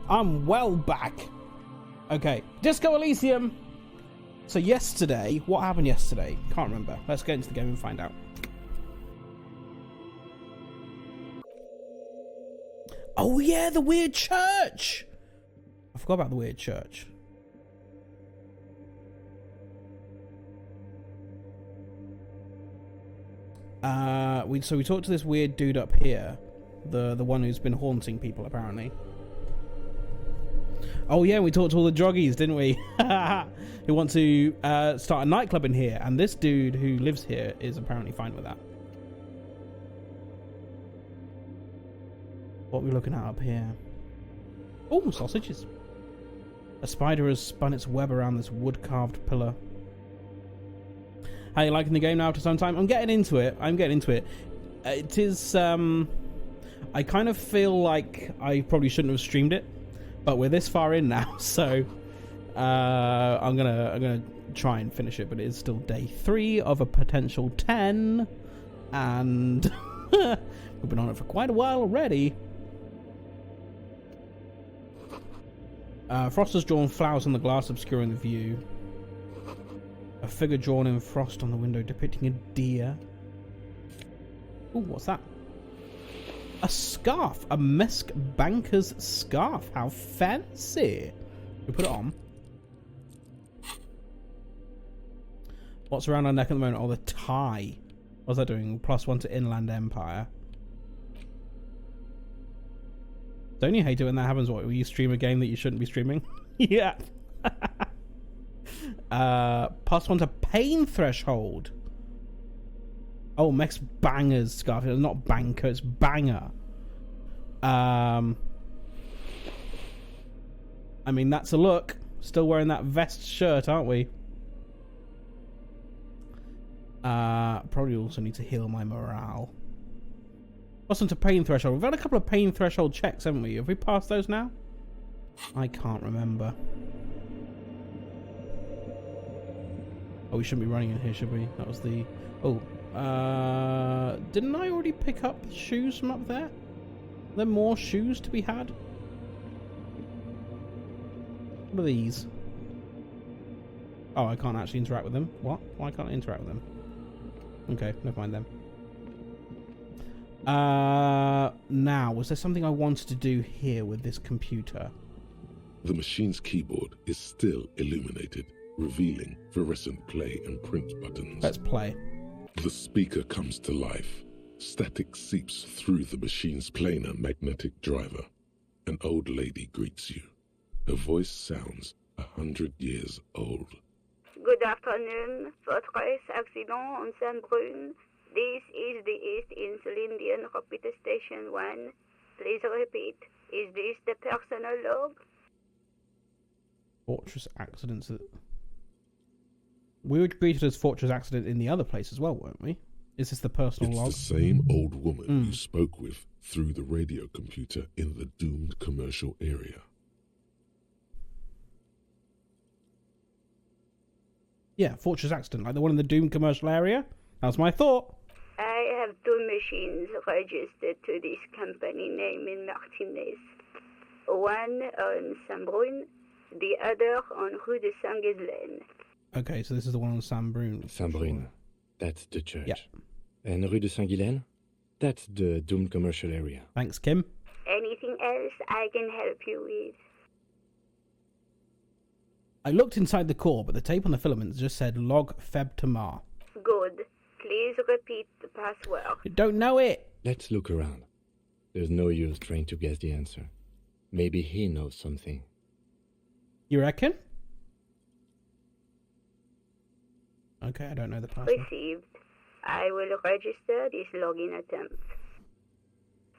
I'm well back. Okay, Disco Elysium. So yesterday, what happened yesterday? Can't remember. Let's get into the game and find out. Oh yeah, the weird church. I forgot about the weird church. We talked to this weird dude up here, the one who's been haunting people apparently. Oh yeah, we talked to all the druggies, didn't we? Who want to start a nightclub in here, and this dude who lives here is apparently fine with that. What are we looking at up here? Oh, sausages. A spider has spun its web around this wood-carved pillar. How are you liking the game now after some time? I'm getting into it. It is, I kind of feel like I probably shouldn't have streamed it, but we're this far in now, so I'm gonna try and finish it, but it is still day 3 of a potential 10, and we've been on it for quite a while already. Frost has drawn flowers on the glass, obscuring the view. A figure drawn in frost on the window depicting a deer. Ooh, what's that? A scarf. A Mesk banker's scarf. How fancy. We put it on. What's around our neck at the moment? Oh, the tie. What's that doing? +1 to Inland Empire. Don't you hate it when that happens? What, will you stream a game that you shouldn't be streaming? Yeah. +1 to pain threshold. Oh, Mex banger's scarf. It's not banker, it's banger. I mean, that's a look. Still wearing that vest shirt, aren't we? Probably also need to heal my morale. +1 to pain threshold. We've had a couple of pain threshold checks, haven't we? Have we passed those now? I can't remember. Oh, we shouldn't be running in here, should we? That was the... Oh. Didn't I already pick up shoes from up there? Are there more shoes to be had? What are these? Oh, I can't actually interact with them. What? Why can't I interact with them? Okay, never mind them. Now, was there something I wanted to do here with this computer? The machine's keyboard is still illuminated, revealing fluorescent play and print buttons. Let's play. The speaker comes to life. Static seeps through the machine's planar magnetic driver. An old lady greets you. Her voice sounds 100 years old. Good afternoon. Fortress accident on Saint-Brun. This is the East Insulindian Repeater Station 1. Please repeat. Is this the personal log? Fortress accidents. We were greeted as Fortress accident in the other place as well, weren't we? Is this the personal log? It's the same old woman you spoke with through the radio computer in the doomed commercial area. Yeah, Fortress accident, like the one in the doomed commercial area. That's my thought. I have 2 machines registered to this company name in Martinez. One on Saint-Brun, the other on Rue de Saint-Ghislaine. Okay, so this is the one on Saint-Brun. Saint-Brun, that's the church. Yeah. And Rue de Saint-Ghislaine, that's the doomed commercial area. Thanks, Kim. Anything else I can help you with? I looked inside the core, but the tape on the filament just said log Feb to Mar. Good. Please repeat the password. I don't know it. Let's look around. There's no use trying to guess the answer. Maybe he knows something. You reckon? Okay, I don't know the password. Received. I will register this login attempt.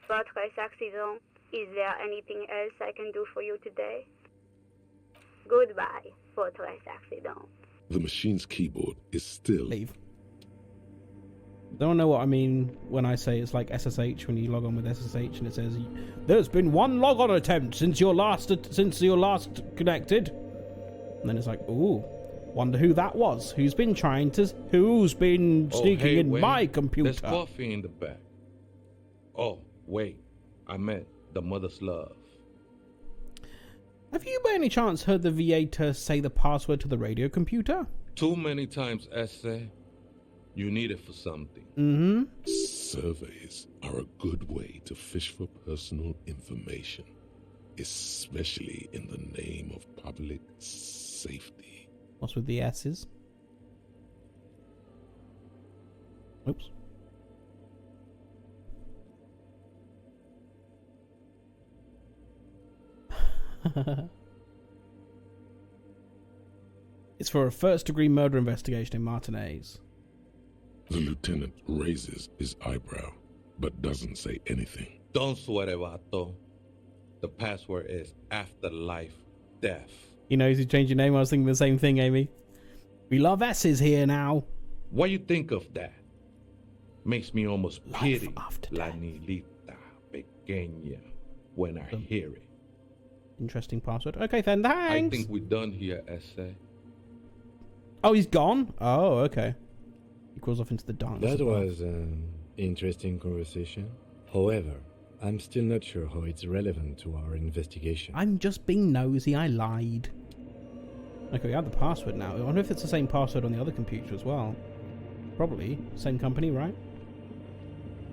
Fortress accident. Is there anything else I can do for you today? Goodbye, Fortress accident. The machine's keyboard is still... Leave. Don't know what I mean when I say it's like SSH when you log on with SSH and it says there's been 1 logon attempt since you're last connected, and then it's like, ooh, wonder who that was. Who's been sneaking in wait. my computer? There's coffee in the back. Oh, wait. I meant the mother's love. Have you by any chance heard the Viator say the password to the radio computer? Too many times, essay. You need it for something. Mm-hmm. Surveys are a good way to fish for personal information, especially in the name of public safety. What's with the S's? Oops. It's for a first-degree murder investigation in Martinez. The lieutenant raises his eyebrow, but doesn't say anything. Don't sweat it, vato. The password is afterlife death. He knows you changed your name. I was thinking the same thing, Amy. We love S's here now. What you think of that? Makes me almost Life pity after La death. Nilita Pequeña when I hear it. Interesting password. Okay, then, thanks. I think we're done here, essay. Oh, he's gone? Oh, okay. He crawls off into the darkness. That above. was an interesting conversation. However, I'm still not sure how it's relevant to our investigation. I'm just being nosy. I lied. Okay, we have the password now. I wonder if it's the same password on the other computer as well. Probably. Same company, right?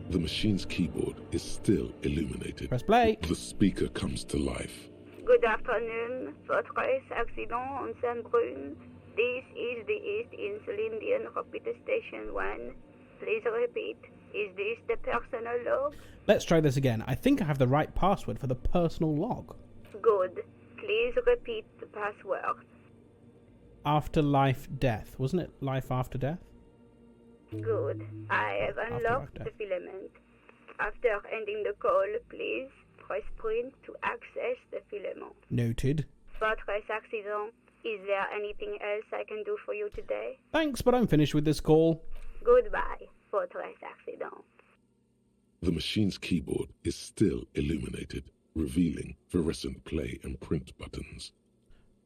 The machine's keyboard is still illuminated. Press play. The speaker comes to life. Good afternoon, Fortress Accident on Saint-Brun. This is the East Insulindian Repeater Station 1. Please repeat. Is this the personal log? Let's try this again. I think I have the right password for the personal log. Good. Please repeat the password. Afterlife death. Wasn't it life after death? Good. I have unlocked the filament. After ending the call, please press print to access the filament. Noted. Fortress Accident, is there anything else I can do for you today? Thanks, but I'm finished with this call. Goodbye, Fortress Accident. The machine's keyboard is still illuminated, revealing fluorescent play and print buttons.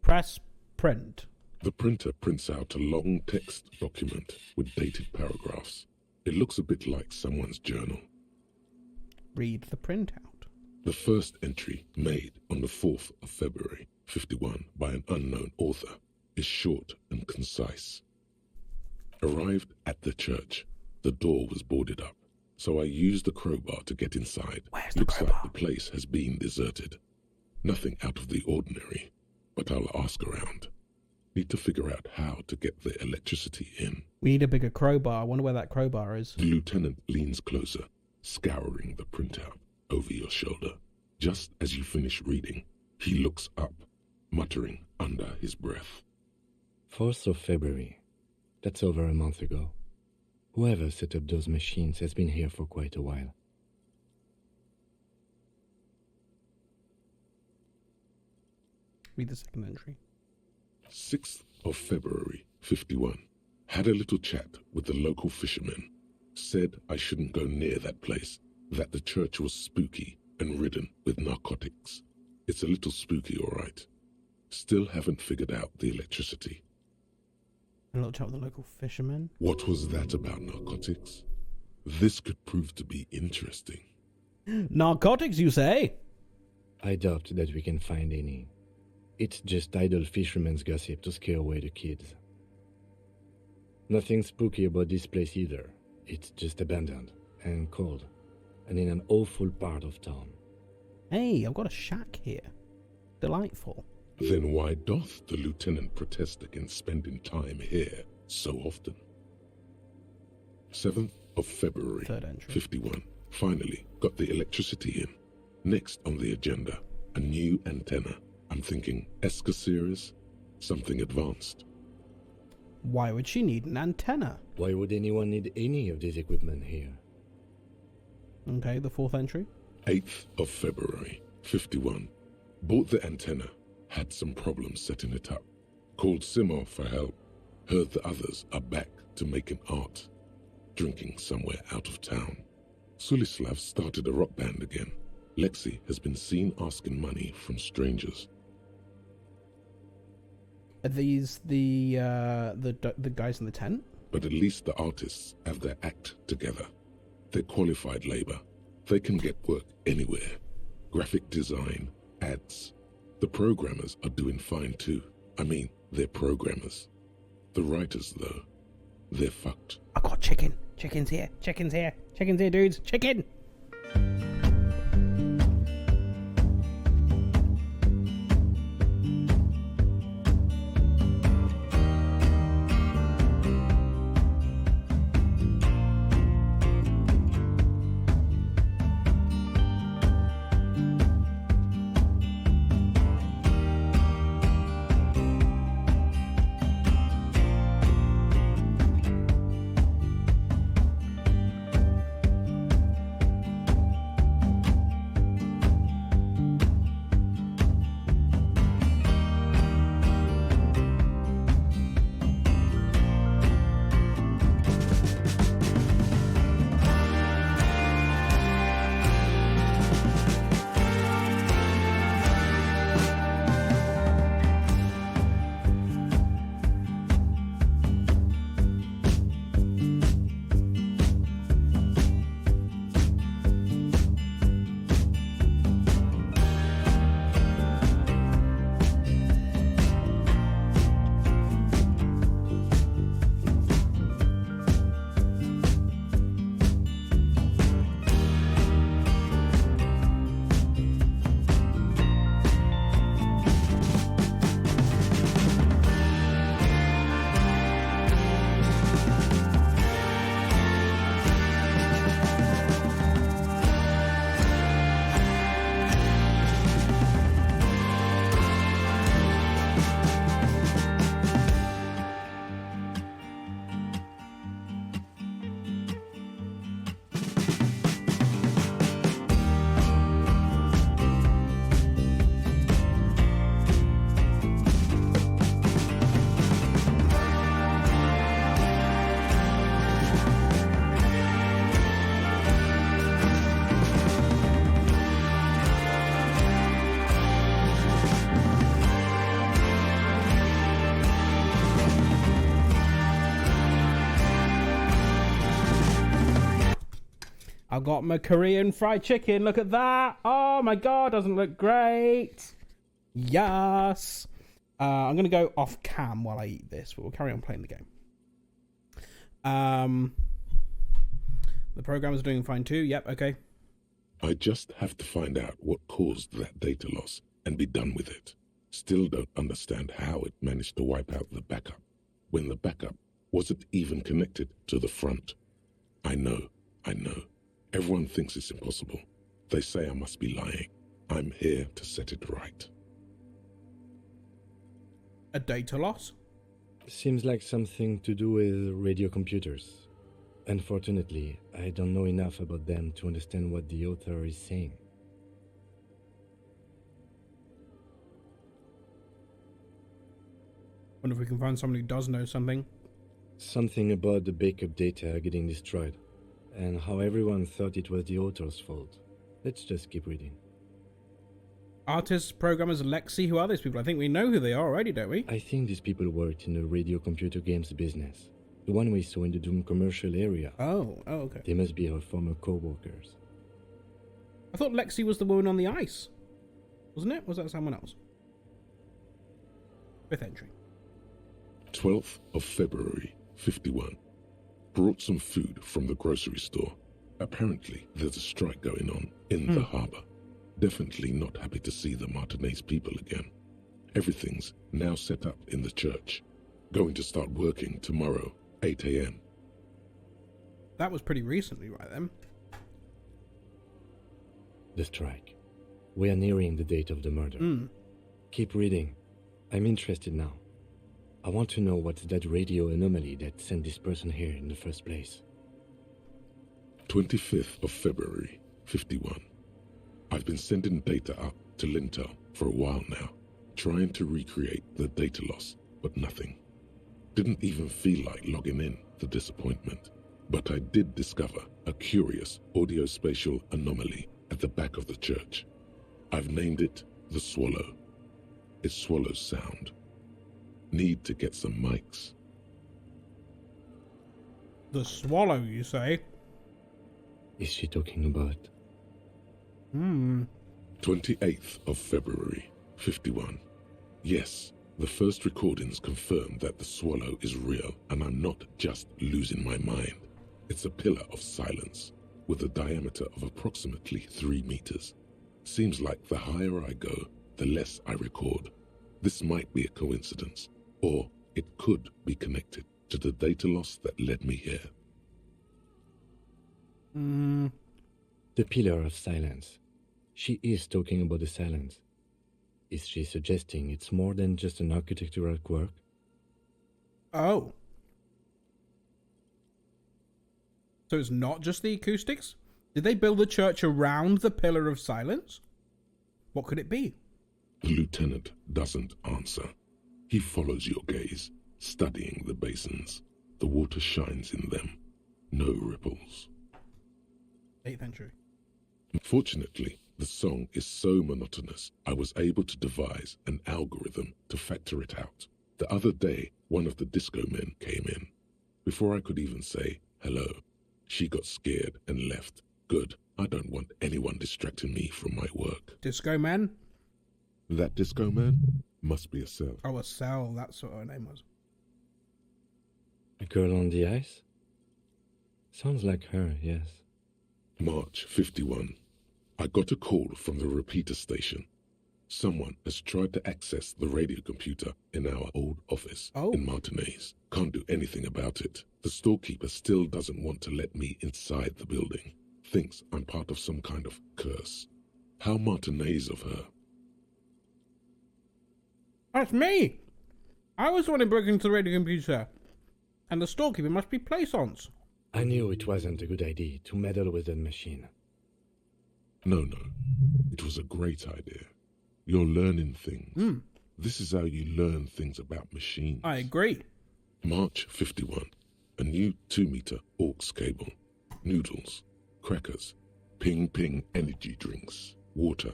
Press print. The printer prints out a long text document with dated paragraphs. It looks a bit like someone's journal. Read the printout. The first entry, made on the 4th of February, 51, by an unknown author, is short and concise. Arrived at the church, the door was boarded up, so I used the crowbar to get inside. Where's the Looks crowbar? like the place has been deserted. Nothing out of the ordinary, but I'll ask around. Need to figure out how to get the electricity in. We need a bigger crowbar. I wonder where that crowbar is. The lieutenant leans closer, scouring the printout over your shoulder. Just as you finish reading, he looks up, muttering under his breath. 4th of February. That's over a month ago. Whoever set up those machines has been here for quite a while. Read the second entry. 6th of February, 51. Had a little chat with the local fishermen. Said I shouldn't go near that place, that the church was spooky and ridden with narcotics. It's a little spooky, all right. Still haven't figured out the electricity. A little chat with the local fishermen. What was that about narcotics? This could prove to be interesting. Narcotics, you say? I doubt that we can find any. It's just idle fishermen's gossip to scare away the kids. Nothing spooky about this place either. It's just abandoned and cold, and in an awful part of town. Hey, I've got a shack here. Delightful. Then why doth the lieutenant protest against spending time here so often? 7th of February, Third entry. 51. Finally got the electricity in. Next on the agenda, a new antenna. I'm thinking ESCA series, something advanced. Why would she need an antenna? Why would anyone need any of this equipment here? Okay, the fourth entry. 8th of February, 51. Bought the antenna, had some problems setting it up. Called Simon for help. Heard the others are back to making art. Drinking somewhere out of town. Sulislav started a rock band again. Lexi has been seen asking money from strangers. Are these the guys in the tent? But at least the artists have their act together. They're qualified labor. They can get work anywhere. Graphic design, ads. The programmers are doing fine too. I mean, they're programmers. The writers, though, they're fucked. I got chicken. Chicken's here. Chicken's here. Chicken's here, dudes. Chicken! I've got my Korean fried chicken. Look at that. Oh my god, doesn't look great. Yes. I'm going to go off cam while I eat this, but we'll carry on playing the game. The program is doing fine too. Yep, okay. I just have to find out what caused that data loss and be done with it. Still don't understand how it managed to wipe out the backup when the backup wasn't even connected to the front. I know. Everyone thinks it's impossible. They say I must be lying. I'm here to set it right. A data loss? Seems like something to do with radio computers. Unfortunately, I don't know enough about them to understand what the author is saying. Wonder if we can find somebody who does know something. Something about the backup data getting destroyed, and how everyone thought it was the author's fault. Let's just keep reading. Artists, programmers, Lexi, who are these people? I think we know who they are already, don't we? I think these people worked in the radio computer games business. The one we saw in the Doom commercial area. Oh, okay. They must be our former co-workers. I thought Lexi was the woman on the ice. Wasn't it? Was that someone else? 5th entry. 12th of February, 51. Brought some food from the grocery store. Apparently, there's a strike going on in the harbor. Definitely not happy to see the Martinez people again. Everything's now set up in the church. Going to start working tomorrow, 8 a.m. That was pretty recently, right then? The strike. We are nearing the date of the murder. Keep reading. I'm interested now. I want to know what's that radio anomaly that sent this person here in the first place. 25th of February, 51. I've been sending data up to Lintel for a while now, trying to recreate the data loss, but nothing. Didn't even feel like logging in, the disappointment. But I did discover a curious audio-spatial anomaly at the back of the church. I've named it the Swallow. It swallows sound. Need to get some mics. The swallow, you say? Is she talking about? 28th of February, 51. Yes, the first recordings confirm that the swallow is real, and I'm not just losing my mind. It's a pillar of silence, with a diameter of approximately 3 meters. Seems like the higher I go, the less I record. This might be a coincidence, or it could be connected to the data loss that led me here. The pillar of silence. She is talking about the silence. Is she suggesting it's more than just an architectural quirk? Oh. So it's not just the acoustics? Did they build the church around the Pillar of Silence? What could it be? The lieutenant doesn't answer. He follows your gaze, studying the basins. The water shines in them. No ripples. 8th century. Fortunately, the song is so monotonous, I was able to devise an algorithm to factor it out. The other day, one of the disco men came in. Before I could even say hello, she got scared and left. Good. I don't want anyone distracting me from my work. Disco Man? That disco man must be a cell. Oh, a cell. That's what her name was. A girl on the ice? Sounds like her, yes. March 51. I got a call from the repeater station. Someone has tried to access the radio computer in our old office in Martinez. Can't do anything about it. The storekeeper still doesn't want to let me inside the building. Thinks I'm part of some kind of curse. How Martinez of her. That's me! I was the one who broke into the radio computer. And the storekeeper must be Plaisance. I knew it wasn't a good idea to meddle with the machine. No. It was a great idea. You're learning things. This is how you learn things about machines. I agree. March 51. A new 2-meter aux cable. Noodles. Crackers. Ping energy drinks. Water.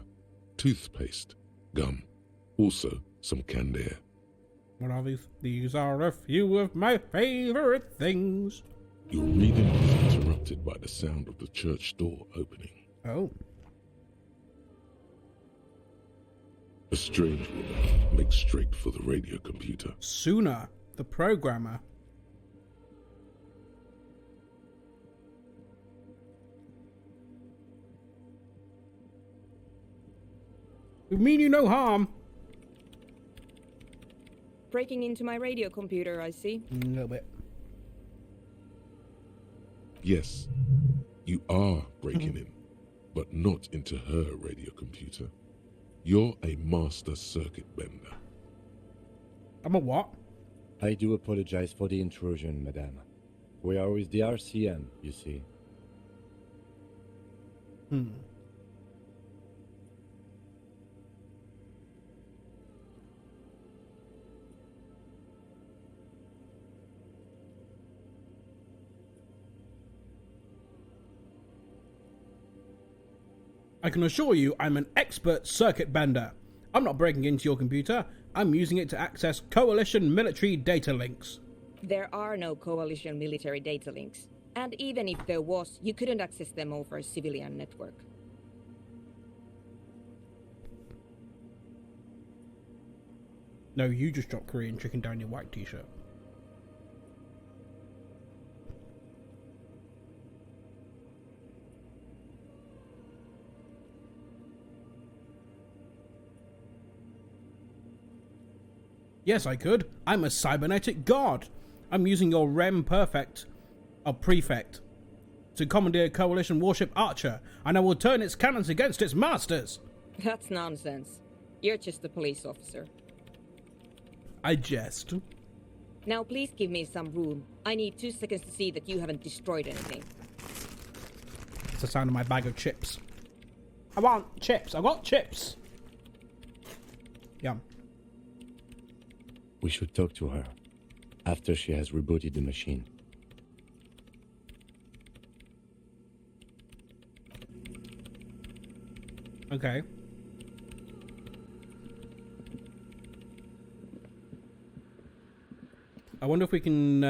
Toothpaste. Gum. Also some canned air. What are these? These are a few of my favorite things. Your reading is interrupted by the sound of the church door opening. Oh. A strange woman makes straight for the radio computer. Suna, the programmer. We mean you no harm. Breaking into my radio computer, I see. A little bit. Yes, you are breaking in, but not into her radio computer. You're a master circuit bender. I'm a what? I do apologize for the intrusion, madame. We are with the RCM, you see. I can assure you I'm an expert circuit bender. I'm not breaking into your computer. I'm using it to access coalition military data links. There are no coalition military data links. And even if there was, you couldn't access them over a civilian network. No, you just dropped Korean chicken down your white t-shirt. Yes, I could. I'm a cybernetic god. I'm using your REM prefect to commandeer coalition warship Archer, and I will turn its cannons against its masters. That's nonsense. You're just a police officer. I jest. Now please give me some room. I need 2 seconds to see that you haven't destroyed anything. It's the sound of my bag of chips. I want chips. I got chips. Yum. We should talk to her after she has rebooted the machine. Okay. I wonder if we can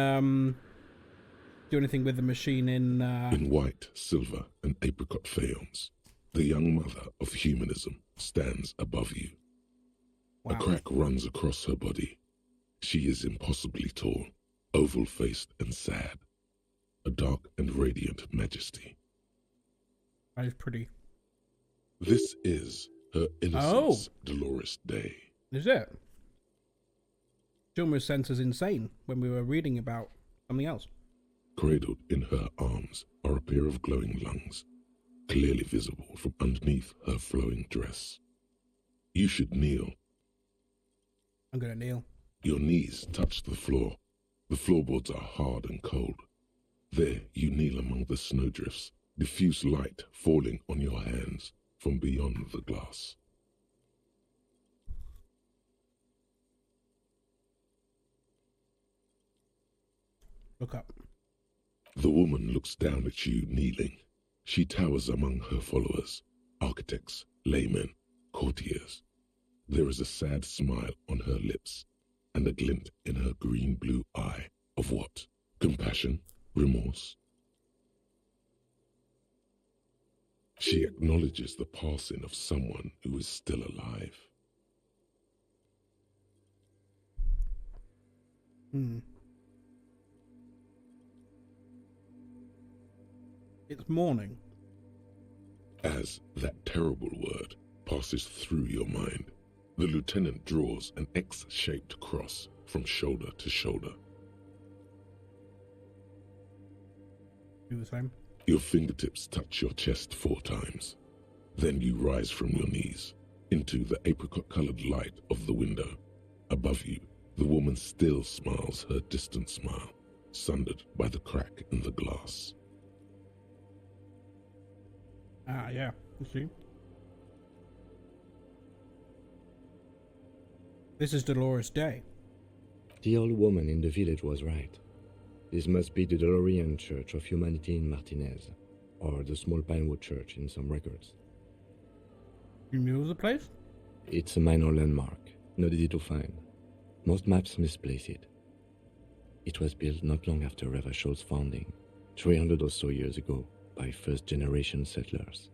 do anything with the machine in... In white, silver, and apricot faience, the young mother of humanism stands above you. crack runs across her body. She is impossibly tall, oval-faced and sad. A dark and radiant majesty. That is pretty. This is her innocence, Dolores Day. Is it? She almost sent us insane when we were reading about something else. Cradled in her arms are a pair of glowing lungs, clearly visible from underneath her flowing dress. You should kneel. I'm gonna kneel. Your knees touch the floor. The floorboards are hard and cold. There you kneel among the snowdrifts, diffuse light falling on your hands from beyond the glass. Look up. The woman looks down at you kneeling. She towers among her followers, architects, laymen, courtiers. There is a sad smile on her lips and a glint in her green-blue eye of what? Compassion? Remorse? She acknowledges the passing of someone who is still alive. It's morning. As that terrible word passes through your mind, the lieutenant draws an X-shaped cross from shoulder to shoulder. Do the same. Your fingertips touch your chest 4 times. Then you rise from your knees into the apricot-colored light of the window. Above you, the woman still smiles her distant smile, sundered by the crack in the glass. Ah, yeah. You see? This is Dolores Day. The old woman in the village was right. This must be the Delorean Church of Humanity in Martinez, or the Small Pinewood Church in some records. You knew the place? It's a minor landmark, not easy to find. Most maps misplace it. It was built not long after Revachol's founding, 300 or so years ago, by first-generation settlers.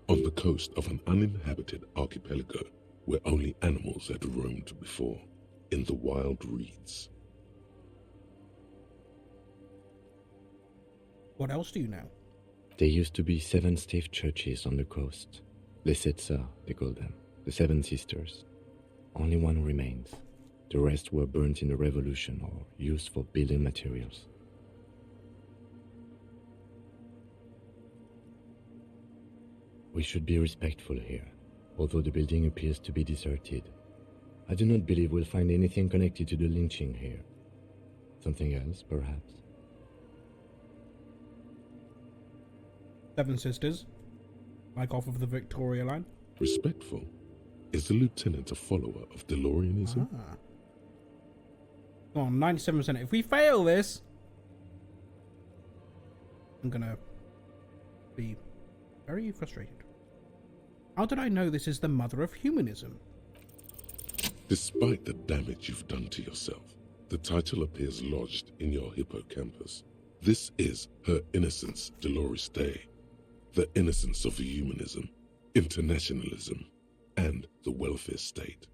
On the coast of an uninhabited archipelago where only animals had roamed before, in the wild reeds. What else do you know? There used to be 7 stave churches on the coast. Les Sept Sœurs, they call them, the 7 sisters. Only one remains. The rest were burnt in the revolution or used for building materials. We should be respectful here, although the building appears to be deserted. I do not believe we'll find anything connected to the lynching here. Something else, perhaps? 7 sisters. Like off of the Victoria line. Respectful? Is the lieutenant a follower of DeLoreanism? Ah. Go on, 97%. If we fail this, I'm gonna be very frustrated. How did I know this is the mother of humanism? Despite the damage you've done to yourself, the title appears lodged in your hippocampus. This is Her Innocence, Dolores Day. The innocence of humanism, internationalism, and the welfare state.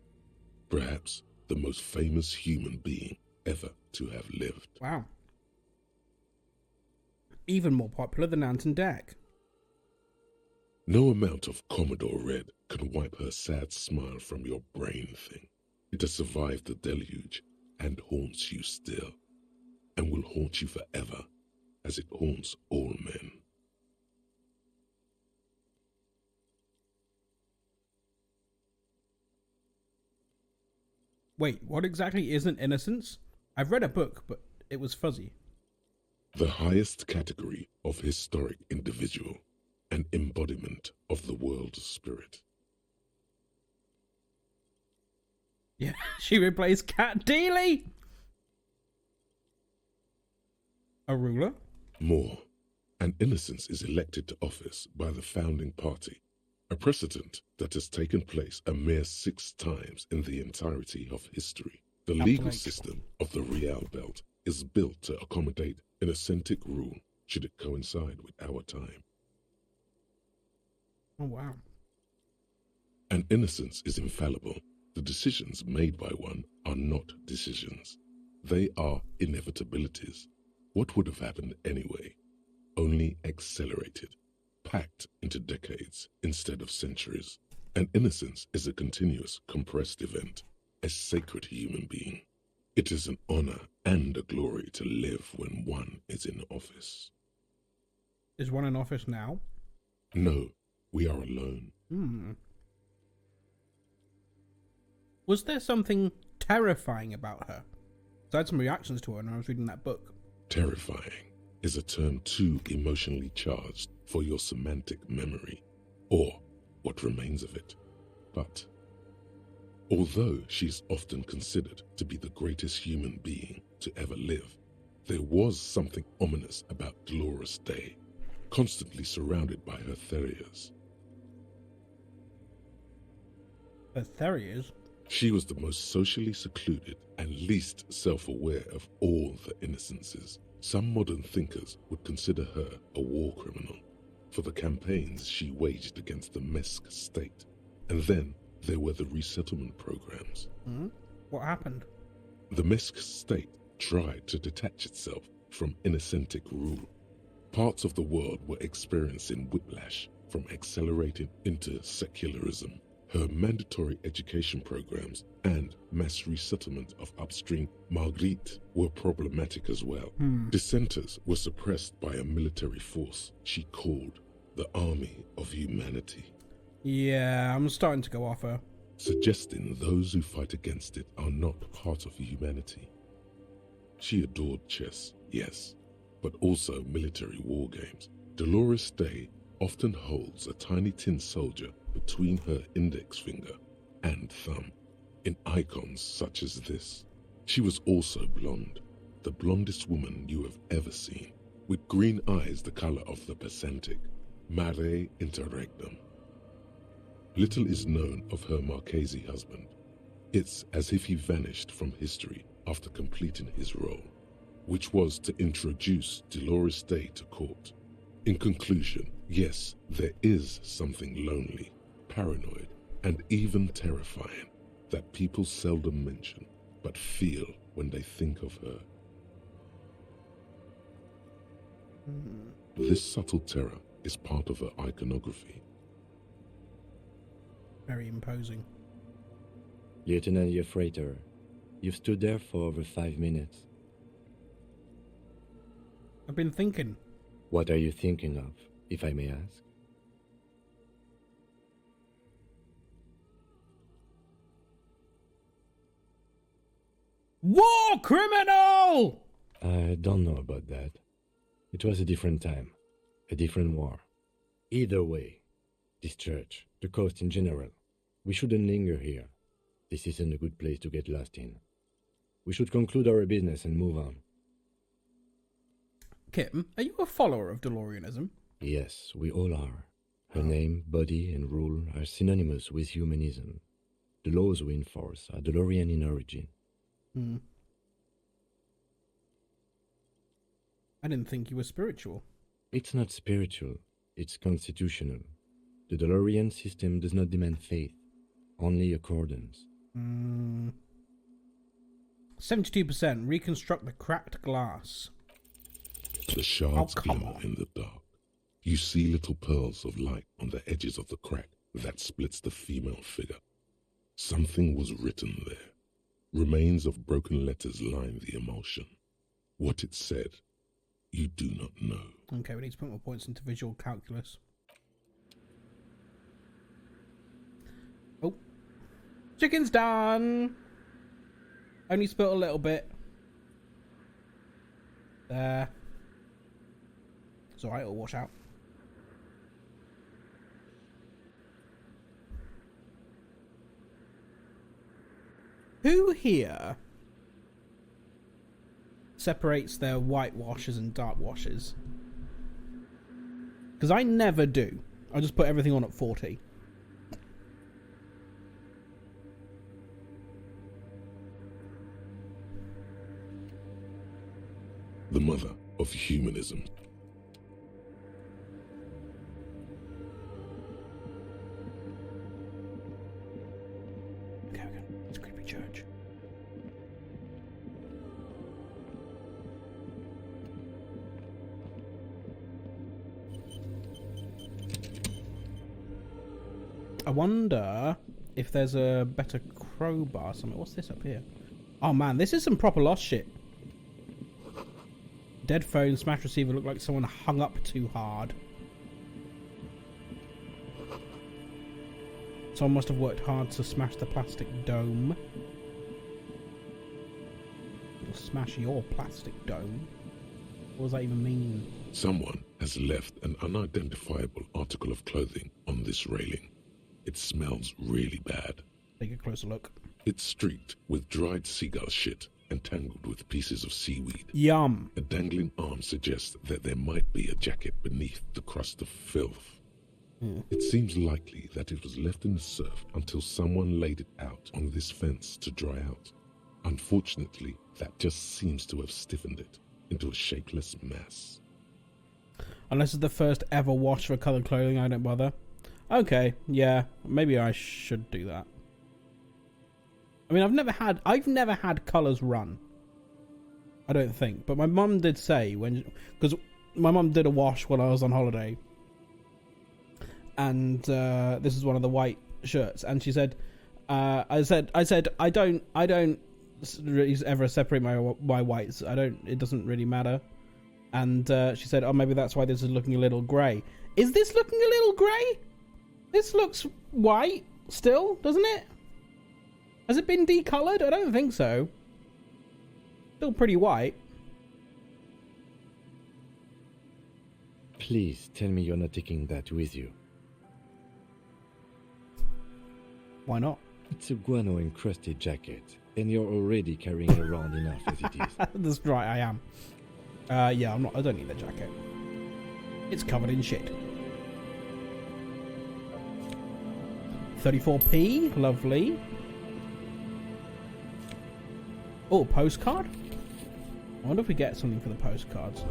Perhaps the most famous human being ever to have lived. Wow. Even more popular than Ant and Dec. No amount of Commodore Red can wipe her sad smile from your brain thing. It has survived the deluge and haunts you still, and will haunt you forever, as it haunts all men. Wait, what exactly isn't innocence? I've read a book, but it was fuzzy. The highest category of historic individual, an embodiment of the world spirit. Yeah, she replaced Cat Dealey! A ruler? More, an innocence is elected to office by the founding party, a precedent that has taken place a mere 6 times in the entirety of history. The legal system of the Real Belt is built to accommodate an authentic rule should it coincide with our time. Oh, wow. And innocence is infallible. The decisions made by one are not decisions. They are inevitabilities. What would have happened anyway? Only accelerated, packed into decades instead of centuries. And innocence is a continuous, compressed event, a sacred human being. It is an honor and a glory to live when one is in office. Is one in office now? No, we are alone. Was there something terrifying about her? So I had some reactions to her when I was reading that book. Terrifying is a term too emotionally charged for your semantic memory, or what remains of it. But although she's often considered to be the greatest human being to ever live, there was something ominous about Dolores Day, constantly surrounded by her terriers. Her terriers? She was the most socially secluded and least self-aware of all the innocences. Some modern thinkers would consider her a war criminal for the campaigns she waged against the Mesk state. And then there were the resettlement programs. What happened? The Mesk state tried to detach itself from innocentic rule. Parts of the world were experiencing whiplash from accelerating into secularism. Her mandatory education programs and mass resettlement of upstream Marguerite were problematic as well. Dissenters were suppressed by a military force she called the Army of Humanity. Yeah, I'm starting to go off her. Suggesting those who fight against it are not part of humanity. She adored chess, yes, but also military war games. Dolores Day often holds a tiny tin soldier between her index finger and thumb in icons such as this. She was also blonde, the blondest woman you have ever seen, with green eyes the color of the Pacentic, mare interregnum. Little is known of her Marchese husband. It's as if he vanished from history after completing his role, which was to introduce Dolores Day to court. In conclusion, yes, there is something lonely, paranoid, and even terrifying that people seldom mention, but feel when they think of her. This subtle terror is part of her iconography. Very imposing. Lieutenant Yefreiter, you've stood there for over 5 minutes. I've been thinking. What are you thinking of, if I may ask? War criminal! I don't know about that. It was a different time, a different war. Either way, this church, the coast in general, we shouldn't linger here. This isn't a good place to get lost in. We should conclude our business and move on. Kim, are you a follower of DeLoreanism? Yes, we all are. Her name, body, and rule are synonymous with humanism. The laws we enforce are DeLorean in origin. I didn't think you were spiritual. It's not spiritual, it's constitutional. The DeLorean system does not demand faith, only accordance. 72%. Reconstruct the cracked glass. The shards come glimmer on. in the dark. You see little pearls of light on the edges of the crack that splits the female figure. Something was written there. Remains of broken letters line the emulsion. What it said, you do not know. Okay, we need to put more points into visual calculus. Oh. Chicken's done! Only spilt a little bit. There. It's alright, it'll wash out. Who here separates their whitewashes and dark washes? Because I never do. I just put everything on at 40. The mother of humanism. Okay. It's a creepy church. I wonder if there's a better crowbar somewhere. What's this up here? Oh man, this is some proper Lost shit. Dead phone, smash receiver, look like someone hung up too hard. Someone must have worked hard to smash the plastic dome. Or smash your plastic dome. What does that even mean? Someone has left an unidentifiable article of clothing on this railing. It smells really bad. Take a closer look. It's streaked with dried seagull shit and tangled with pieces of seaweed. Yum. A dangling arm suggests that there might be a jacket beneath the crust of filth. It seems likely that it was left in the surf until someone laid it out on this fence to dry out. Unfortunately, that just seems to have stiffened it into a shapeless mass. Unless it's the first ever wash for coloured clothing, I don't bother. Okay, yeah, maybe I should do that. I mean, I've never had colours run. I don't think, but my mum did say because my mum did a wash when I was on holiday, and this is one of the white shirts, and she said, I said I don't ever separate my whites. It doesn't really matter, and she said, oh, maybe that's why this is looking a little grey. Is this looking a little grey? This looks white still, doesn't it? Has it been decoloured? I don't think so. Still pretty white. Please tell me you're not taking that with you. Why not? It's a guano-encrusted jacket, and you're already carrying it around enough as it is. That's right, I am. Yeah, I don't need the jacket. It's covered in shit. 34p, lovely. Oh, postcard? I wonder if we get something for the postcards.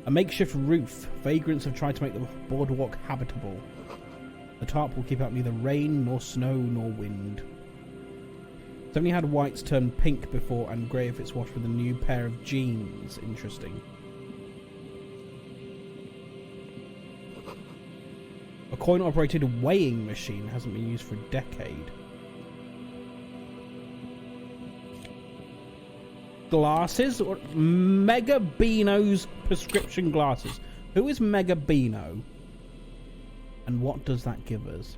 A makeshift roof. Vagrants have tried to make the boardwalk habitable. The tarp will keep out neither rain, nor snow, nor wind. It's only had whites turn pink before and grey if it's washed with a new pair of jeans. Interesting. A coin-operated weighing machine hasn't been used for a decade. Glasses? Or Mega Beano's prescription glasses. Who is Mega Beano? And what does that give us?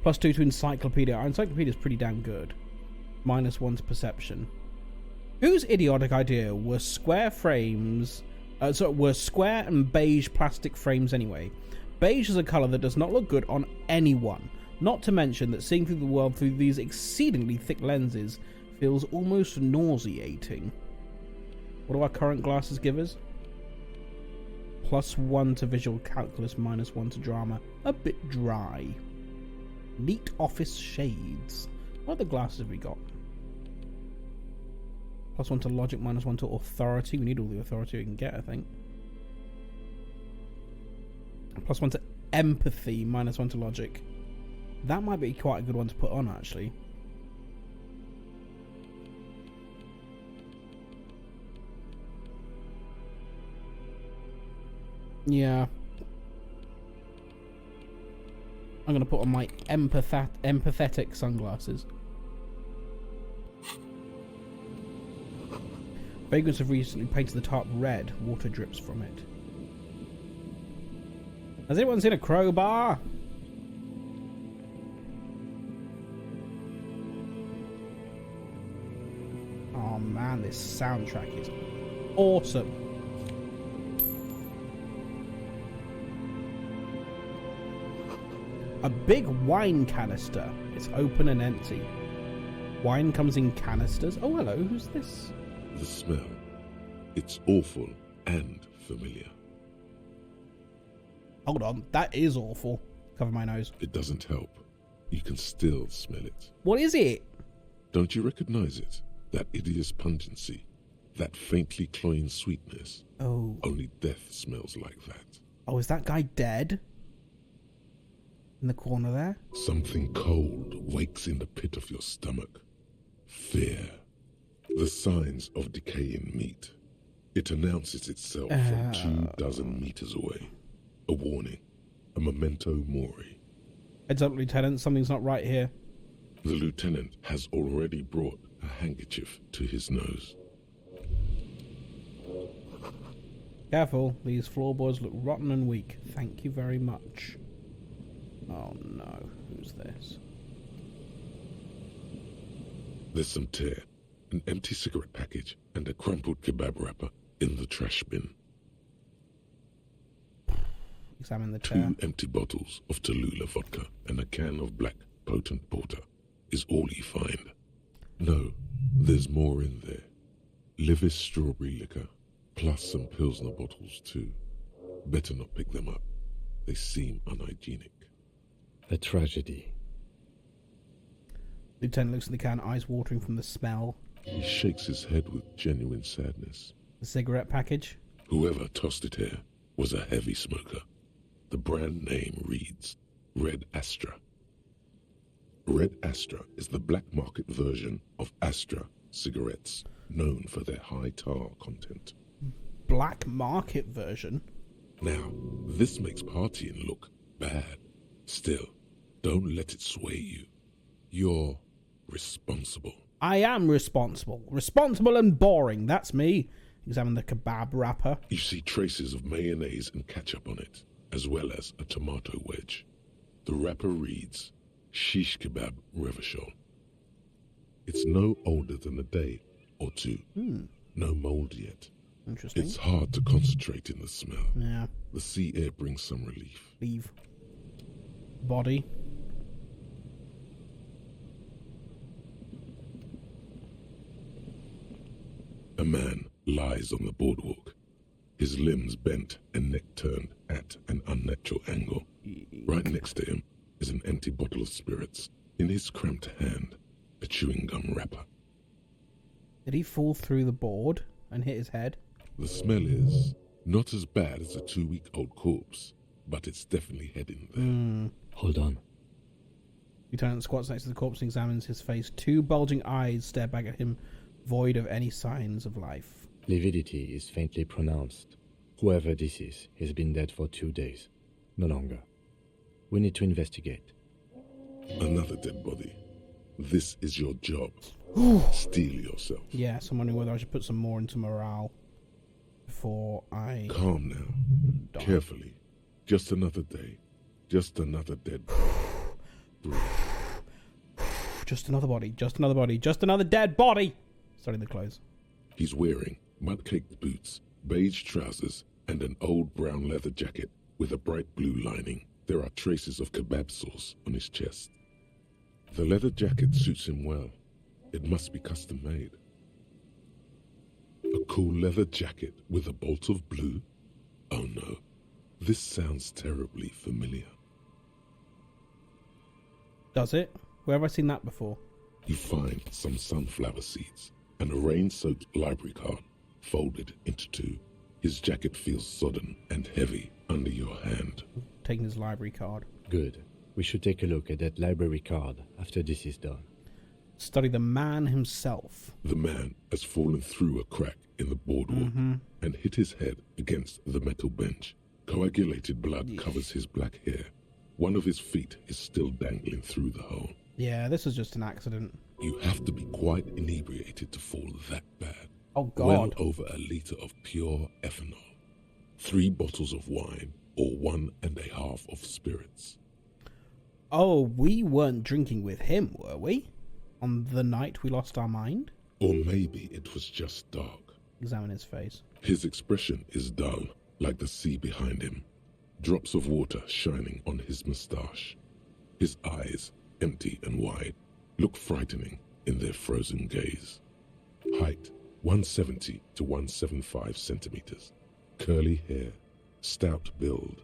+2 to encyclopedia. Our encyclopedia is pretty damn good. -1 to perception. Whose idiotic idea were square frames? Were square and beige plastic frames anyway? Beige is a colour that does not look good on anyone. Not to mention that seeing through the world through these exceedingly thick lenses feels almost nauseating. What do our current glasses give us? +1 to visual calculus, -1 to drama. A bit dry. Neat office shades. What other glasses have we got? +1 to logic, -1 to authority. We need all the authority we can get, I think. +1 to empathy, -1 to logic. That might be quite a good one to put on, actually. Yeah. I'm going to put on my empathetic sunglasses. Vagrants have recently painted the tarp red. Water drips from it. Has anyone seen a crowbar? Oh man, this soundtrack is awesome. A big wine canister. It's open and empty. Wine comes in canisters. Oh, hello. Who's this? The smell. It's awful and familiar. Hold on. That is awful. Cover my nose. It doesn't help. You can still smell it. What is it? Don't you recognize it? That hideous pungency. That faintly cloying sweetness. Oh. Only death smells like that. Oh, is that guy dead? In the corner there. Something cold wakes in the pit of your stomach. Fear. The signs of decaying meat. It announces itself from 24 meters away. A warning. A memento mori. Heads up, Lieutenant. Something's not right here. The lieutenant has already brought a handkerchief to his nose. Careful. These floorboards look rotten and weak. Thank you very much. Oh no. Who's this? There's some tear, an empty cigarette package, and a crumpled kebab wrapper in the trash bin. Examine the tear. 2 empty bottles of Tallulah vodka and a can of black potent porter is all you find. No, there's more in there. Livis strawberry liquor, plus some Pilsner bottles too. Better not pick them up. They seem unhygienic. A tragedy. Lieutenant looks at the can, eyes watering from the smell. He shakes his head with genuine sadness. The cigarette package. Whoever tossed it here was a heavy smoker. The brand name reads Red Astra. Red Astra is the black market version of Astra cigarettes, known for their high tar content. Black market version? Now, this makes partying look bad. Still, don't let it sway you. You're responsible. I am responsible. Responsible and boring. That's me. Examine the kebab wrapper. You see traces of mayonnaise and ketchup on it, as well as a tomato wedge. The wrapper reads Shish Kebab Revachol. It's no older than a day or two. No mold yet. Interesting. It's hard to concentrate in the smell. Yeah. The sea air brings some relief. Leave. Body. A man lies on the boardwalk, his limbs bent and neck turned at an unnatural angle. Right next to him is an empty bottle of spirits. In his cramped hand, a chewing gum wrapper. Did he fall through the board and hit his head? The smell is not as bad as a 2-week-old corpse, but it's definitely heading there. Hold on. Lieutenant squats next to the corpse and examines his face. 2 bulging eyes stare back at him, void of any signs of life. Lividity is faintly pronounced. Whoever this is has been dead for 2 days. No longer. We need to investigate. Another dead body. This is your job. Steel yourself. Yes, I'm wondering whether I should put some more into morale before I... Calm now. die. Carefully. Just another day. Just another dead body. Breathe. Just another body. Just another body. Just another dead body! Starting the clothes. He's wearing mud-caked boots, beige trousers, and an old brown leather jacket with a bright blue lining. There are traces of kebab sauce on his chest. The leather jacket suits him well. It must be custom made. A cool leather jacket with a bolt of blue? Oh no, this sounds terribly familiar. Does it? Where have I seen that before? You find some sunflower seeds and a rain-soaked library card folded into 2. His jacket feels sodden and heavy under your hand. Taking his library card. Good. We should take a look at that library card after this is done. Study the man himself. The man has fallen through a crack in the boardwalk and hit his head against the metal bench. Coagulated blood covers his black hair. One of his feet is still dangling through the hole. Yeah, this was just an accident. You have to be quite inebriated to fall that bad. Oh, God. Well over a litre of pure ethanol. 3 bottles of wine or 1.5 of spirits. Oh, we weren't drinking with him, were we? On the night we lost our mind? Or maybe it was just dark. Examine his face. His expression is dull, like the sea behind him. Drops of water shining on his moustache. His eyes, empty and wide, look frightening in their frozen gaze. Height, 170 to 175 centimeters. Curly hair, stout build.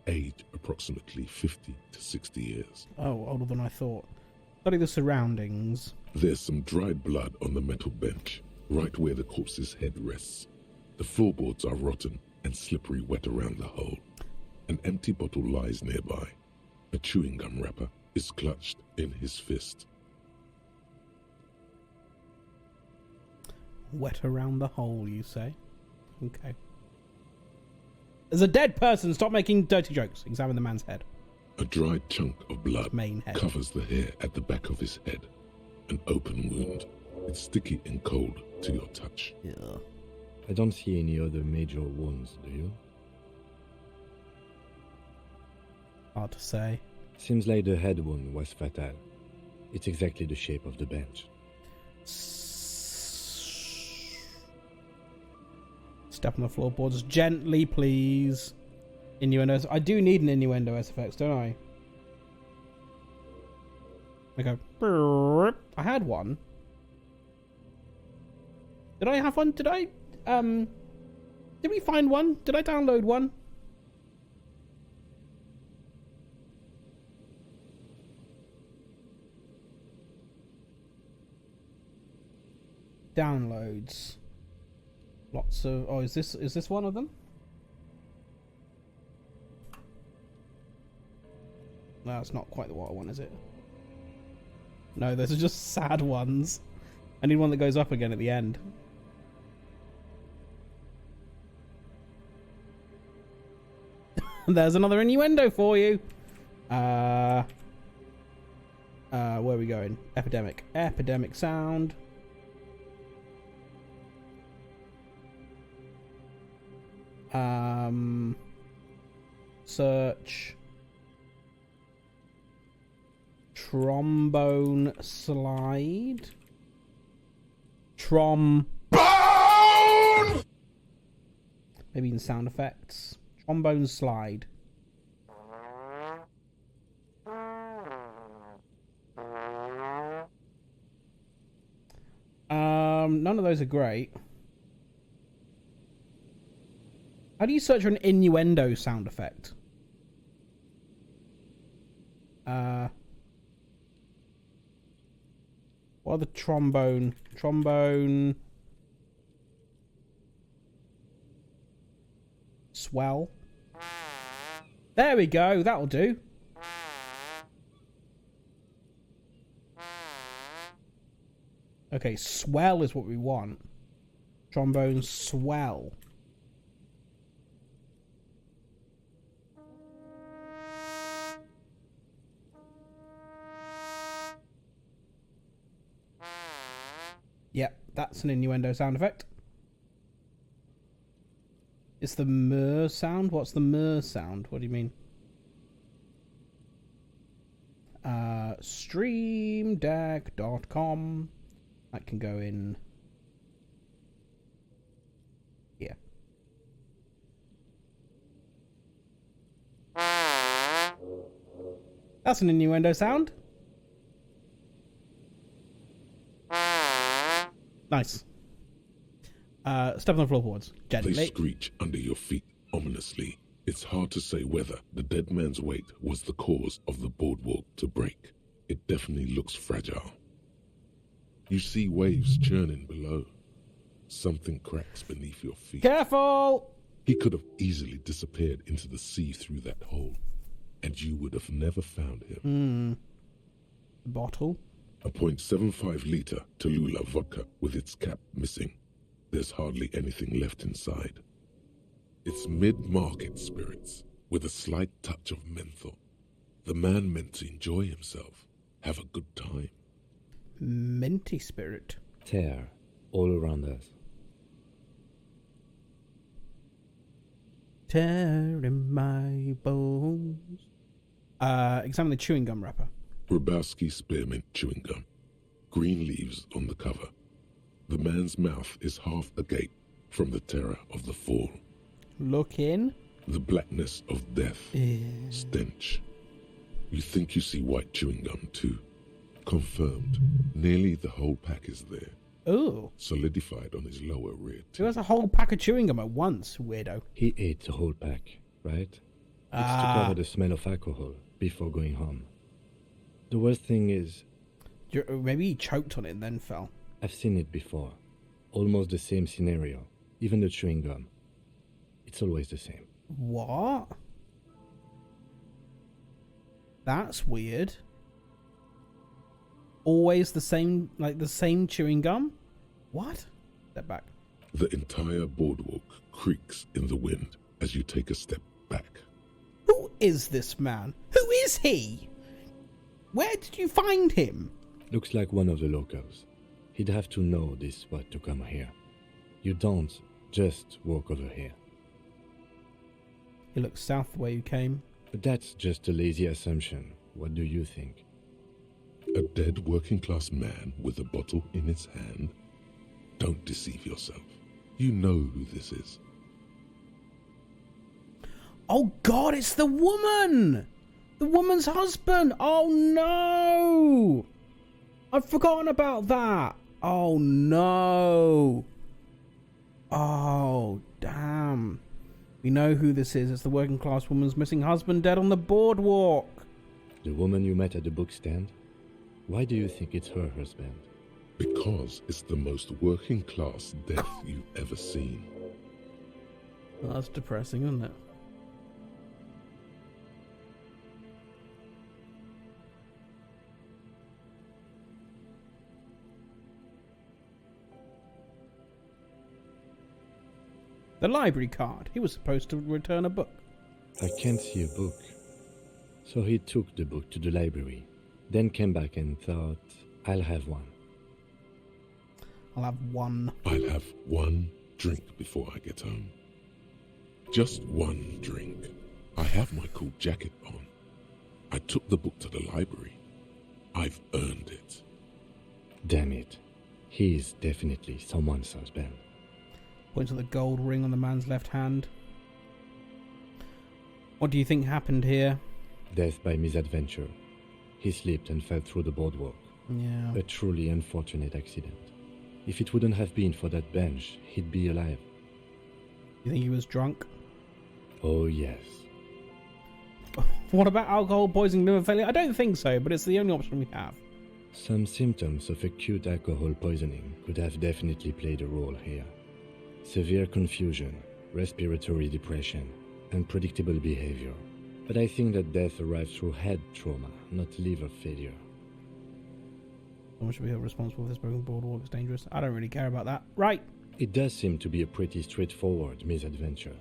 Age, approximately 50 to 60 years. Oh, older than I thought. Study the surroundings. There's some dried blood on the metal bench, right where the corpse's head rests. The floorboards are rotten and slippery wet around the hole. An empty bottle lies nearby. A chewing gum wrapper is clutched in his fist. Wet around the hole, you say? Okay. There's a dead person. Stop making dirty jokes. Examine the man's head. A dried chunk of blood Main head. covers the hair at the back of his head. An open wound. It's sticky and cold to your touch. Yeah. I don't see any other major wounds, do you? Hard to say. Seems like the head wound was fatal. It's exactly the shape of the bench. Step on the floorboards gently, please. Innuendos. I do need an innuendo SFX, don't I? I go. I had one. Did I have one? Did I? Did we find one? Did I download one? Downloads. Lots of. Oh, is this one of them? No, it's not quite the what I want, is it? No, those are just sad ones. I need one that goes up again at the end. There's another innuendo for you. Where are we going? Epidemic. Epidemic sound. Search. Trombone slide. Trombone! Maybe in sound effects. Trombone slide. None of those are great. How do you search for an innuendo sound effect? What are the trombone? Trombone. Swell. There we go. That'll do. Okay, swell is what we want. Trombone swell. Yep, that's an innuendo sound effect. It's the mer sound? What's the mer sound? What do you mean? Streamdeck.com. That can go in here. That's an innuendo sound. Nice. Step on the floorboards. Gently. They screech under your feet ominously. It's hard to say whether the dead man's weight was the cause of the boardwalk to break. It definitely looks fragile. You see waves churning below. Something cracks beneath your feet. Careful! He could have easily disappeared into the sea through that hole, and you would have never found him. Bottle. A .75 liter Tallulah vodka with its cap missing. There's hardly anything left inside. It's mid-market spirits with a slight touch of menthol. The man meant to enjoy himself, have a good time. Minty spirit. Tear all around us. Tear in my bones. Examine the chewing gum wrapper. Grabowski spearmint chewing gum. Green leaves on the cover. The man's mouth is half agape from the terror of the fall. Look in. The blackness of death. Stench. You think you see white chewing gum too. Confirmed. Nearly the whole pack is there. Oh. Solidified on his lower rear Who teeth. has a whole pack of chewing gum at once, weirdo? He ate the whole pack, right? It's to cover the smell of alcohol before going home. The worst thing is, Maybe he choked on it and then fell. I've seen it before. Almost the same scenario. Even the chewing gum. It's always the same. What? That's weird. Always the same, like the same chewing gum? What? Step back. The entire boardwalk creaks in the wind as you take a step back. Who is this man? Who is he? Where did you find him? Looks like one of the locals. He'd have to know this spot to come here. You don't just walk over here. He looks south the way you came. But that's just a lazy assumption. What do you think? A dead working-class man with a bottle in his hand? Don't deceive yourself. You know who this is. Oh God, it's the woman! The woman's husband! Oh no! I've forgotten about that! Oh no! Oh, damn. We know who this is. It's the working class woman's missing husband dead on the boardwalk. The woman you met at the book stand? Why do you think it's her husband? Because it's the most working-class death you've ever seen. Well, that's depressing, isn't it? The library card. He was supposed to return a book. I can't see a book. So he took the book to the library, then came back and thought, I'll have one. I'll have one. I'll have one drink before I get home. Just one drink. I have my cool jacket on. I took the book to the library. I've earned it. Damn it. He's definitely someone's husband. Points at the gold ring on the man's left hand. What do you think happened here? Death by misadventure. He slipped and fell through the boardwalk. Yeah. A truly unfortunate accident. If it wouldn't have been for that bench, he'd be alive. You think he was drunk? Oh, yes. What about alcohol poisoning, liver failure? I don't think so, but it's the only option we have. Some symptoms of acute alcohol poisoning could have definitely played a role here. Severe confusion, respiratory depression, unpredictable behavior. But I think that death arrived through head trauma, not liver failure. Someone should be held responsible for this broken boardwalk. It's dangerous. I don't really care about that. Right. It does seem to be a pretty straightforward misadventure,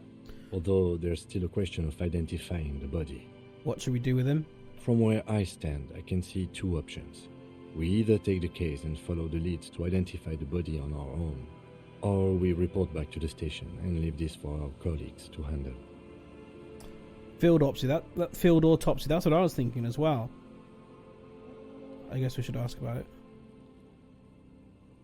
although there's still a question of identifying the body. What should we do with him? From where I stand, I can see two options. We either take the case and follow the leads to identify the body on our own, or we report back to the station and leave this for our colleagues to handle. Field autopsy. That field autopsy. That's what I was thinking as well. I guess we should ask about it.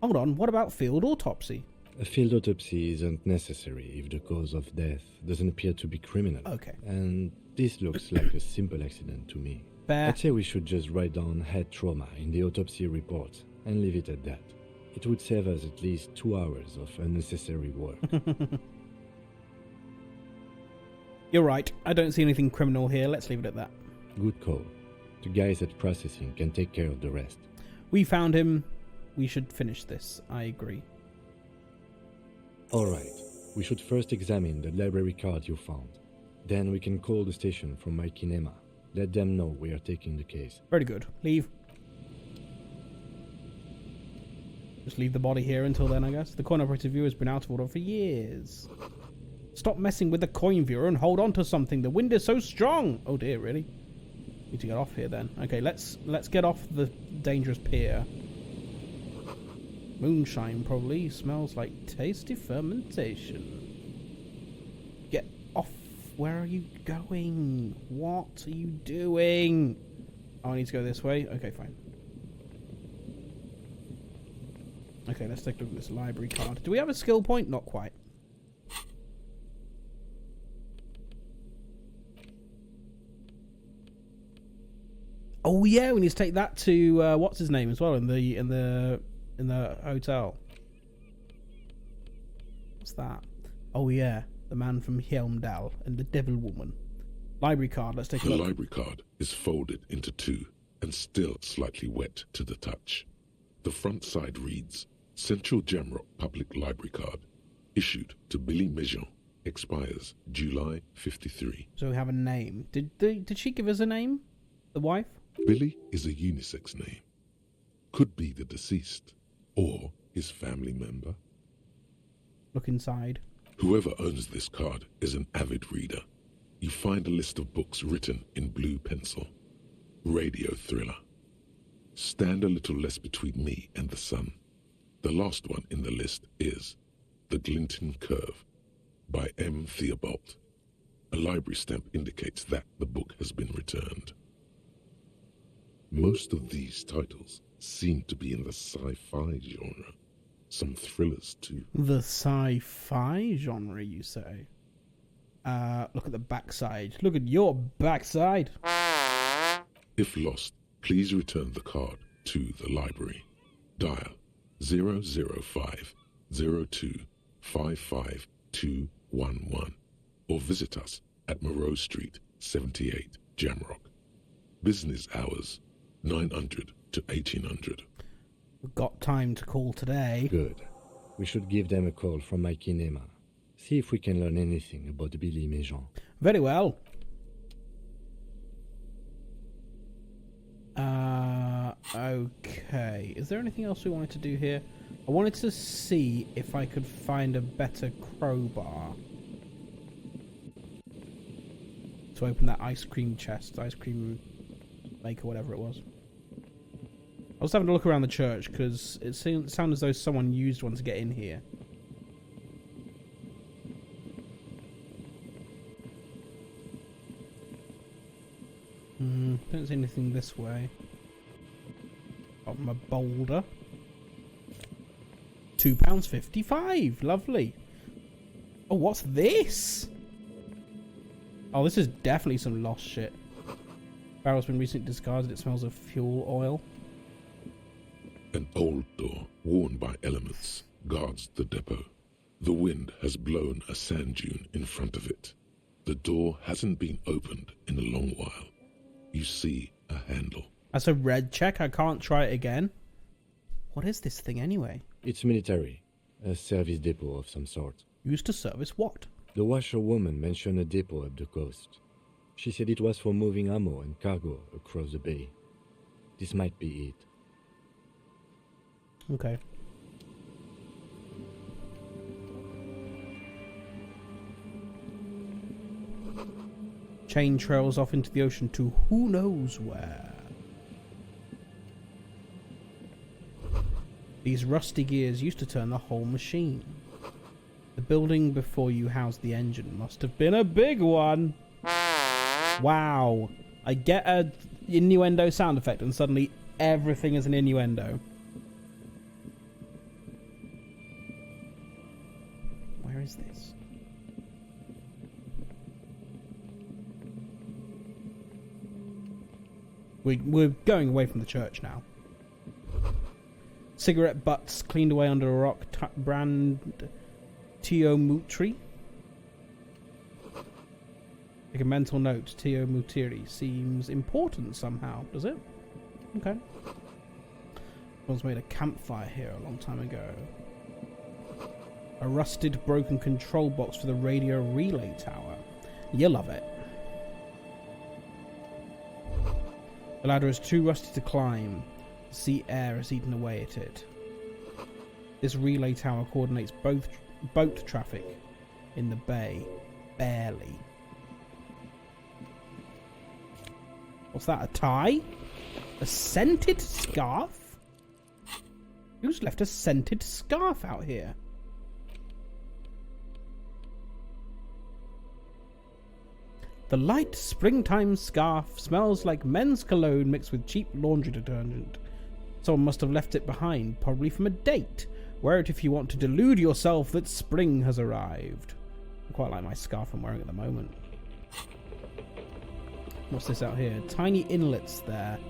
Hold on. What about field autopsy? A field autopsy isn't necessary if the cause of death doesn't appear to be criminal. Okay. And this looks like a simple accident to me. Fair. I'd say we should just write down head trauma in the autopsy report and leave it at that. It would save us at least 2 hours of unnecessary work. You're right. I don't see anything criminal here. Let's leave it at that. Good call. The guys at processing can take care of the rest. We found him. We should finish this. I agree. Alright, we should first examine the library card you found. Then we can call the station from Mike and Emma. Let them know we are taking the case. Very good. Leave. Just leave the body here until then, I guess. The coin operated viewer has been out of order for years. Stop messing with the coin viewer and hold on to something. The wind is so strong. Oh dear, really? Need to get off here then. Okay, let's get off the dangerous pier. Moonshine probably smells like tasty fermentation. Get off. Where are you going? What are you doing? Oh, I need to go this way. Okay, fine. Okay, let's take a look at this library card. Do we have a skill point? Not quite. Oh yeah, we need to take that to what's his name as well in the hotel. What's that? Oh yeah, the man from Helmdal and the Devil Woman. Library card. Let's take a look. The library card is folded into two and still slightly wet to the touch. The front side reads, Central Jamrock Public Library Card, issued to Billy Mejean, expires July 53. So we have a name. Did she give us a name? The wife? Billy is a unisex name. Could be the deceased or his family member. Look inside. Whoever owns this card is an avid reader. You find a list of books written in blue pencil. Radio thriller. Stand a little less between me and the sun. The last one in the list is The Glinton Curve by M. Theobald. A library stamp indicates that the book has been returned. Most of these titles seem to be in the sci-fi genre. Some thrillers too. The sci-fi genre, you say? Look at the backside. Look at your backside. If lost, please return the card to the library. Dial 005 02 55211 or visit us at Moreau Street, 78, Jamrock. Business hours, 900 to 1800. We've got time to call today. Good. We should give them a call from my kinema. See if we can learn anything about Billy Méjean. Very well. Okay. Is there anything else we wanted to do here? I wanted to see if I could find a better crowbar to open that ice cream chest, ice cream maker, whatever it was. I was having a look around the church because it sounded as though someone used one to get in here. Don't see anything this way. Got my boulder. £2.55. Lovely. Oh, what's this? Oh, this is definitely some lost shit. Barrel's been recently discarded. It smells of fuel oil. An old door, worn by elements, guards the depot. The wind has blown a sand dune in front of it. The door hasn't been opened in a long while. You see a handle. That's a red check. I can't try it again. What is this thing anyway? It's military. A service depot of some sort. Used to service what? The washerwoman mentioned a depot up the coast. She said it was for moving ammo and cargo across the bay. This might be it. Okay. Chain trails off into the ocean to who knows where. These rusty gears used to turn the whole machine. The building before you housed the engine must have been a big one. Wow. I get a innuendo sound effect and suddenly everything is an innuendo. Where is this? We're going away from the church now. Cigarette butts cleaned away under a rock. Brand Tio Mutri. Take a mental note. Tio Mutiri seems important somehow, does it? Okay. Someone's made a campfire here a long time ago. A rusted, broken control box for the radio relay tower. You love it. The ladder is too rusty to climb. The sea air has eaten away at it. This relay tower coordinates both boat traffic in the bay. Barely. What's that, a tie? A scented scarf? Who's left a scented scarf out here? The light springtime scarf smells like men's cologne mixed with cheap laundry detergent. Someone must have left it behind, probably from a date. Wear it if you want to delude yourself that spring has arrived. I quite like my scarf I'm wearing at the moment. What's this out here? Tiny inlets there,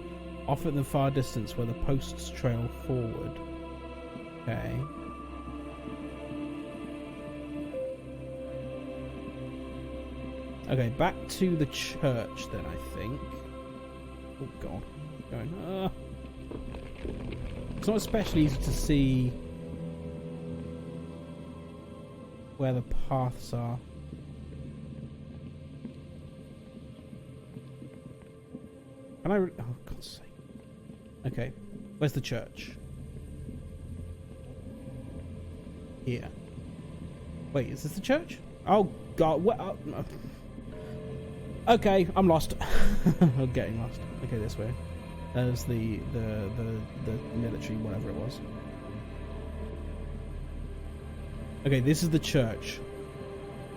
off in the far distance where the posts trail forward. Okay. Okay, back to the church then, I think. Oh god. Going. It's not especially easy to see where the paths are. Can I? Oh, God's sake. Okay. Where's the church? Here. Wait, is this the church? Oh, God. What? No. Okay, I'm lost. I'm getting lost. Okay, this way. There's the military, whatever it was. Okay, this is the church.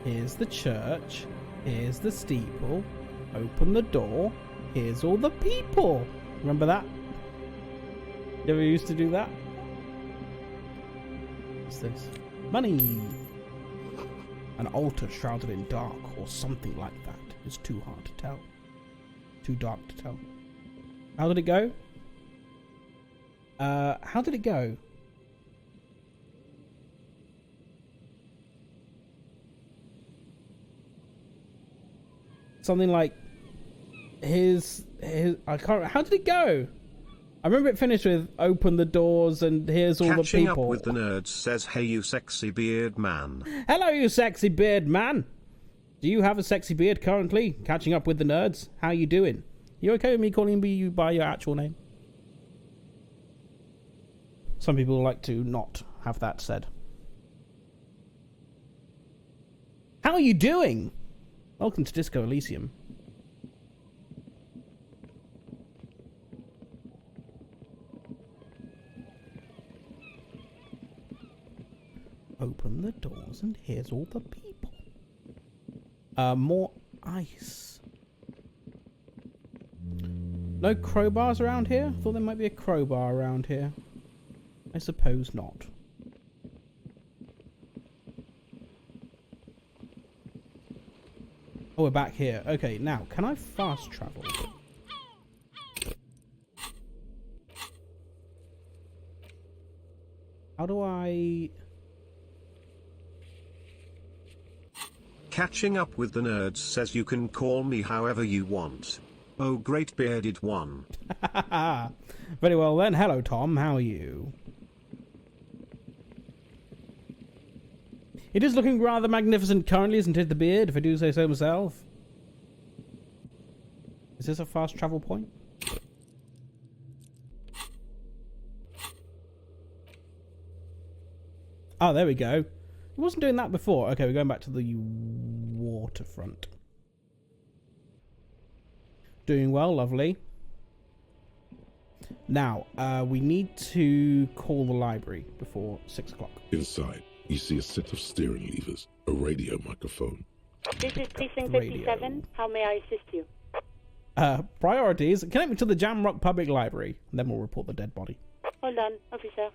Here's the church. Here's the steeple. Open the door. Here's all the people. Remember that? You ever used to do that? What's this? Money! An altar shrouded in dark, or something like that. It's too hard to tell. Too dark to tell. How did it go? How did it go? Something like his I can't. How did it go? I remember it finished with "Open the doors and here's all the Catching people." Up with the Nerds says, "Hey, you sexy beard man." Hello, you sexy beard man. Do you have a sexy beard currently? Catching up with the nerds. How you doing? You okay with me calling you by your actual name? Some people like to not have that said. How are you doing? Welcome to Disco Elysium. Open the doors and here's all the people. More ice. No crowbars around here? Thought there might be a crowbar around here. I suppose not. Oh, we're back here. Okay, now, can I fast travel? How do I... Catching Up with the Nerds says, "You can call me however you want. Oh, great bearded one." Very well then. Hello, Tom. How are you? It is looking rather magnificent currently, isn't it, the beard, if I do say so myself? Is this a fast travel point? Oh, there we go. It wasn't doing that before. Okay, we're going back to the waterfront. Doing well, lovely. Now, we need to call the library before 6 o'clock. Inside, you see a set of steering levers, a radio microphone. This is Precinct 57. How may I assist you? Priorities. Connect me to the Jamrock Public Library. And then we'll report the dead body. Hold on, officer.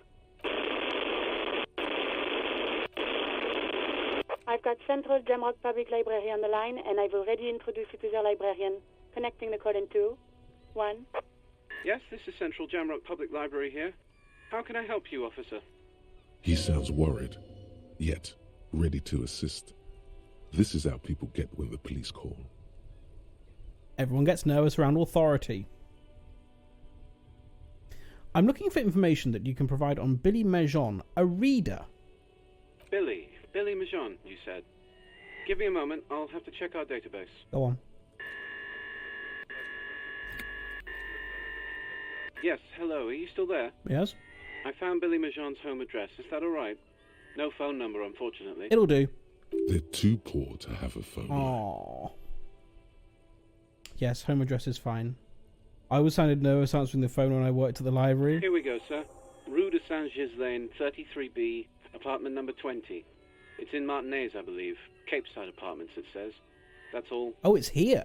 I've got Central Jamrock Public Library on the line, and I've already introduced you to their librarian. Connecting the call in 2, 1. Yes, this is Central Jamrock Public Library here. How can I help you, officer? He sounds worried, yet ready to assist. This is how people get when the police call. Everyone gets nervous around authority. I'm looking for information that you can provide on Billy Mejon, a reader. Billy Mejon, you said. Give me a moment, I'll have to check our database. Go on. Yes, hello, are you still there? Yes? I found Billy Mejon's home address, is that alright? No phone number, unfortunately. It'll do. They're too poor to have a phone line. Aww. Yes, home address is fine. I always sounded nervous answering the phone when I worked at the library. Here we go, sir. Rue de Saint-Gilles Lane, 33B, apartment number 20. It's in Martinez, I believe. Cape Side Apartments, it says. That's all. Oh, it's here.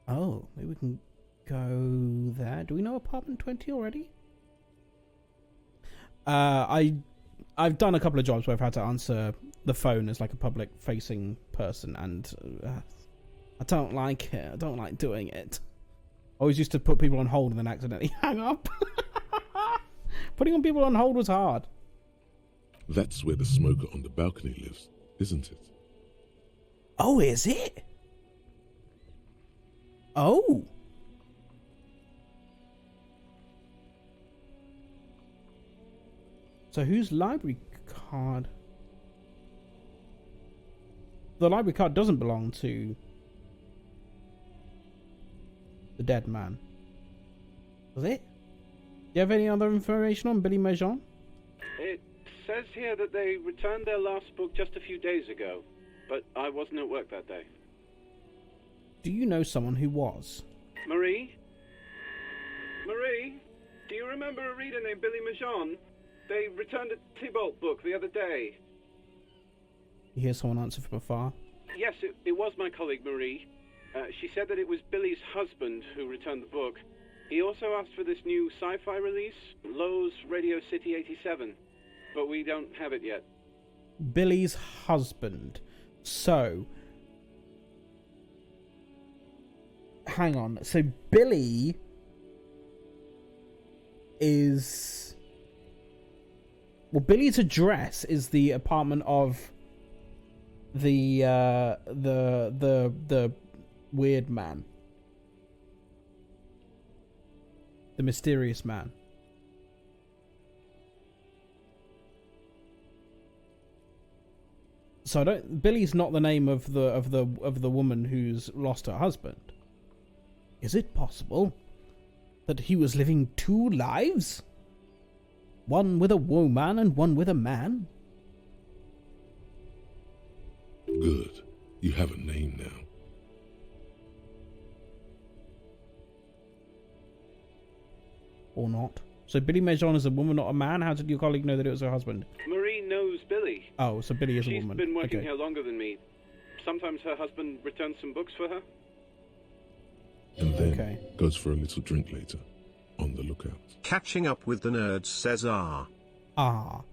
Oh, maybe we can go there. Do we know apartment 20 already? I've done a couple of jobs where I've had to answer the phone as like a public facing person, and I don't like it. I don't like doing it. I always used to put people on hold and then accidentally hang up. Putting on people on hold was hard. That's where the smoker on the balcony lives, isn't it? Oh, is it? Oh. So whose library card? The library card doesn't belong to The dead man. Was it? Do you have any other information on Billy Majon? It says here that they returned their last book just a few days ago, but I wasn't at work that day. Do you know someone who was? Marie? Marie? Do you remember a reader named Billy Majon? They returned a Tybalt book the other day. You hear someone answer from afar. Yes, it was my colleague Marie. She said that it was Billy's husband who returned the book. He also asked for this new sci-fi release, Lowe's Radio City 87, but we don't have it yet. Billy's husband. So, hang on. So Billy is... Well, Billy's address is the apartment of the weird man. The mysterious man. So Billy's not the name of the woman who's lost her husband. Is it possible that he was living two lives? One with a woman and one with a man? Good. You have a name now. Or not. So Billy Majon is a woman, not a man? How did your colleague know that it was her husband? Marie knows Billy. Oh, so Billy is a woman. She's been working Okay. here longer than me. Sometimes her husband returns some books for her. And then Okay. goes for a little drink later. On the lookout. Catching up with the nerds says ah. Ah.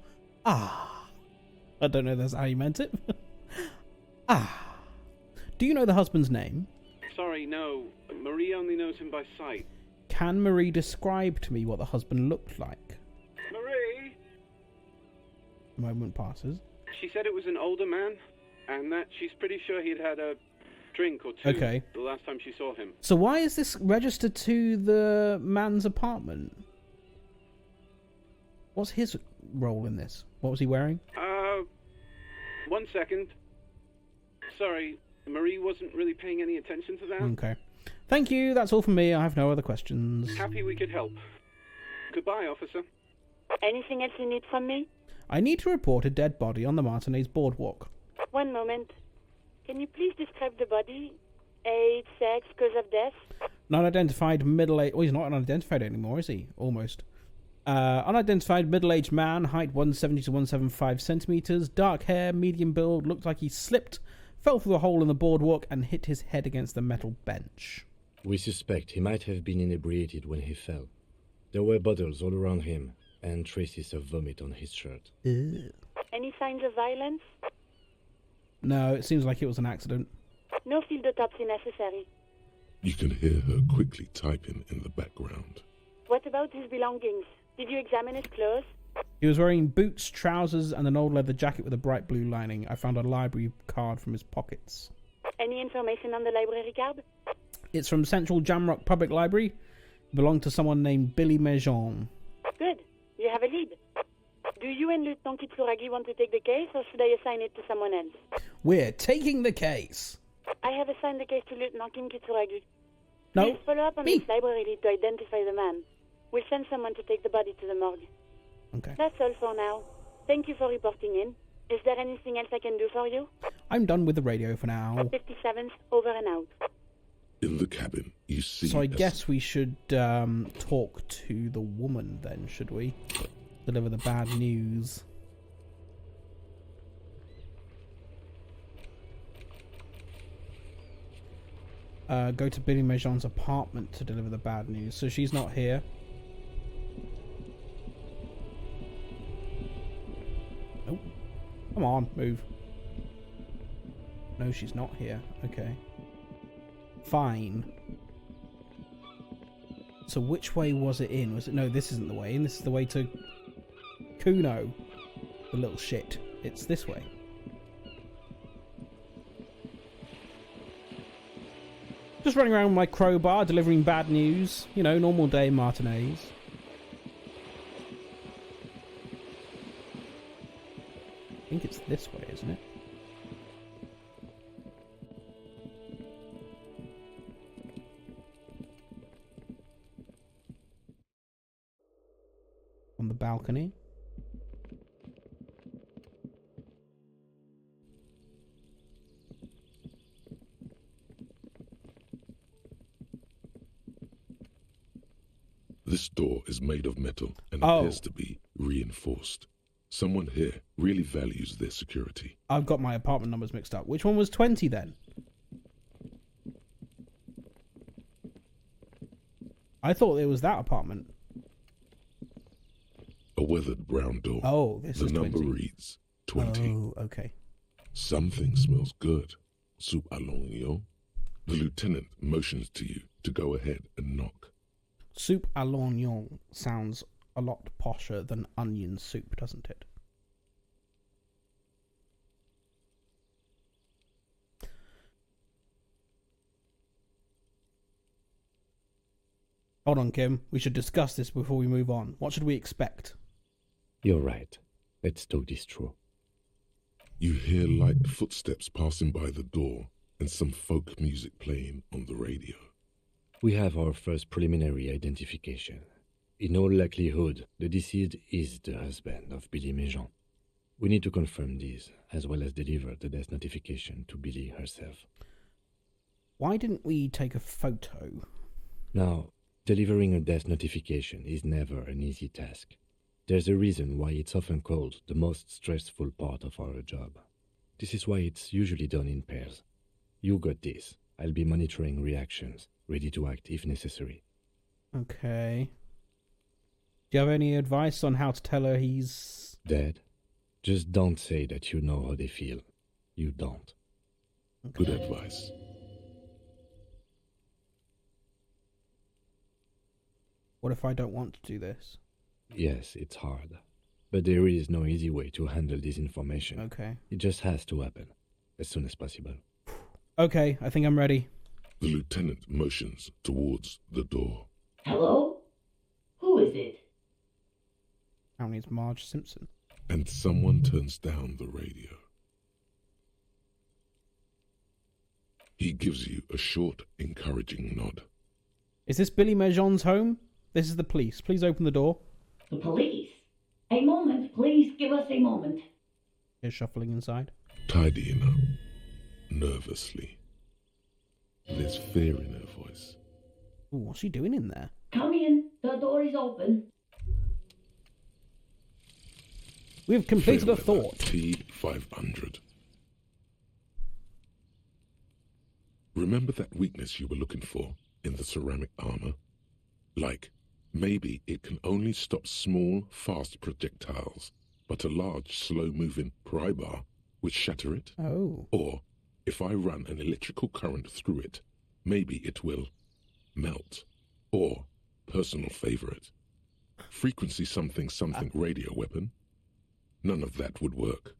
I don't know if that's how you meant it. Ah. Do you know the husband's name? Sorry, no. Marie only knows him by sight. Can Marie describe to me what the husband looked like? Marie? A moment passes. She said it was an older man, and that she's pretty sure he'd had a drink or two Okay. the last time she saw him. So why is this registered to the man's apartment? What's his role in this? What was he wearing? 1 second. Sorry, Marie wasn't really paying any attention to that. Okay. Thank you, that's all from me. I have no other questions. Happy we could help. Goodbye, officer. Anything else you need from me? I need to report a dead body on the Martinez boardwalk. One moment. Can you please describe the body? Age, sex, cause of death? Non-identified middle-aged... Oh, he's not unidentified anymore, is he? Almost. Unidentified middle-aged man, height 170 to 175 centimeters, dark hair, medium build, looked like he slipped, fell through a hole in the boardwalk and hit his head against the metal bench. We suspect he might have been inebriated when he fell. There were bottles all around him, and traces of vomit on his shirt. Ugh. Any signs of violence? No, it seems like it was an accident. No field autopsy necessary. You can hear her quickly typing in the background. What about his belongings? Did you examine his clothes? He was wearing boots, trousers, and an old leather jacket with a bright blue lining. I found a library card from his pockets. Any information on the library card? It's from Central Jamrock Public Library. It belonged to someone named Billy Majon. Good. You have a lead. Do you and Lieutenant Kitsuragi want to take the case, or should I assign it to someone else? We're taking the case. I have assigned the case to Lieutenant Kitsuragi. No, Please follow up on me. this library lead to identify the man. We'll send someone to take the body to the morgue. Okay. That's all for now. Thank you for reporting in. Is there anything else I can do for you? I'm done with the radio for now. 57th, over and out. In the cabin, you see... So I guess we should talk to the woman then, should we? Deliver the bad news. Go to Billy Majon's apartment to deliver the bad news. So she's not here. Nope. Come on, move. No, she's not here. Okay. Fine. So which way was it in? Was it... No, this isn't the way in. This is the way to Kuno. The little shit. It's this way. Just running around with my crowbar, delivering bad news. You know, normal day Martinez. I think it's this way, isn't it? the balcony. This door is made of metal and appears to be reinforced. Someone here really values their security. I've got my apartment numbers mixed up. Which one was 20 then? I thought it was that apartment. A weathered brown door. Oh, this is 20. The number reads 20. Oh, okay. Something smells good. Soup à l'oignon. The lieutenant motions to you to go ahead and knock. Soup à l'oignon sounds a lot posher than onion soup, doesn't it? Hold on, Kim. We should discuss this before we move on. What should we expect? You're right. Let's talk this through. You hear light footsteps passing by the door and some folk music playing on the radio. We have our first preliminary identification. In all likelihood, the deceased is the husband of Billy Méjean. We need to confirm this, as well as deliver the death notification to Billy herself. Why didn't we take a photo? Now, delivering a death notification is never an easy task. There's a reason why it's often called the most stressful part of our job. This is why it's usually done in pairs. You got this. I'll be monitoring reactions, ready to act if necessary. Okay. Do you have any advice on how to tell her he's... dead? Just don't say that you know how they feel. You don't. Okay. Good advice. What if I don't want to do this? Yes, it's hard. But there is no easy way to handle this information. Okay. It just has to happen, as soon as possible. Okay, I think I'm ready. The lieutenant motions towards the door. Hello? Who is it? Apparently it's Marge Simpson. And someone turns down the radio. He gives you a short, encouraging nod. Is this Billy Méjean's home? This is the police. Please open the door. The police? A moment, please give us a moment. He's shuffling inside. Tidying up, nervously. There's fear in her voice. Ooh, what's she doing in there? Come in, the door is open. We've completed a thought. T500. Remember that weakness you were looking for in the ceramic armor? Like, maybe it can only stop small, fast projectiles, but a large, slow-moving pry bar would shatter it? Oh. Or, if I run an electrical current through it, maybe it will melt. Or, personal favorite, frequency something radio weapon? None of that would work.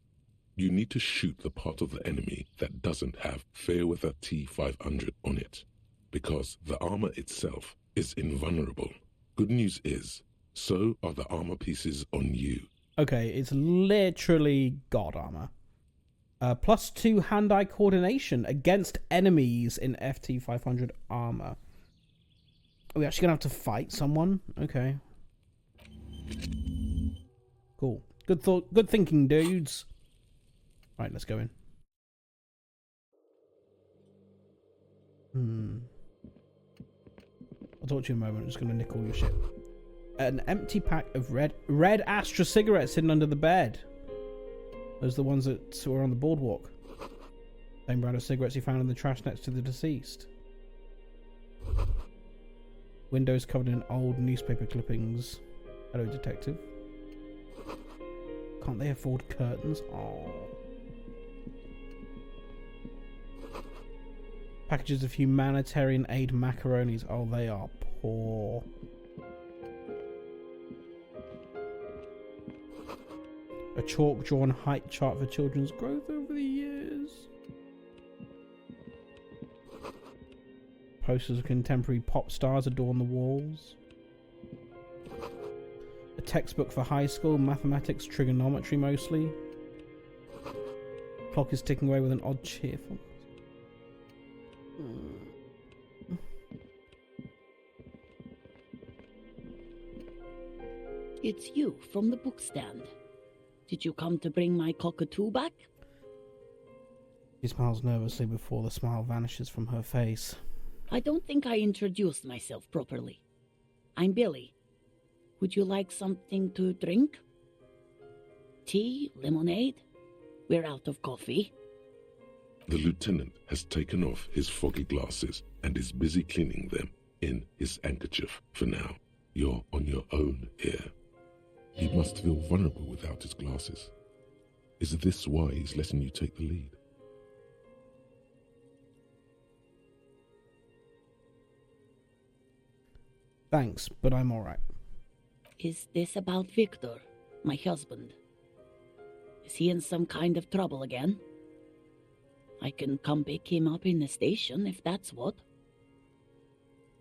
You need to shoot the part of the enemy that doesn't have Fairweather T500 on it, because the armor itself is invulnerable. Good news is, so are the armor pieces on you. Okay, it's literally God armor. +2 hand-eye coordination against enemies in FT500 armor. Are we actually gonna have to fight someone? Okay. Cool. Good thought. Good thinking, dudes. Right, let's go in. I'll talk to you in a moment. I'm just gonna nick all your shit. An empty pack of red Astra cigarettes hidden under the bed. Those are the ones that were on the boardwalk. Same brand of cigarettes you found in the trash next to the deceased. Windows covered in old newspaper clippings. Hello, detective. Can't they afford curtains? Oh. Packages of humanitarian aid macaronis. Oh, they are poor. A chalk-drawn height chart for children's growth over the years. Posters of contemporary pop stars adorn the walls. A textbook for high school, mathematics, trigonometry mostly. Clock is ticking away with an odd cheerful. It's you from the bookstand. Did you come to bring my cockatoo back? She smiles nervously before the smile vanishes from her face. I don't think I introduced myself properly. I'm Billy. Would you like something to drink? Tea? Lemonade? We're out of coffee. The lieutenant has taken off his foggy glasses and is busy cleaning them in his handkerchief for now. You're on your own here. He must feel vulnerable without his glasses. Is this why he's letting you take the lead? Thanks, but I'm alright. Is this about Victor, my husband? Is he in some kind of trouble again? I can come pick him up in the station if that's what.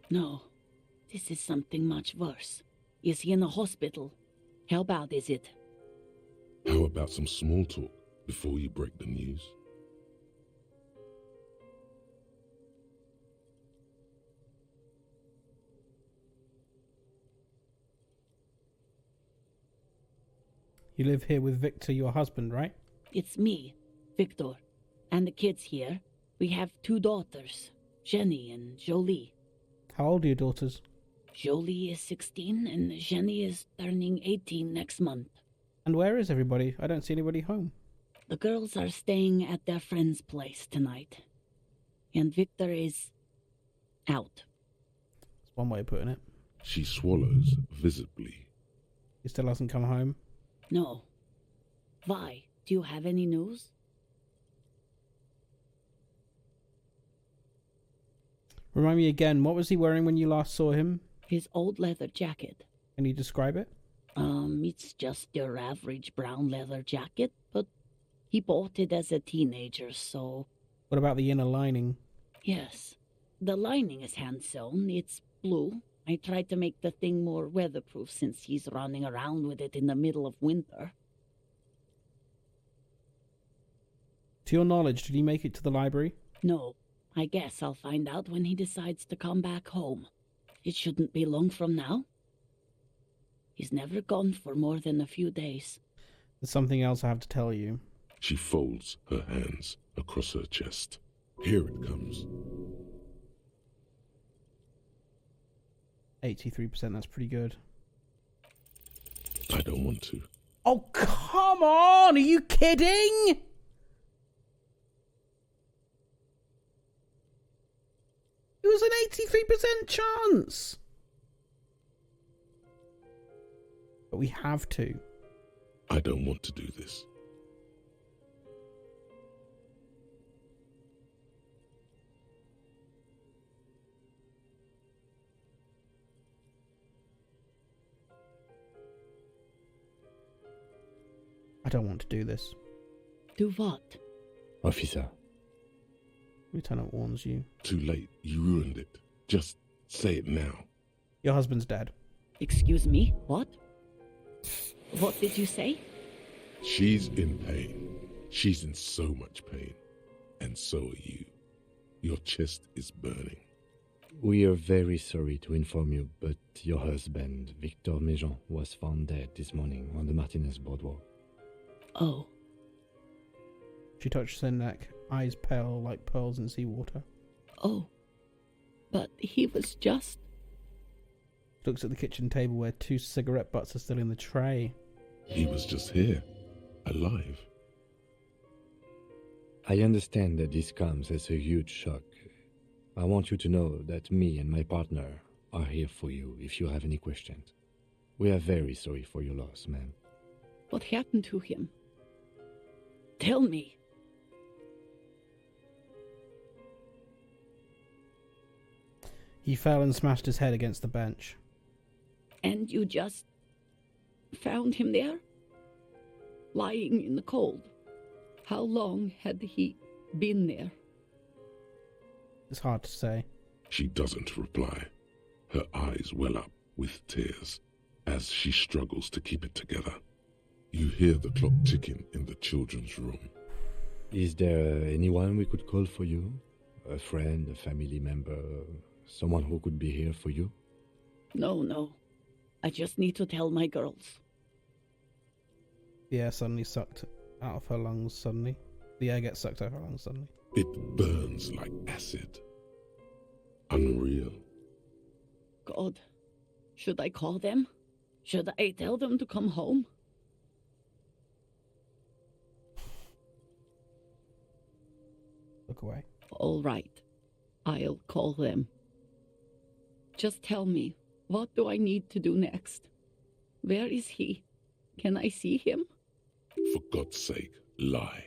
No, this is something much worse. Is he in the hospital? How bad is it? How about some small talk before you break the news? You live here with Victor, your husband, right? It's me, Victor, and the kids here. We have 2 daughters, Jenny and Jolie. How old are your daughters? Jolie is 16 and Jenny is turning 18 next month. And where is everybody? I don't see anybody home. The girls are staying at their friend's place tonight. And Victor is out. That's one way of putting it. She swallows visibly. He still hasn't come home? No. Why? Do you have any news? Remind me again, what was he wearing when you last saw him? His old leather jacket. Can you describe it? It's just your average brown leather jacket, but he bought it as a teenager, so... What about the inner lining? Yes. The lining is hand-sewn. It's blue. I tried to make the thing more weatherproof since he's running around with it in the middle of winter. To your knowledge, did he make it to the library? No. I guess I'll find out when he decides to come back home. It shouldn't be long from now. He's never gone for more than a few days. There's something else I have to tell you. She folds her hands across her chest. Here it comes. 83%, that's pretty good. I don't want to. Oh, come on! Are you kidding? It was an 83% chance! But we have to. I don't want to do this. I don't want to do this. Do what? Officer. Lieutenant warns you. Too late. You ruined it. Just say it now. Your husband's dead. Excuse me? What? What did you say? She's in pain. She's in so much pain. And so are you. Your chest is burning. We are very sorry to inform you, but your husband, Victor Méjean, was found dead this morning on the Martinez boardwalk. Oh. She touches her neck, eyes pale like pearls in seawater. Oh. But he was just... Looks at the kitchen table where 2 cigarette butts are still in the tray. He was just here, alive. I understand that this comes as a huge shock. I want you to know that me and my partner are here for you if you have any questions. We are very sorry for your loss, ma'am. What happened to him? Tell me. He fell and smashed his head against the bench. And you just found him there? Lying in the cold? How long had he been there? It's hard to say. She doesn't reply. Her eyes well up with tears as she struggles to keep it together. You hear the clock ticking in the children's room. Is there anyone we could call for you? A friend, a family member, someone who could be here for you? No. I just need to tell my girls. The air suddenly sucked out of her lungs suddenly. The air gets sucked out of her lungs suddenly. It burns like acid. Unreal. God, should I call them? Should I tell them to come home? Look away. All right, I'll call them. Just tell me, what do I need to do next? Where is he? Can I see him? For God's sake, lie.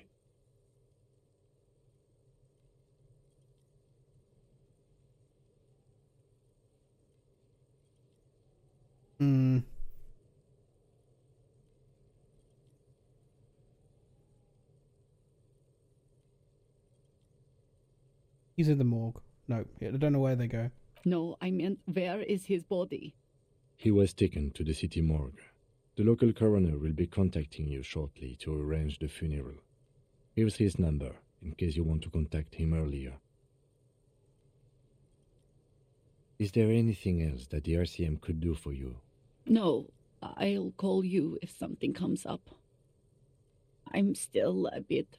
He's in the morgue. No, I don't know where they go. No, I meant where is his body? He was taken to the city morgue. The local coroner will be contacting you shortly to arrange the funeral. Here's his number, in case you want to contact him earlier. Is there anything else that the RCM could do for you? No, I'll call you if something comes up. I'm still a bit...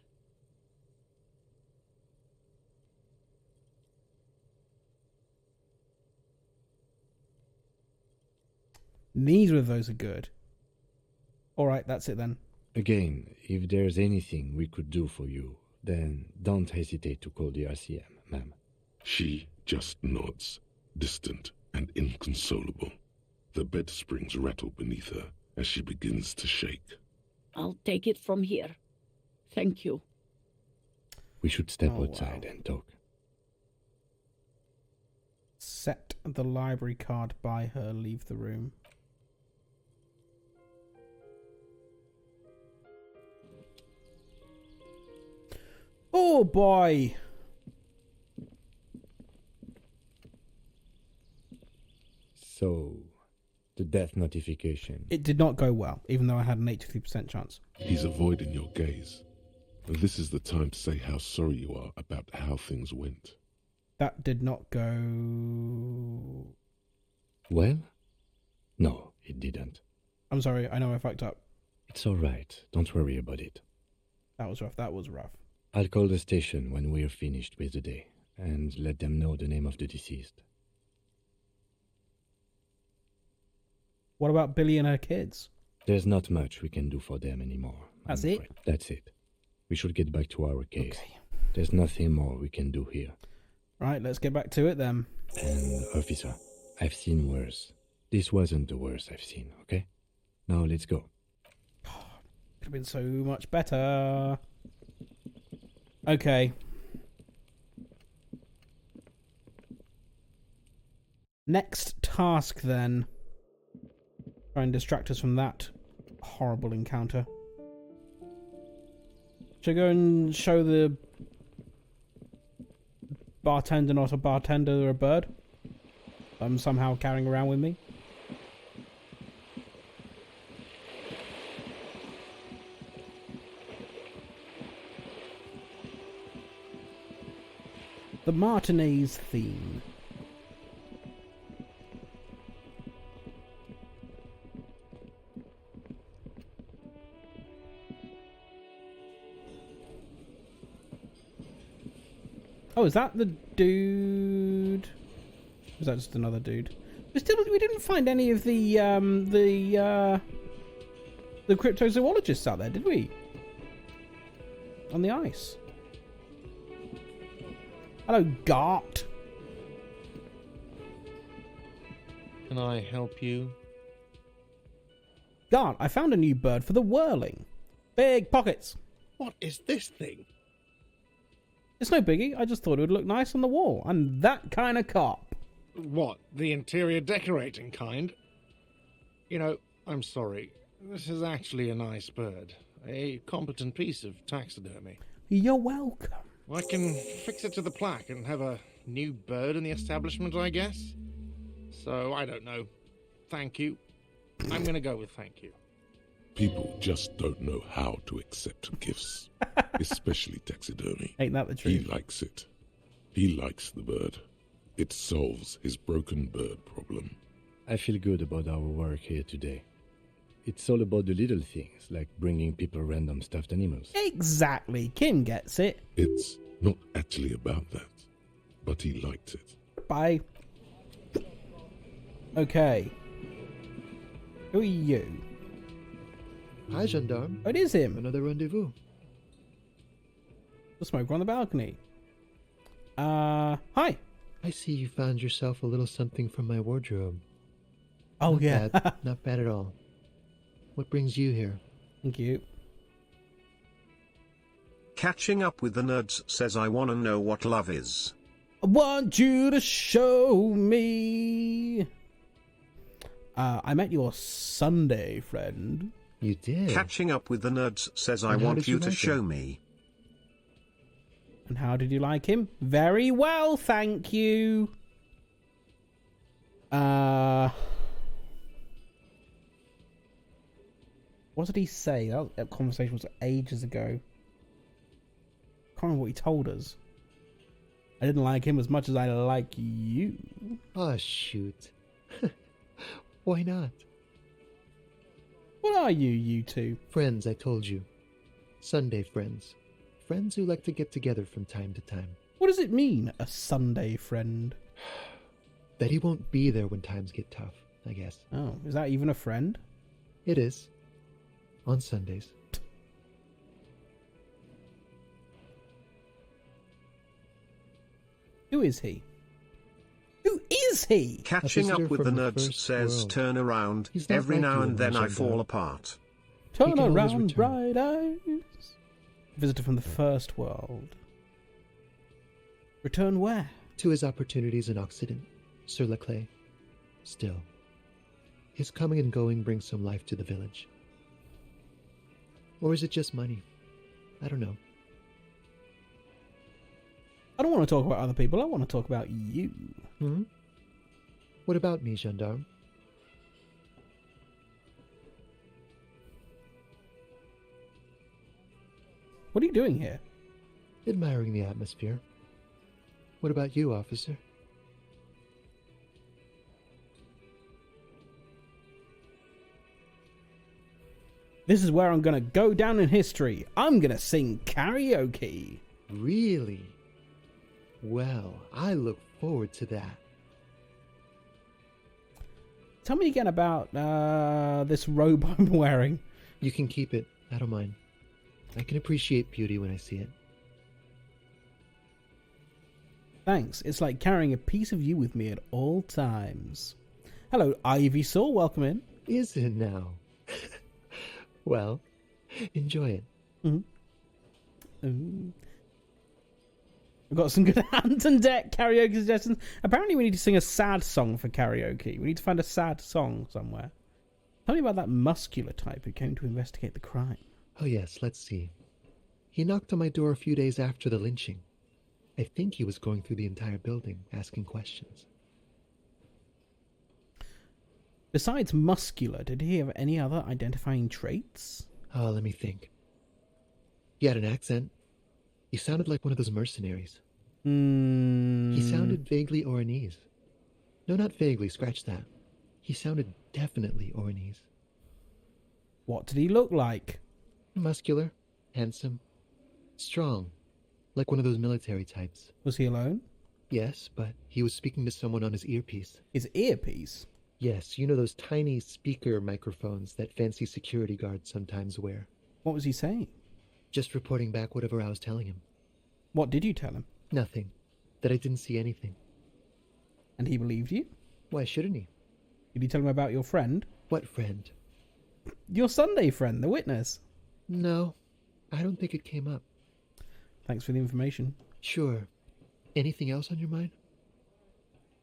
Neither of those are good. Alright, that's it then. Again, if there's anything we could do for you, then don't hesitate to call the RCM, ma'am. She just nods, distant and inconsolable. The bed springs rattle beneath her as she begins to shake. I'll take it from here. Thank you. We should step outside and talk. Set the library card by her, leave the room. Oh boy! So, the death notification. It did not go well, even though I had an 83% chance. He's avoiding your gaze. This is the time to say how sorry you are about how things went. That did not go... Well? No, it didn't. I'm sorry, I know I fucked up. It's all right. Don't worry about it. That was rough, that was rough. I'll call the station when we're finished with the day, and let them know the name of the deceased. What about Billy and her kids? There's not much we can do for them anymore. That's it? That's it. We should get back to our case. Okay. There's nothing more we can do here. Right, let's get back to it then. And, officer, I've seen worse. This wasn't the worst I've seen, okay? Now let's go. Could have been so much better. Okay. Next task then. Try and distract us from that horrible encounter. Should I go and show the bartender not a bartender a bird I'm somehow carrying around with me? The Martinez theme. Oh, is that the dude? Is that just another dude? We didn't find any of the cryptozoologists out there, did we? On the ice. Hello, Gart. Can I help you? Gart, I found a new bird for the whirling. Big pockets. What is this thing? It's no biggie. I just thought it would look nice on the wall. I'm that kind of cop. What, the interior decorating kind? You know, I'm sorry. This is actually a nice bird. A competent piece of taxidermy. You're welcome. I can fix it to the plaque and have a new bird in the establishment, I guess. So, I don't know. Thank you. I'm going to go with thank you. People just don't know how to accept gifts, especially taxidermy. Ain't that the truth? He likes it. He likes the bird. It solves his broken bird problem. I feel good about our work here today. It's all about the little things, like bringing people random stuffed animals. Exactly. Kim gets it. It's not actually about that, but he liked it. Bye. Okay. Who are you? Hi, gendarme. Oh, it is him. Another rendezvous. The smoker on the balcony. Hi. I see you found yourself a little something from my wardrobe. Oh, Not yeah. bad. Not bad at all. What brings you here? Thank you. Catching up with the nerds says I wanna know what love is. I want you to show me. I met your Sunday friend. You did? Catching up with the nerds says I And how want did you you to like show him? me. And how did you like him? Very well, thank you. What did he say? That conversation was ages ago. Can't remember what he told us. I didn't like him as much as I like you. Oh, shoot. Why not? What are you two? Friends, I told you. Sunday friends. Friends who like to get together from time to time. What does it mean, a Sunday friend? That he won't be there when times get tough, I guess. Oh, is that even a friend? It is. On Sundays. Who is he? Who is he? Catching up visitor with the from the nerds first says world. turn around. He's not Every like now you, and then I gendarme. fall apart. Turn He can always around, return. bright eyes. Visitor from the first world. Return where? To his opportunities in Occident, Sur la Clé. Still, his coming and going brings some life to the village. Or is it just money? I don't know. I don't want to talk about other people. I want to talk about you. Hmm? What about me, gendarme? What are you doing here? Admiring the atmosphere. What about you, officer? This is where I'm going to go down in history. I'm going to sing karaoke. Really? Well, I look forward to that. Tell me again about this robe I'm wearing. You can keep it. I don't mind. I can appreciate beauty when I see it. Thanks. It's like carrying a piece of you with me at all times. Hello, Ivy Saw. Welcome in. Is it now? Well, enjoy it. Mm-hmm. Ooh. We've got some good hand and deck karaoke suggestions. Apparently we need to sing a sad song for karaoke. We need to find a sad song somewhere. Tell me about that muscular type who came to investigate the crime. Oh yes, let's see. He knocked on my door a few days after the lynching. I think he was going through the entire building, asking questions. Besides muscular, did he have any other identifying traits? Oh, let me think. He had an accent. He sounded like one of those mercenaries. He sounded vaguely Oranese. No, not vaguely, scratch that. He sounded definitely Oranese. What did he look like? Muscular, handsome, strong, like one of those military types. Was he alone? Yes, but he was speaking to someone on his earpiece. His earpiece? Yes, you know those tiny speaker microphones that fancy security guards sometimes wear. What was he saying? Just reporting back whatever I was telling him. What did you tell him? Nothing. That I didn't see anything. And he believed you? Why shouldn't he? Did you tell him about your friend? What friend? Your Sunday friend, the witness. No, I don't think it came up. Thanks for the information. Sure. Anything else on your mind?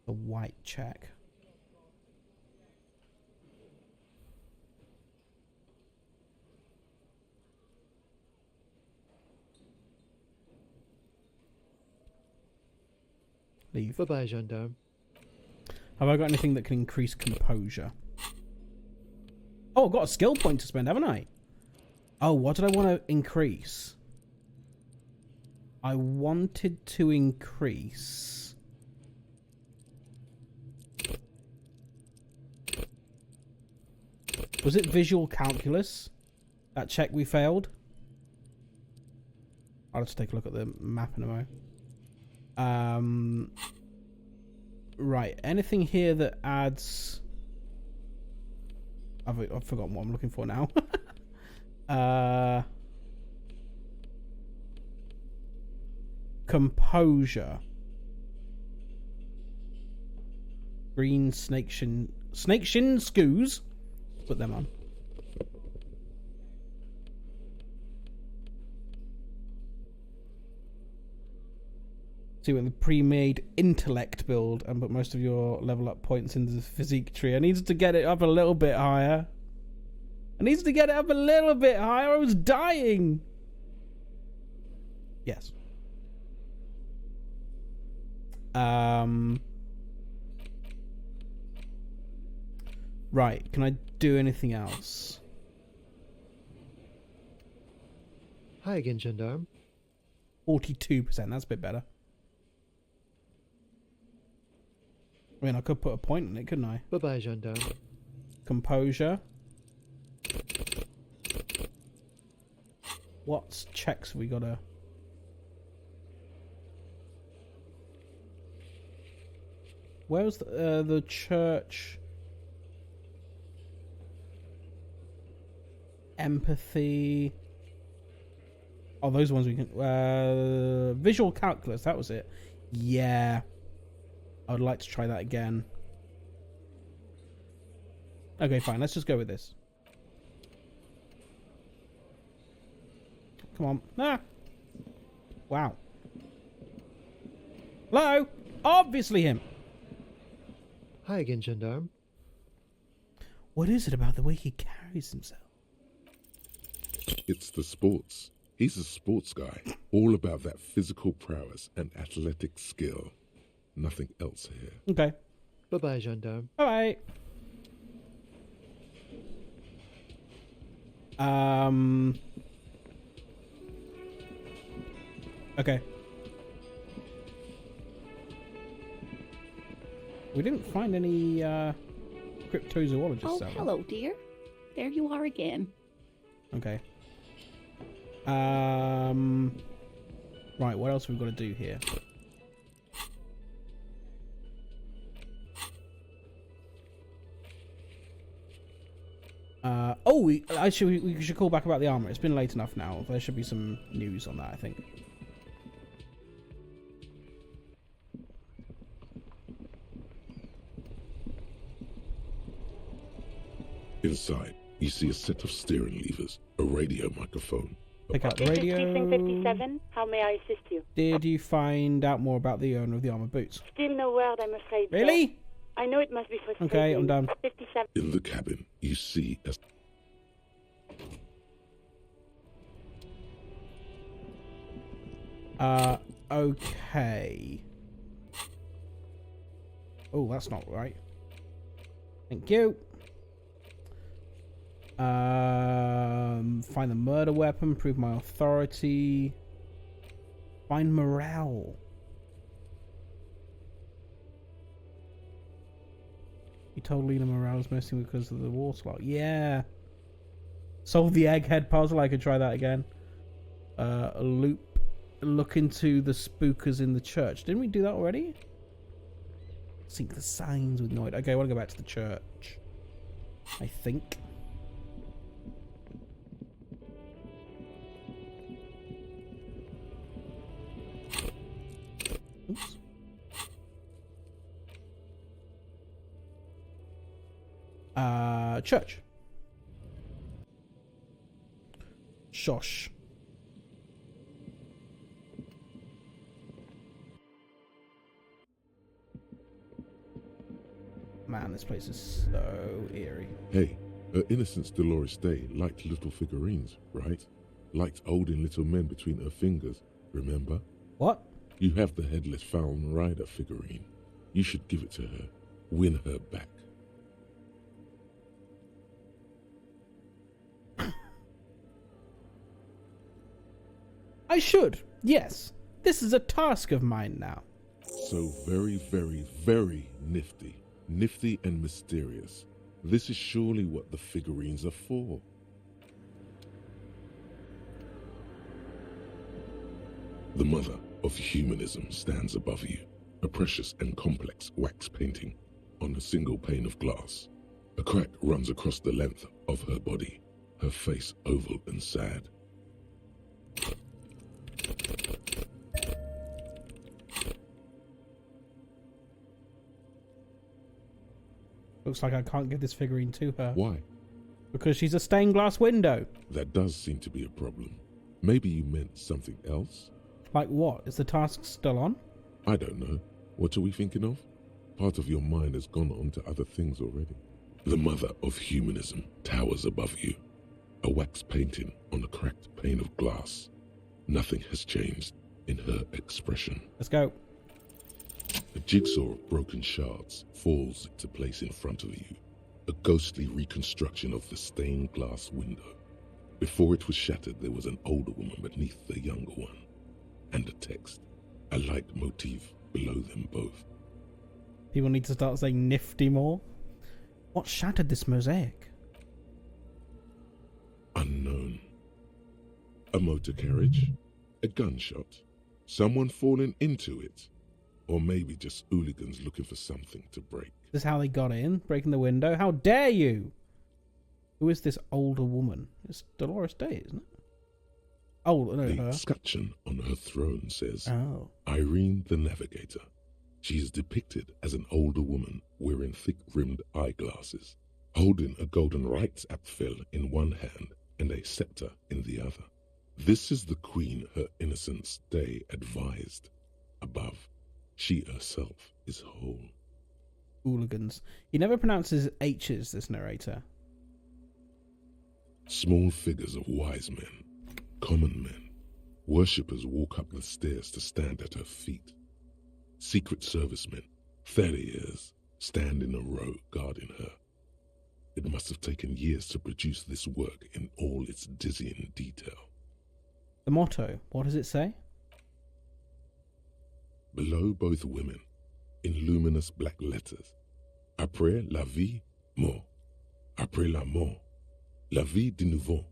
A white check. Leave. Bye-bye, gendarme. Have I got anything that can increase composure? Oh, I've got a skill point to spend, haven't I? Oh, what did I want to increase? I wanted to increase... Was it visual calculus? That check we failed? I'll just take a look at the map in a moment. Right. Anything here that adds... I've forgotten what I'm looking for now. Composure. Green snakeshin scoos. Put them on. See what the pre-made intellect build and put most of your level up points into the physique tree. I needed to get it up a little bit higher. I was dying. Yes. Right. Can I do anything else? Hi again, gendarme. 42%. That's a bit better. I mean, I could put a point on it, couldn't I? Bye-bye, gendarme. Composure. What checks have we got to... Where's the church? Empathy. Oh, those ones we can... visual calculus, that was it. Yeah. I would like to try that again. Okay, fine. Let's just go with this. Come on. Ah! Wow. Hello? Obviously him. Hi again, gendarme. What is it about the way he carries himself? It's the sports. He's a sports guy. All about that physical prowess and athletic skill. Nothing else here. Okay. Bye-bye, gendarme. Alright. Okay. We didn't find any cryptozoologists Oh, out hello, dear. There you are again. Okay. Right, what else have we got to do here? We should call back about the armor. It's been late enough now. There should be some news on that, I think. Inside, you see a set of steering levers, a radio microphone. Pick up the radio. Precinct 57, how may I assist you? Did you find out more about the owner of the armored boots? Still no word, I'm afraid. Really? Sir. I know it must be frustrating. Okay, I'm done. 57. In the cabin, you see a... Okay. Oh, that's not right. Thank you. Find the murder weapon, prove my authority. Find morale. You told Lena morale's missing because of the water lock. Yeah. Solve the egghead puzzle. I could try that again. Look into the spookers in the church. Didn't we do that already? Sync the signs with Noid. Okay, I want to go back to the church. I think. Oops. Church. Shosh. Man, this place is so eerie. Hey, her Innocence Dolores Day liked little figurines, right? Liked holding little men between her fingers, remember? What? You have the Headless Fallen Rider figurine. You should give it to her. Win her back. I should, yes. This is a task of mine now. So very, very, very nifty. Nifty and mysterious. This is surely what the figurines are for. The mother of humanism stands above you, a precious and complex wax painting on a single pane of glass. A crack runs across the length of her body, her face oval and sad. Looks like I can't give this figurine to her. Why? Because she's a stained glass window. That does seem to be a problem. Maybe you meant something else? Like what? Is the task still on? I don't know. What are we thinking of? Part of your mind has gone on to other things already. The mother of humanism towers above you, a wax painting on a cracked pane of glass. Nothing has changed in her expression. Let's go. A jigsaw of broken shards falls into place in front of you, a ghostly reconstruction of the stained glass window. Before it was shattered, there was an older woman beneath the younger one, and a text, a light motif below them both. People need to start saying nifty more. What shattered this mosaic? Unknown. A motor carriage? A gunshot? Someone falling into it? Or maybe just hooligans looking for something to break. This is how they got in, breaking the window. How dare you? Who is this older woman? It's Dolores Day, isn't it? Oh, no, the her. scutcheon on her throne says, Oh. Irene the Navigator. She is depicted as an older woman wearing thick-rimmed eyeglasses, holding a golden Reichsapfel in one hand and a scepter in the other. This is the queen her innocence day advised. Above, she herself is whole. Hooligans. He never pronounces H's, this narrator. Small figures of wise men, common men, worshippers walk up the stairs to stand at her feet. Secret servicemen, Theriers, stand in a row guarding her. It must have taken years to produce this work in all its dizzying detail. The motto, what does it say? Below both women, in luminous black letters, Après la vie, mort. Après la mort, la vie de nouveau.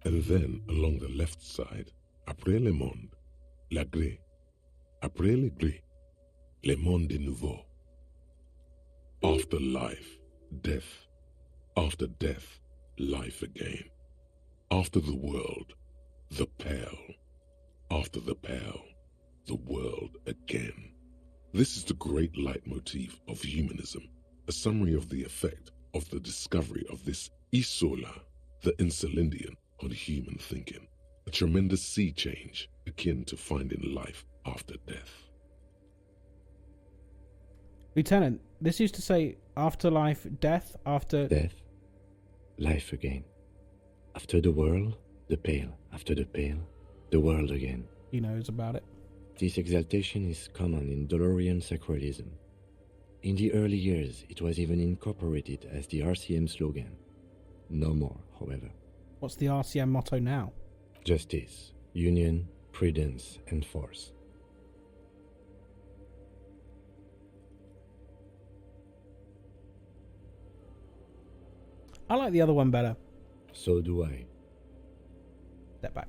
And then along the left side, Après le monde, la gré. Après le gré, le monde de nouveau. After life, death. After death, life again. After the world, the pale. After the pale, the world again. This is the great leitmotif of humanism, a summary of the effect of the discovery of this isola, the Insulindian, on human thinking, a tremendous sea change akin to finding life after death. Lieutenant, this used to say afterlife, death, after... Death, life again. After the world, the pale. After the pale, the world again. He knows about it. This exaltation is common in Dolorian sacralism. In the early years, it was even incorporated as the RCM slogan. No more, however. What's the RCM motto now? Justice, union, prudence, and force. I like the other one better. So do I. Step back.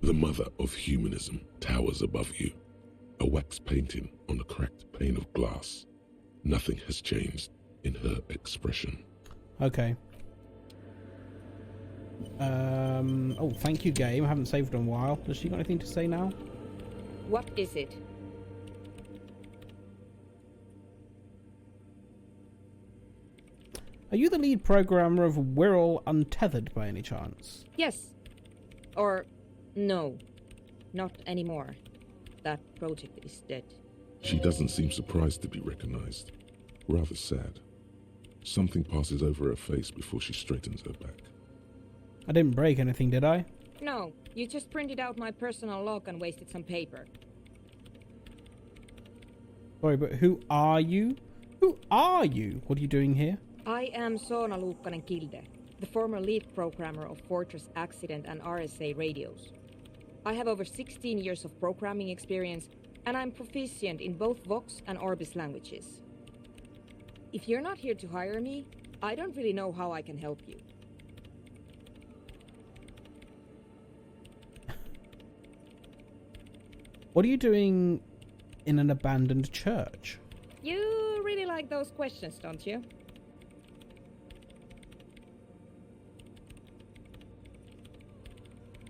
The mother of humanism towers above you, a wax painting on a cracked pane of glass. Nothing has changed in her expression. Okay. Oh, thank you, game. I haven't saved in a while. Has she got anything to say now? What is it? Are you the lead programmer of Wirral Untethered by any chance? Yes. Or no. Not anymore. That project is dead. She doesn't seem surprised to be recognized. Rather sad. Something passes over her face before she straightens her back. I didn't break anything, did I? No, you just printed out my personal log and wasted some paper. Sorry, but who are you? Who are you? What are you doing here? I am Soona Luukkanen-Kilde, the former lead programmer of Fortress Accident and RSA radios. I have over 16 years of programming experience, and I'm proficient in both Vox and Orbis languages. If you're not here to hire me, I don't really know how I can help you. What are you doing in an abandoned church? You really like those questions, don't you?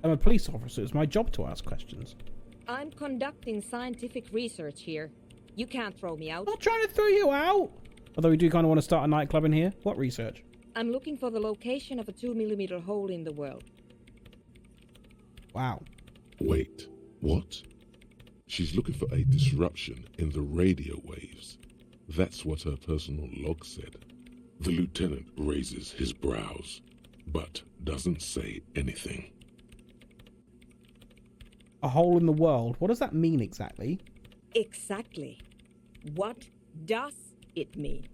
I'm a police officer. It's my job to ask questions. I'm conducting scientific research here. You can't throw me out. I'm not trying to throw you out. Although we do kind of want to start a nightclub in here. What research? I'm looking for the location of a 2mm hole in the world. Wow. Wait, what? She's looking for a disruption in the radio waves. That's what her personal log said. The lieutenant raises his brows, but doesn't say anything. A hole in the world. What does that mean exactly? Exactly. What does it mean?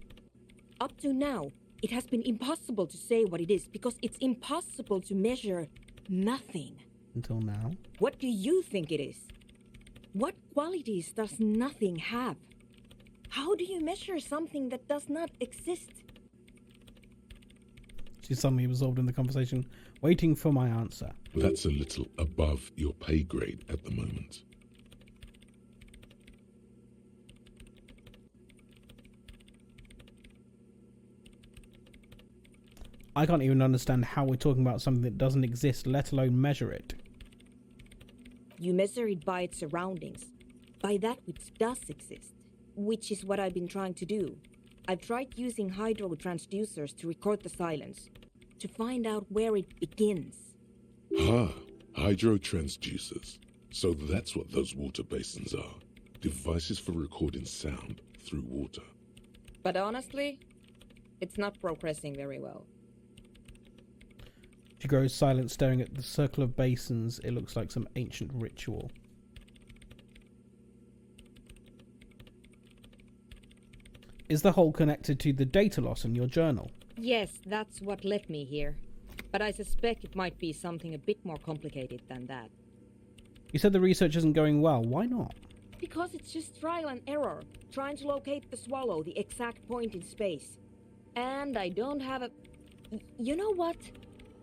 Up to now, it has been impossible to say what it is because it's impossible to measure nothing. Until now. What do you think it is? What qualities does nothing have? How do you measure something that does not exist? She's suddenly absorbed in the conversation, waiting for my answer. That's a little above your pay grade at the moment. I can't even understand how we're talking about something that doesn't exist, let alone measure it. You measure it by its surroundings, by that which does exist, which is what I've been trying to do. I've tried using hydro transducers to record the silence, to find out where it begins. Hydro transducers. So that's what those water basins are. Devices for recording sound through water. But honestly, it's not progressing very well. She grows silent, staring at the circle of basins. It looks like some ancient ritual. Is the hole connected to the data loss in your journal? Yes, that's what led me here. But I suspect it might be something a bit more complicated than that. You said the research isn't going well. Why not? Because it's just trial and error, trying to locate the swallow, the exact point in space. And I don't have a... You know what?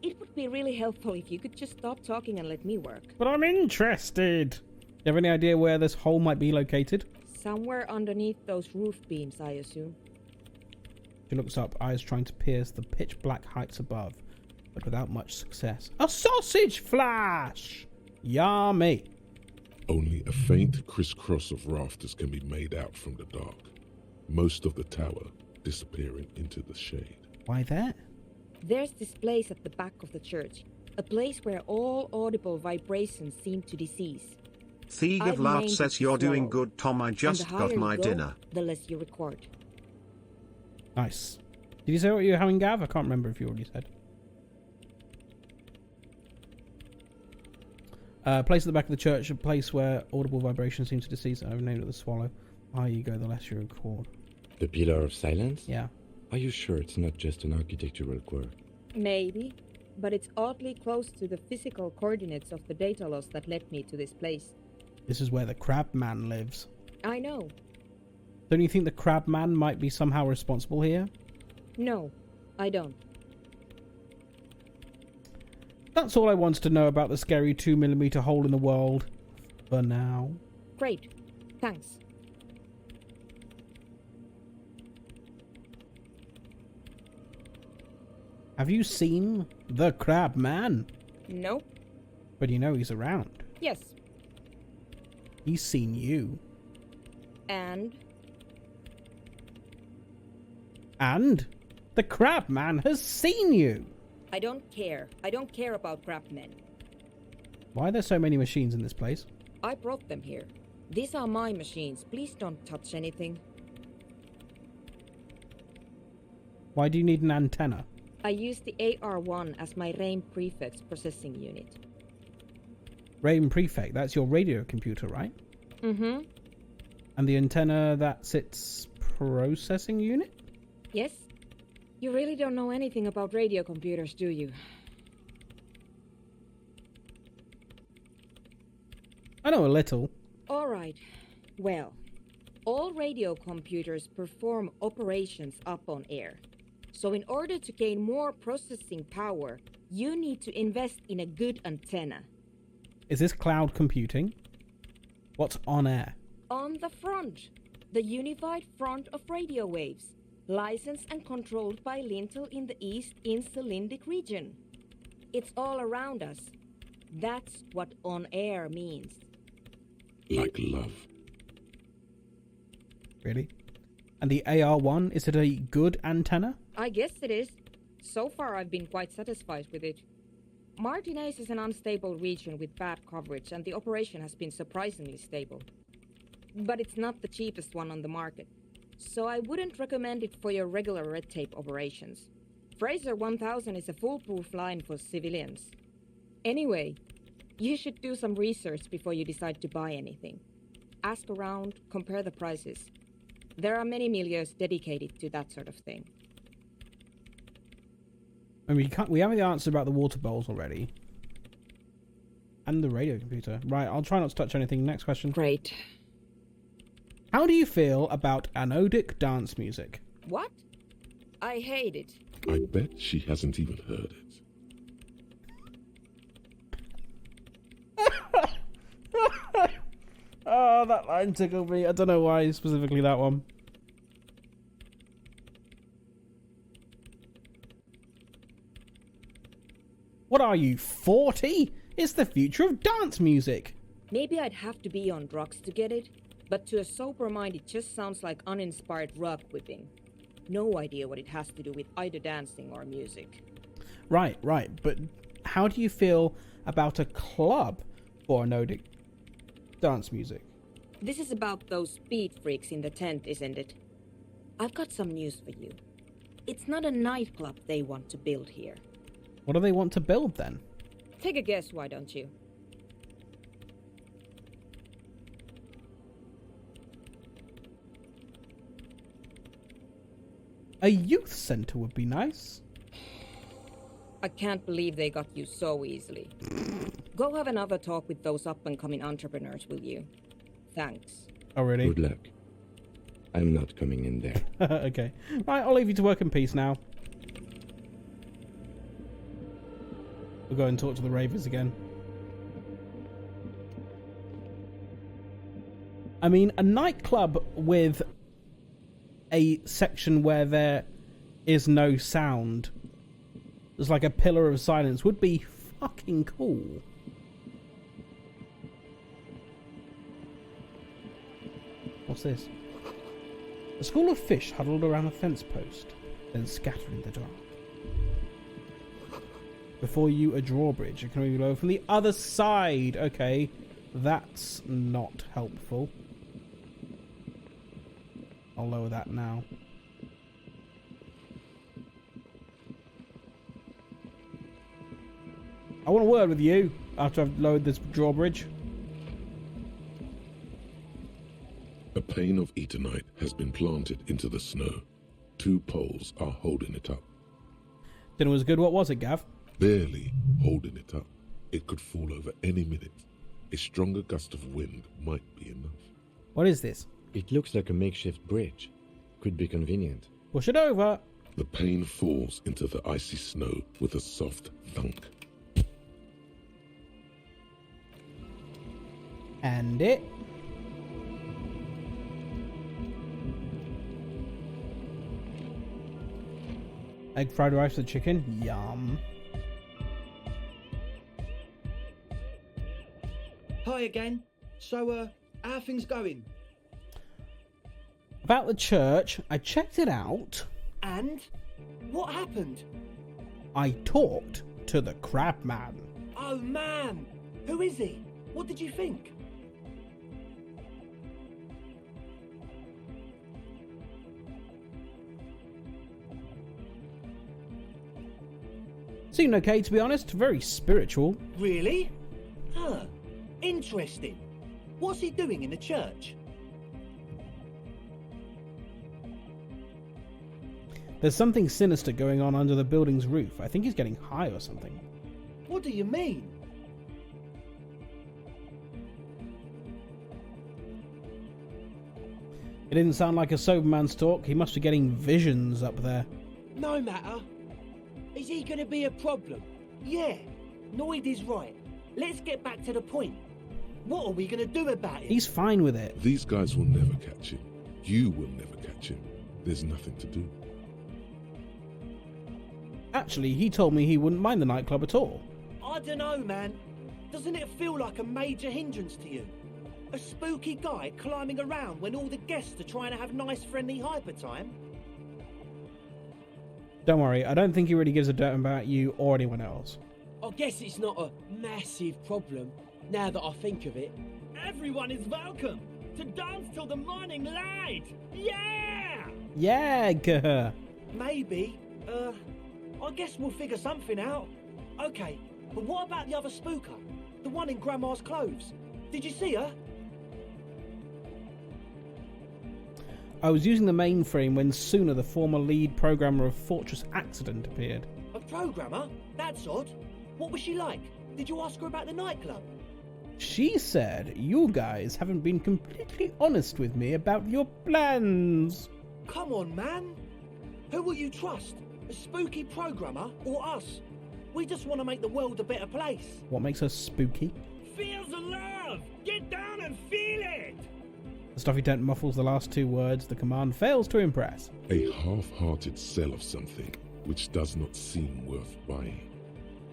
It would be really helpful if you could just stop talking and let me work. But I'm interested. Do you have any idea where this hole might be located? Somewhere underneath those roof beams, I assume. She looks up, eyes trying to pierce the pitch black heights above, but without much success. A sausage flash! Yummy! Only a faint crisscross of rafters can be made out from the dark, most of the tower disappearing into the shade. Why there? There's this place at the back of the church, a place where all audible vibrations seem to decease. Thieg of Lout says you're doing good, Tom. I just got my dinner. The less you record. Nice. Did you say what you were having, Gav? I can't remember if you already said. Place at the back of the church, a place where audible vibrations seem to decease. I've named it the swallow. Higher you go, the less you record. The Pillar of Silence? Yeah. Are you sure it's not just an architectural quirk? Maybe, but it's oddly close to the physical coordinates of the data loss that led me to this place. This is where the Crab Man lives. I know. Don't you think the Crab Man might be somehow responsible here? No, I don't. That's all I wanted to know about the scary 2mm hole in the world. For now. Great. Thanks. Have you seen the Crab Man? Nope. But you know he's around. Yes. He's seen you. And? And? The Crab Man has seen you! I don't care. I don't care about crabmen. Why are there so many machines in this place? I brought them here. These are my machines. Please don't touch anything. Why do you need an antenna? I use the AR-1 as my RAIN prefix processing unit. RAIN Prefect, that's your radio computer, right? Mm-hmm. And the antenna, that's its processing unit? Yes. You really don't know anything about radio computers, do you? I know a little. All right. Well, All radio computers perform operations up on air. So in order to gain more processing power, you need to invest in a good antenna. Is this cloud computing? What's on air? On the front, the unified front of radio waves, licensed and controlled by Lintel in the East Insulindic region. It's all around us. That's what on air means. Like love. Really? And the AR1, is it a good antenna? I guess it is. So far I've been quite satisfied with it. Martinez is an unstable region with bad coverage, and the operation has been surprisingly stable. But it's not the cheapest one on the market, so I wouldn't recommend it for your regular red tape operations. Fraser 1000 is a foolproof line for civilians. Anyway, you should do some research before you decide to buy anything. Ask around, compare the prices. There are many milieus dedicated to that sort of thing. I mean, we have the answer about the water bowls already. And the radio computer. Right, I'll try not to touch anything. Next question. Great. How do you feel about anodic dance music? What? I hate it. I bet she hasn't even heard it. Oh, that line tickled me. I don't know why specifically that one. What are you, 40? It's the future of dance music. Maybe I'd have to be on drugs to get it, but to a sober mind it just sounds like uninspired rug whipping. No idea what it has to do with either dancing or music. Right, but how do you feel about a club for anodic dance music? This is about those speed freaks in the tent, isn't it? I've got some news for you. It's not a nightclub they want to build here. What do they want to build then? Take a guess, why don't you? A youth centre would be nice. I can't believe they got you so easily. Go have another talk with those up-and-coming entrepreneurs, will you? Thanks. Oh, really? Good luck. I'm not coming in there. Okay. Right, I'll leave you to work in peace now. We'll go and talk to the Ravers again. I mean, a nightclub with a section where there is no sound, there's like a pillar of silence, would be fucking cool. What's this? A school of fish huddled around a fence post, then scatter in the dark. Before you, a drawbridge. It can be low from the other side. Okay, that's not helpful. I'll lower that now. I want a word with you after I've lowered this drawbridge. A pane of Eternite has been planted into the snow. 2 poles are holding it up. Dinner was good. What was it, Gav? Barely holding it up. It could fall over any minute. A stronger gust of wind might be enough. What is this? It looks like a makeshift bridge. Could be convenient. Push it over. The pane falls into the icy snow with a soft thunk. And it. Egg fried rice with chicken. Yum. Hi again. So, how are things going? About the church, I checked it out. And? What happened? I talked to the crab man. Oh, man! Who is he? What did you think? Seemed okay, to be honest. Very spiritual. Really? Huh. Interesting. What's he doing in the church? There's something sinister going on under the building's roof. I think he's getting high or something. What do you mean? It didn't sound like a sober man's talk. He must be getting visions up there. No matter. Is he going to be a problem? Yeah, Noid is right. Let's get back to the point. What are we going to do about it? He's fine with it. These guys will never catch him. You will never catch him. There's nothing to do. Actually, he told me he wouldn't mind the nightclub at all. I don't know, man. Doesn't it feel like a major hindrance to you? A spooky guy climbing around when all the guests are trying to have nice, friendly hyper time? Don't worry, I don't think he really gives a damn about you or anyone else. I guess it's not a massive problem, now that I think of it. Everyone is welcome to dance till the morning light! Yeah! Yeah, grr. Maybe. I guess we'll figure something out. Okay, but what about the other spooker? The one in Grandma's clothes? Did you see her? I was using the mainframe when Suna, the former lead programmer of Fortress Accident, appeared. A programmer? That's odd. What was she like? Did you ask her about the nightclub? She said you guys haven't been completely honest with me about your plans. Come on, man. Who will you trust? A spooky programmer or us? We just want to make the world a better place. What makes her spooky? Feel the love! Get down and feel it! The stuffy tent muffles the last two words. The command fails to impress. A half-hearted sell of something which does not seem worth buying.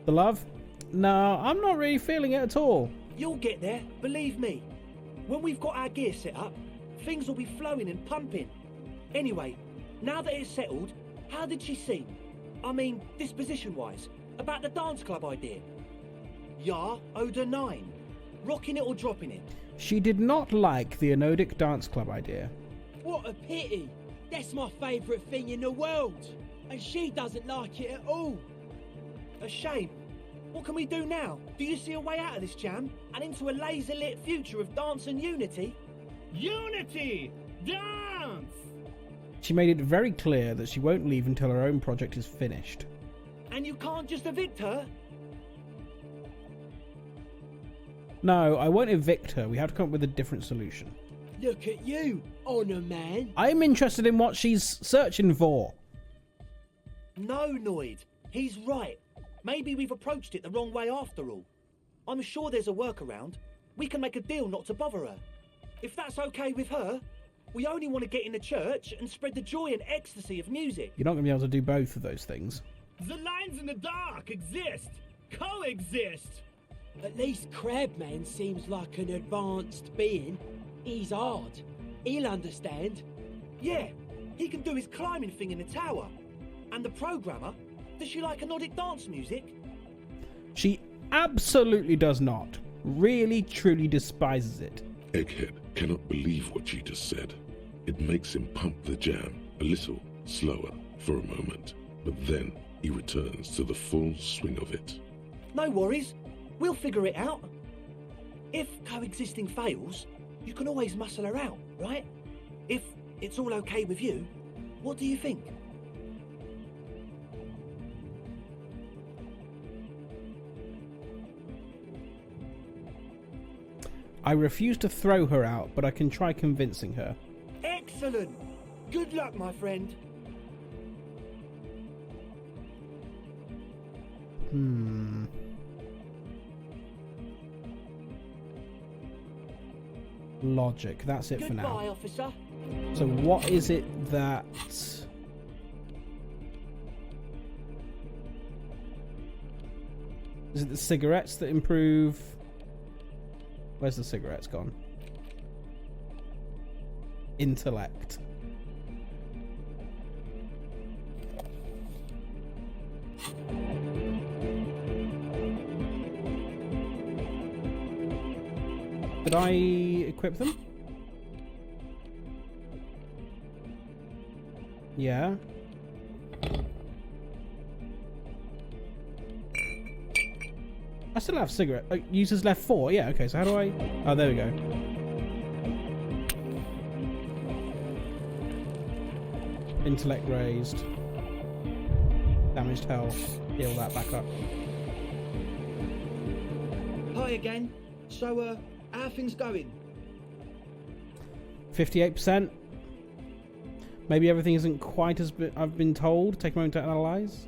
The love? No, I'm not really feeling it at all. You'll get there, believe me. When we've got our gear set up, things will be flowing and pumping. Anyway, now that it's settled, how did she seem? I mean, disposition-wise, about the dance club idea. Ja oder nein? Rocking it or dropping it? She did not like the Anodic dance club idea. What a pity! That's my favourite thing in the world! And she doesn't like it at all! A shame. What can we do now? Do you see a way out of this jam? And into a laser-lit future of dance and unity? Unity! Dance! She made it very clear that she won't leave until her own project is finished. And you can't just evict her? No, I won't evict her. We have to come up with a different solution. Look at you, Honor Man. I'm interested in what she's searching for. No, Noid. He's right. Maybe we've approached it the wrong way after all. I'm sure there's a workaround. We can make a deal not to bother her. If that's okay with her, we only want to get in the church and spread the joy and ecstasy of music. You're not going to be able to do both of those things. The lines in the dark exist. Coexist. At least Crabman seems like an advanced being. He's hard. He'll understand. Yeah, he can do his climbing thing in the tower. And the programmer, does she like Anodic dance music? She absolutely does not. Really, truly despises it. Egghead cannot believe what she just said. It makes him pump the jam a little slower for a moment, but then he returns to the full swing of it. No worries. We'll figure it out. If coexisting fails, you can always muscle her out, right? If it's all okay with you, what do you think? I refuse to throw her out, but I can try convincing her. Excellent! Good luck, my friend. Logic. That's it for now. Goodbye, officer. So what is it that... Is it the cigarettes that improve... Where's the cigarettes gone? Intellect. Did I equip them? Yeah. I still have cigarette. Users left 4. Yeah, okay, so how do I... Oh, there we go. Intellect raised. Damaged health. Heal that back up. Hi again. So, how are things going? 58%. Maybe everything isn't quite as I've been told. Take a moment to analyze.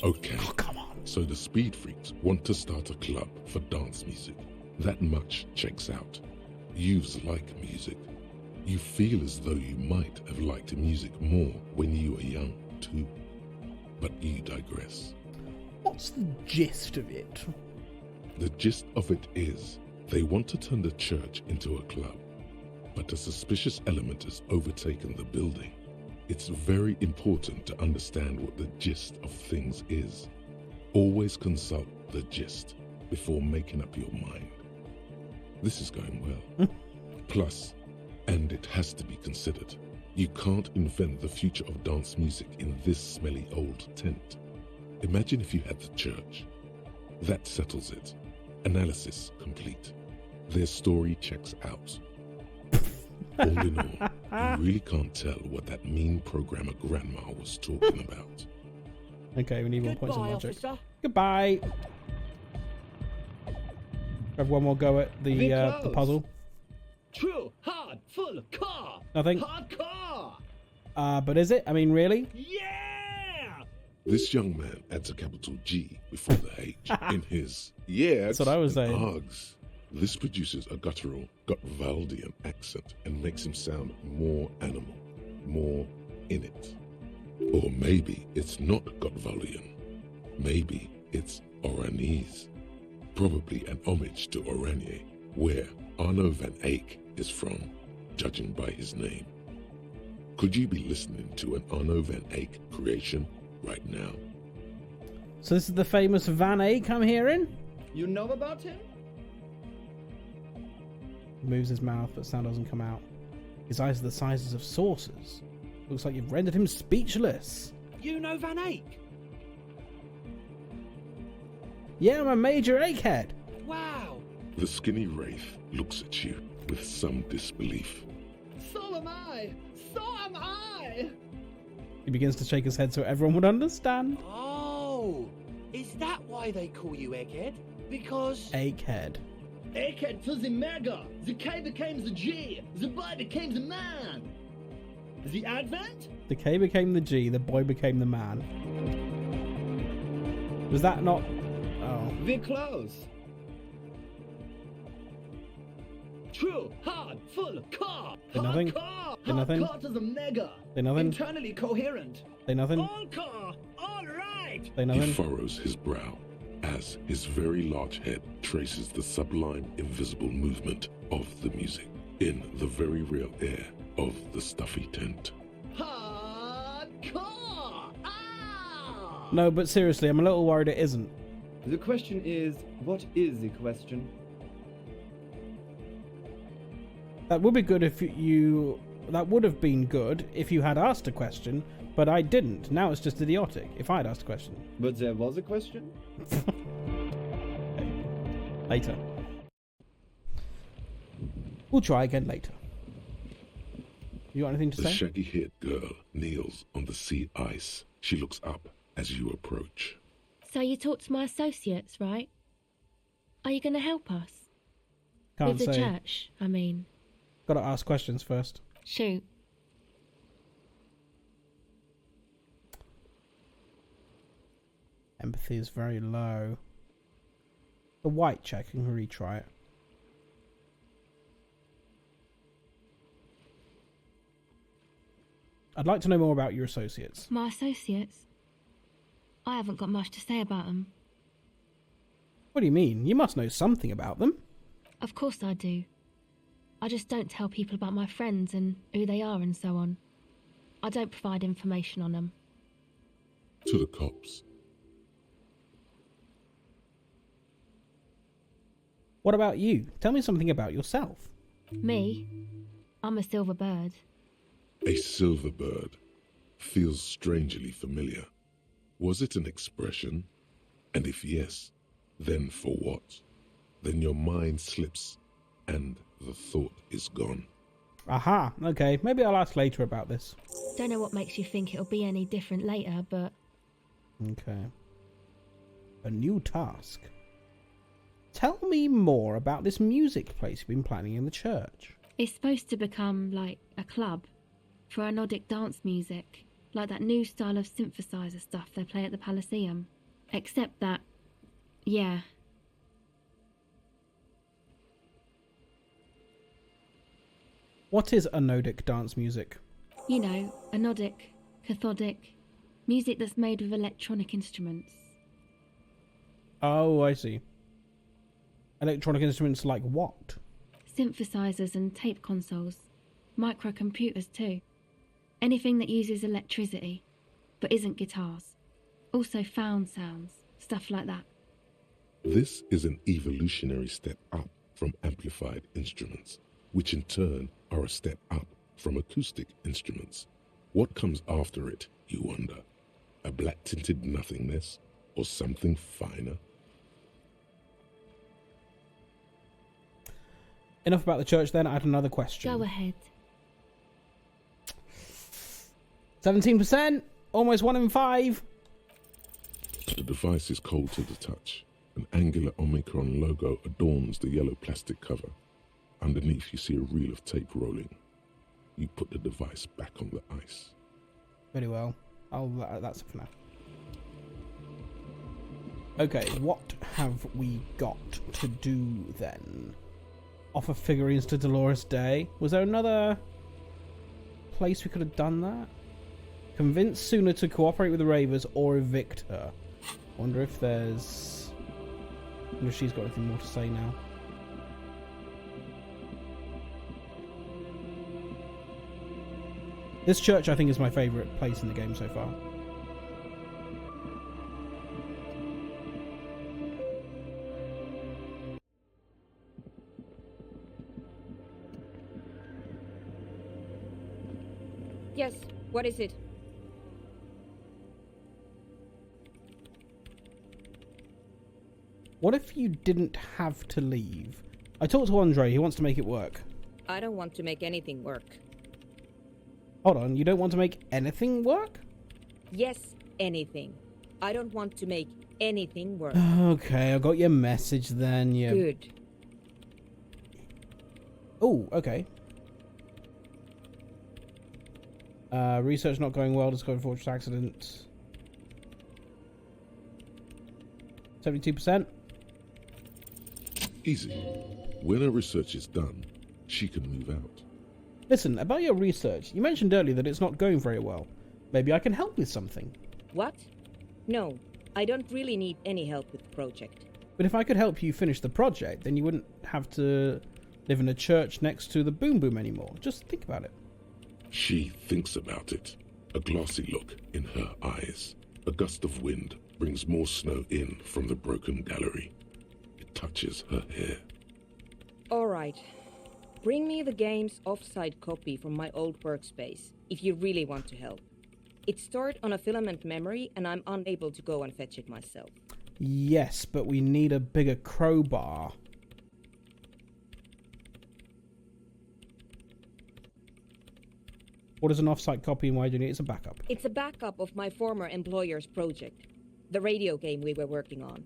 Okay. Oh, come on. So the Speed Freaks want to start a club for dance music. That much checks out. Youths like music. You feel as though you might have liked music more when you were young, too. But you digress. What's the gist of it? The gist of it is, they want to turn the church into a club, but a suspicious element has overtaken the building. It's very important to understand what the gist of things is. Always consult the gist before making up your mind. This is going well. Plus, and it has to be considered, you can't invent the future of dance music in this smelly old tent. Imagine if you had the church. That settles it. Analysis complete. Their story checks out. All in all, you really can't tell what that mean programmer grandma was talking about. Okay, we need more points of Goodbye, logic. officer. Goodbye. Have one more go at the puzzle. True, hard, full car. Nothing. Hard car. But is it? I mean, really? Yeah. This young man adds a capital G before the H in his That's what I was saying. Args. This produces a guttural Gotwaldian accent and makes him sound more animal, more in it. Or maybe it's not Gotwaldian. Maybe it's Oranese. Probably an homage to Oranje, where Arno van Eyck is from, judging by his name. Could you be listening to an Arno van Eyck creation right now? So this is the famous Van Eyck I'm hearing? You know about him? He moves his mouth, but sound doesn't come out. His eyes are the sizes of saucers. Looks like you've rendered him speechless. You know Van Eyck? Yeah, I'm a major egghead. Wow. The skinny wraith looks at you with some disbelief. So am I. So am I. He begins to shake his head so everyone would understand. Oh, is that why they call you Egghead? Because... Egghead. Egghead to the mega. The K became the G. The boy became the man. The Advent? The K became the G, the boy became the man. Was that not... Oh. We're close. True, hard, full, car. Say nothing. Car. Say nothing. Hard car to the mega. Say nothing. Internally coherent. Say nothing. All car. All right. Say He nothing. furrows his brow as his very large head traces the sublime invisible movement of the music in the very real air of the stuffy tent. Hard car. Ah! No, but seriously, I'm a little worried it isn't. The question is, what is the question? That would be good if you... That would have been good if you had asked a question, but I didn't. Now it's just idiotic if I had asked a question. But there was a question? Later. We'll try again later. You got anything to The say? shaggy-haired girl kneels on the sea ice. She looks up as you approach. So you talked to my associates, right? Are you going to help us? Can't With the say. church, I mean. Gotta ask questions first. Shoot. Empathy is very low. The white check, I can retry it. I'd like to know more about your associates. My associates? I haven't got much to say about them. What do you mean? You must know something about them. Of course I do. I just don't tell people about my friends and who they are and so on. I don't provide information on them. To the cops. What about you? Tell me something about yourself. Me? I'm a silver bird. A silver bird feels strangely familiar. Was it an expression? And if yes, then for what? Then your mind slips and the thought is gone. Aha, okay. Maybe I'll ask later about this. Don't know what makes you think it'll be any different later, but... Okay. A new task. Tell me more about this music place you've been planning in the church. It's supposed to become, like, a club for anodic dance music, like that new style of synthesizer stuff they play at the Elysium. Except that, yeah. What is anodic dance music? You know, anodic, cathodic, music that's made with electronic instruments. Oh, I see. Electronic instruments like what? Synthesizers and tape consoles. Microcomputers too. Anything that uses electricity, but isn't guitars. Also found sounds, stuff like that. This is an evolutionary step up from amplified instruments, which in turn are a step up from acoustic instruments. What comes after it, you wonder? A black-tinted nothingness or something finer? Enough about the church then, I had another question. Go ahead. 17%! Almost 1 in 5! The device is cold to the touch. An angular Omicron logo adorns the yellow plastic cover. Underneath you see a reel of tape rolling. You put the device back on the ice. Very well. That's it for now. Okay, what have we got to do then? Offer figurines to Dolores Day. Was there another place we could have done that? Convince Suna to cooperate with the Ravers or evict her. Wonder if there's... wonder if she's got anything more to say now. This church, I think, is my favourite place in the game so far. Yes, what is it? What if you didn't have to leave? I talked to Andre, he wants to make it work. I don't want to make anything work. Hold on, you don't want to make anything work? Yes, anything. I don't want to make anything work. Okay, I got your message then. Yeah. Good. Oh, okay. Research not going well, discovered fortress accident. 72%. Easy. When her research is done, she can move out. Listen, about your research, you mentioned earlier that it's not going very well. Maybe I can help with something. What? No, I don't really need any help with the project. But if I could help you finish the project, then you wouldn't have to live in a church next to the Boom Boom anymore. Just think about it. She thinks about it. A glassy look in her eyes. A gust of wind brings more snow in from the broken gallery. It touches her hair. All right. Bring me the game's off-site copy from my old workspace, if you really want to help. It's stored on a filament memory, and I'm unable to go and fetch it myself. Yes, but we need a bigger crowbar. What is an off-site copy and why do you need it? It's a backup. It's a backup of my former employer's project, the radio game we were working on.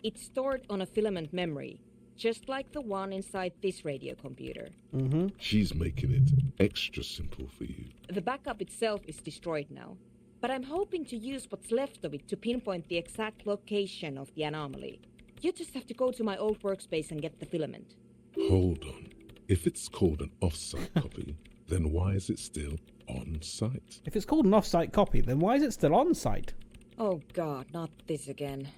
It's stored on a filament memory, just like the one inside this radio computer. Mm-hmm. She's making it extra simple for you. The backup itself is destroyed now, but I'm hoping to use what's left of it to pinpoint the exact location of the anomaly. You just have to go to my old workspace and get the filament. Hold on. If it's called an off-site copy, then why is it still on-site? If it's called an off-site copy, then why is it still on-site? Oh God, not this again.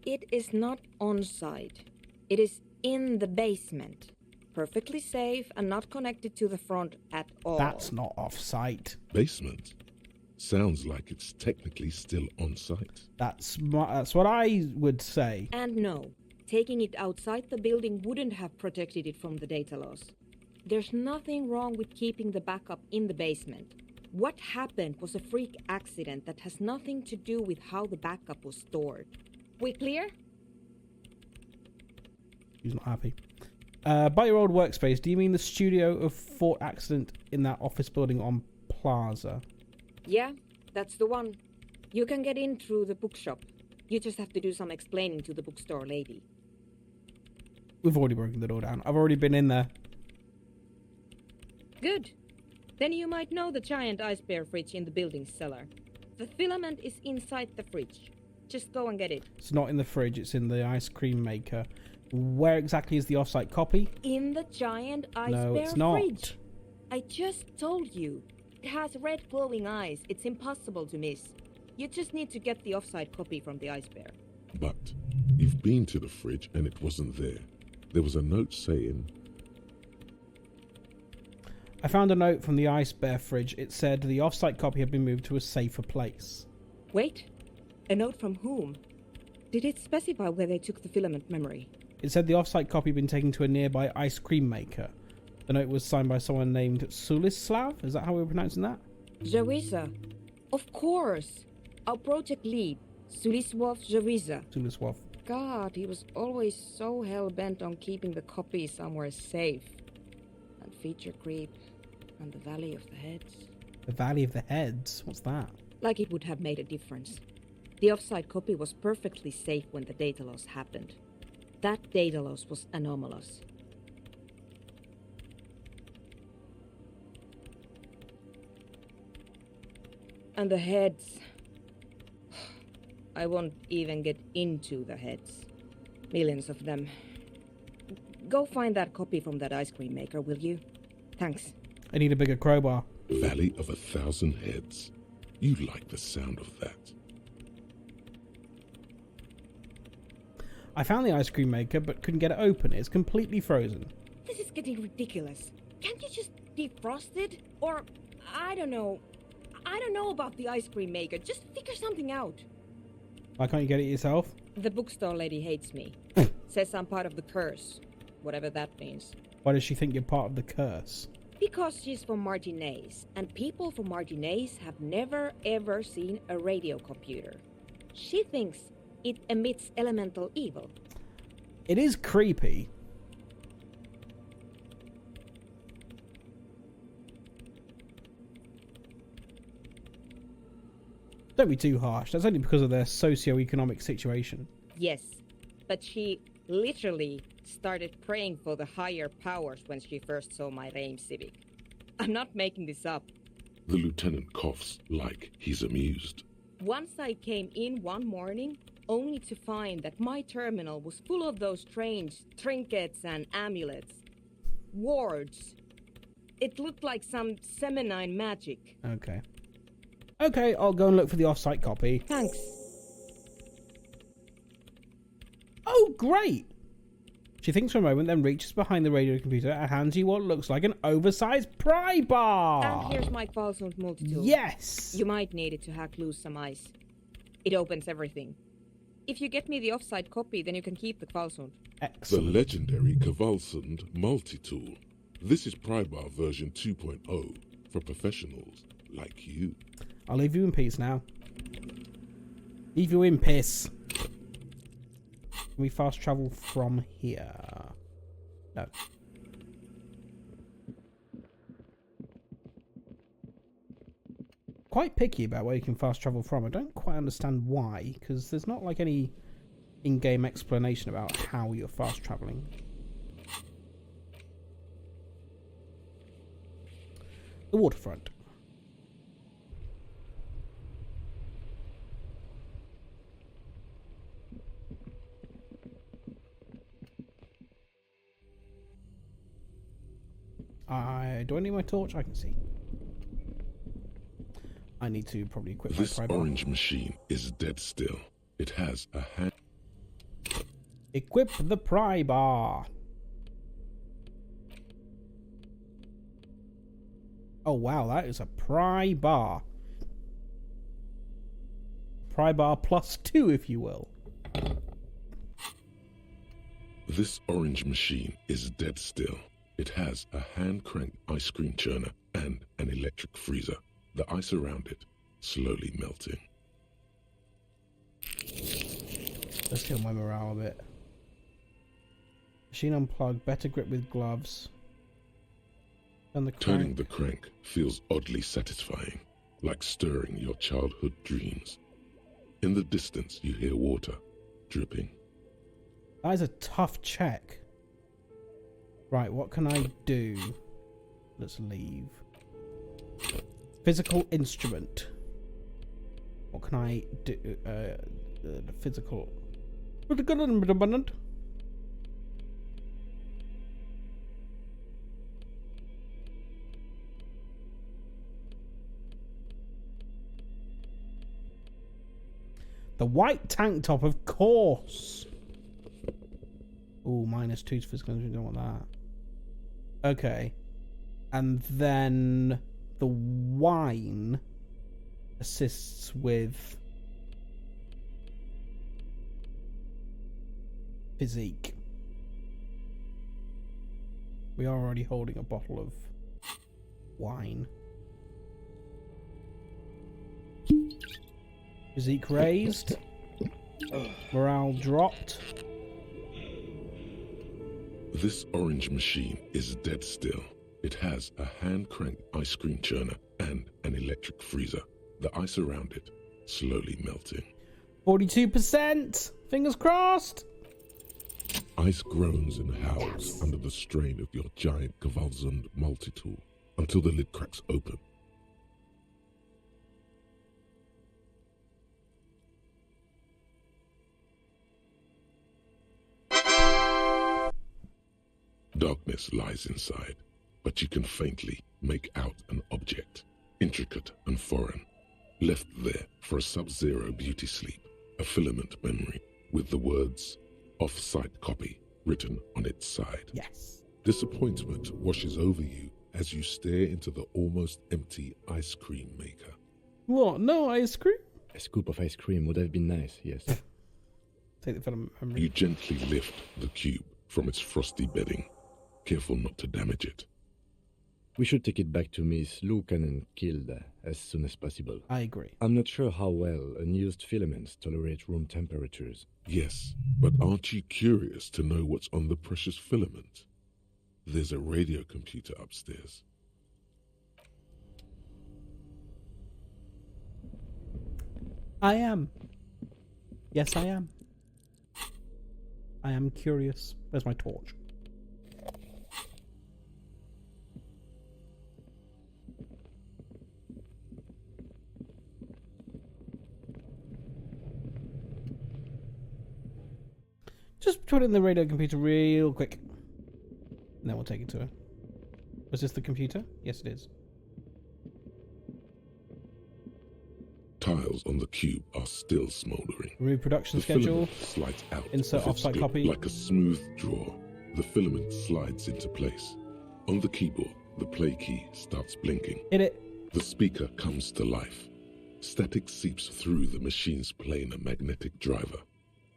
It is not on-site. It is in the basement. Perfectly safe and not connected to the front at all. That's not off-site. Basement? Sounds like it's technically still on-site. That's what I would say. And no, taking it outside the building wouldn't have protected it from the data loss. There's nothing wrong with keeping the backup in the basement. What happened was a freak accident that has nothing to do with how the backup was stored. We clear? He's not happy. By your old workspace, do you mean the studio of Fort Accident in that office building on Plaza? Yeah, that's the one. You can get in through the bookshop. You just have to do some explaining to the bookstore lady. We've already broken the door down. I've already been in there. Good. Then you might know the giant ice bear fridge in the building's cellar. The filament is inside the fridge. Just go and get it. It's not in the fridge, it's in the ice cream maker. Where exactly is the off-site copy? In the giant ice No, bear it's not. fridge. I just told you. It has red glowing eyes. It's impossible to miss. You just need to get the off-site copy from the ice bear. But you've been to the fridge and it wasn't there. There was a note saying... I found a note from the ice bear fridge. It said the off-site copy had been moved to a safer place. Wait. A note from whom? Did it specify where they took the filament memory? It said the off-site copy had been taken to a nearby ice cream maker. The note was signed by someone named Sulislav. Is that how we're pronouncing that? Jawiza. Of course. Our project lead, Suliswov Jawiza. Suliswov. God, he was always so hell-bent on keeping the copy somewhere safe. And feature creep. And the Valley of the Heads. The Valley of the Heads? What's that? Like it would have made a difference. The off-site copy was perfectly safe when the data loss happened. That data loss was anomalous. And the heads. I won't even get into the heads. Millions of them. Go find that copy from that ice cream maker, will you? Thanks. I need a bigger crowbar. Valley of 1,000 Heads. You like the sound of that. I found the ice cream maker, but couldn't get it open. It's completely frozen. This is getting ridiculous. Can't you just defrost it? Or, I don't know. I don't know about the ice cream maker. Just figure something out. Why can't you get it yourself? The bookstore lady hates me. Says I'm part of the curse. Whatever that means. Why does she think you're part of the curse? Because she's from Martinez, and people from Martinez have never ever seen a radio computer. She thinks it emits elemental evil. It is creepy. Don't be too harsh. That's only because of their socio-economic situation. Yes, but she literally started praying for the higher powers when she first saw my Reim Civic. I'm not making this up. The lieutenant coughs like he's amused. Once I came in one morning, only to find that my terminal was full of those strange trinkets and amulets. Wards. It looked like some Semenine magic. Okay. Okay, I'll go and look for the off-site copy. Thanks. Oh, great! She thinks for a moment, then reaches behind the radio computer and hands you what looks like an oversized pry bar. And here's my Qualsund multitool. Yes! You might need it to hack loose some ice. It opens everything. If you get me the off-site copy, then you can keep the Qualsund. The legendary Kvalsund multi-tool. This is Prybar version 2.0 for professionals like you. I'll leave you in peace now. Leave you in peace. Can we fast travel from here? No. Quite picky about where you can fast travel from. I don't quite understand why, because there's not like any in-game explanation about how you're fast traveling. The waterfront. Do I need my torch? I can see. I need to probably equip my This pry bar. orange machine is dead still. It has a hand. Equip the pry bar. Oh wow, that is a pry bar. Pry bar +2, if you will. This orange machine is dead still. It has a hand-cranked ice cream churner and an electric freezer. The ice around it slowly melting. Let's kill my morale a bit. Machine unplugged. Better grip with gloves. Turn the crank. Turning the crank feels oddly satisfying, like stirring your childhood dreams. In the distance, you hear water dripping. That is a tough check. Right, what can I do? Let's leave. Physical instrument. What can I do? The physical. The white tank top, of course. Ooh, -2 to physical instrument. Don't want that. Okay. And then the wine assists with physique. We are already holding a bottle of wine. Physique raised. Morale dropped. This orange machine is dead still. It has a hand-cranked ice cream churner and an electric freezer. The ice around it slowly melting. 42%! Fingers crossed! Ice groans and howls under the strain of your giant Kvalsund multi-tool until the lid cracks open. Darkness lies inside, but you can faintly make out an object, intricate and foreign, left there for a sub-zero beauty sleep, a filament memory with the words "off-site copy" written on its side. Yes. Disappointment washes over you as you stare into the almost empty ice cream maker. What? No ice cream? A scoop of ice cream would have been nice, yes. Take the filament memory. You gently lift the cube from its frosty bedding, careful not to damage it. We should take it back to Miss Lukanen Kilda as soon as possible. I agree. I'm not sure how well unused filaments tolerate room temperatures. Yes, but aren't you curious to know what's on the precious filament? There's a radio computer upstairs. I am. Yes, I am. I am curious. Where's my torch? Just put it in the radio computer real quick. And then we'll take it to her. Was this the computer? Yes, it is. Tiles on the cube are still smoldering. Reproduction the schedule. Filament slides out. Insert offsite copy. Like a smooth draw, the filament slides into place. On the keyboard, the play key starts blinking. Hit it. The speaker comes to life. Static seeps through the machine's planar magnetic driver.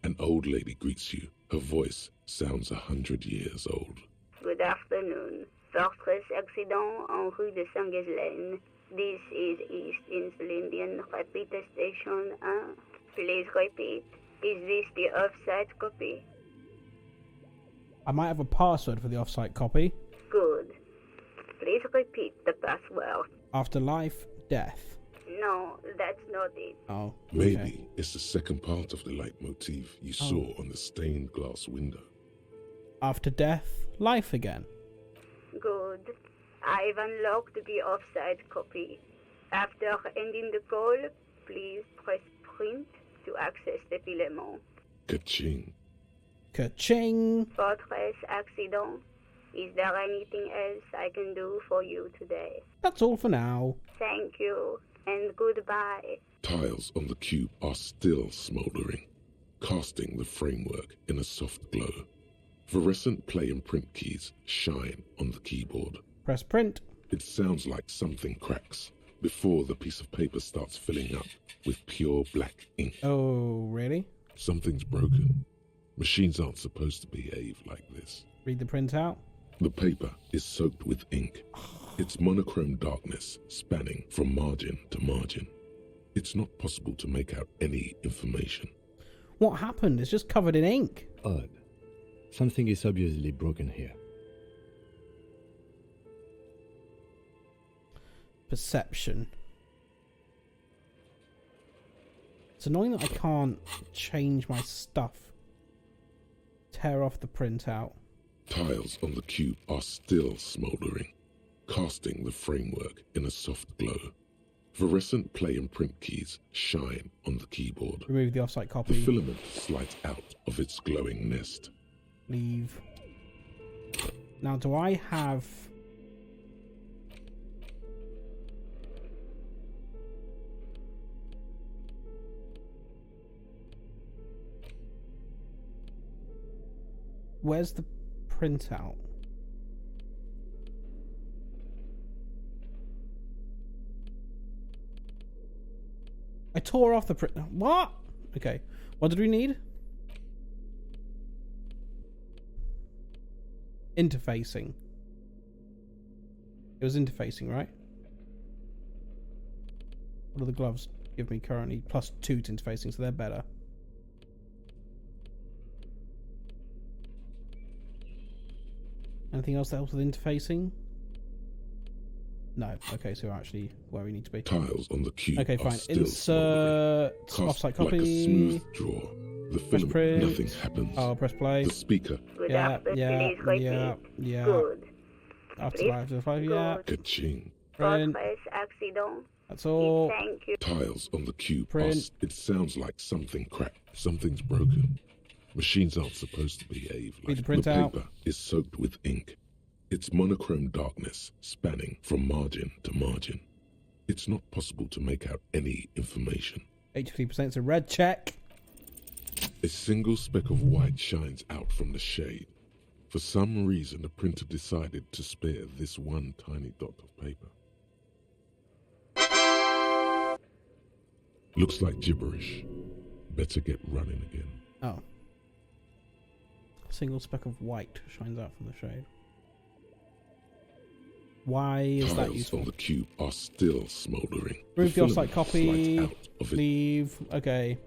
An old lady greets you. Her voice sounds 100 years old. Good afternoon. Fortress accident en rue de Saint-Ghislaine. This is East Insulindian Repeater Station 1. Please repeat. Is this the offsite copy? I might have a password for the offsite copy. Good. Please repeat the password. Afterlife, death. No, that's not it. Oh, Maybe okay. it's the second part of the leitmotif you saw on the stained glass window. After death, life again. Good. I've unlocked the offsite copy. After ending the call, please press print to access the filament. Ka-ching. Ka-ching. Fortress accident. Is there anything else I can do for you today? That's all for now. Thank you, and goodbye. Tiles on the cube are still smoldering, casting the framework in a soft glow. Fluorescent play and print keys shine on the keyboard. Press print. It sounds like something cracks before the piece of paper starts filling up with pure black ink. Oh, really? Something's broken. Machines aren't supposed to behave like this. Read the printout. The paper is soaked with ink. Its monochrome darkness spanning from margin to margin. It's not possible to make out any information. What happened? It's just covered in ink. Odd. Something is obviously broken here. Perception. It's annoying that I can't change my stuff. Tear off the printout. Tiles on the cube are still smoldering, casting the framework in a soft glow. Fluorescent play and print keys shine on the keyboard. Remove the offsite copy. The filament slides out of its glowing nest. Leave. Now, do I have... Where's the printout? I tore off the print. What? Okay. What did we need? Interfacing. It was interfacing, right? What do the gloves give me currently? +2 to interfacing, so they're better. Anything else that helps with interfacing? No. Okay, so we're actually where we need to be. Tiles on the cube. Okay, fine. Insert offsite copy. Like a smooth draw. The Press filament, print. nothing happens. Oh, press play. The speaker. Yeah. Good. After 5, yeah. Ka-ching. Print. Accident. That's all. Thank you. Tiles on the cube. Print. It sounds like something cracked. Something's broken. Machines aren't supposed to behave like Read the printout. paper is soaked with ink. It's monochrome darkness spanning from margin to margin. It's not possible to make out any information. 83% is a red check. A single speck of white shines out from the shade. For some reason, the printer decided to spare this one tiny dot of paper. Looks like gibberish. Better get running again. Oh. A single speck of white shines out from the shade. Why is that Tiles useful? on the cube are still smouldering. Remove the offsite filament copy. slides out of it. Leave. Okay.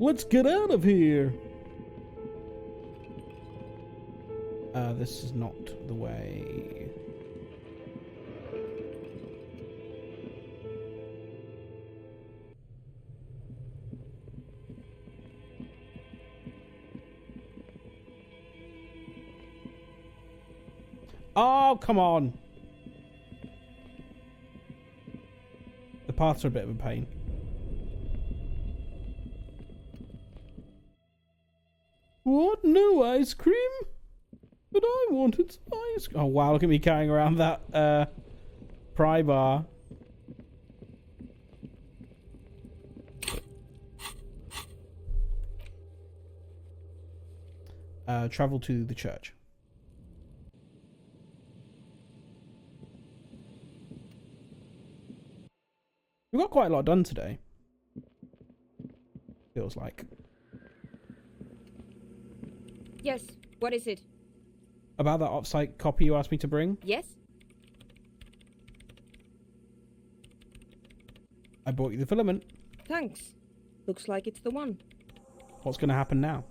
Let's get out of here. This is not the way. Oh, come on. The paths are a bit of a pain. What? No ice cream? But I wanted some ice cream. Oh, wow. Look at me carrying around that pry bar. Travel to the church. We got quite a lot done today. Feels like. Yes, what is it? About that offsite copy you asked me to bring? Yes? I bought you the filament. Thanks. Looks like it's the one. What's going to happen now?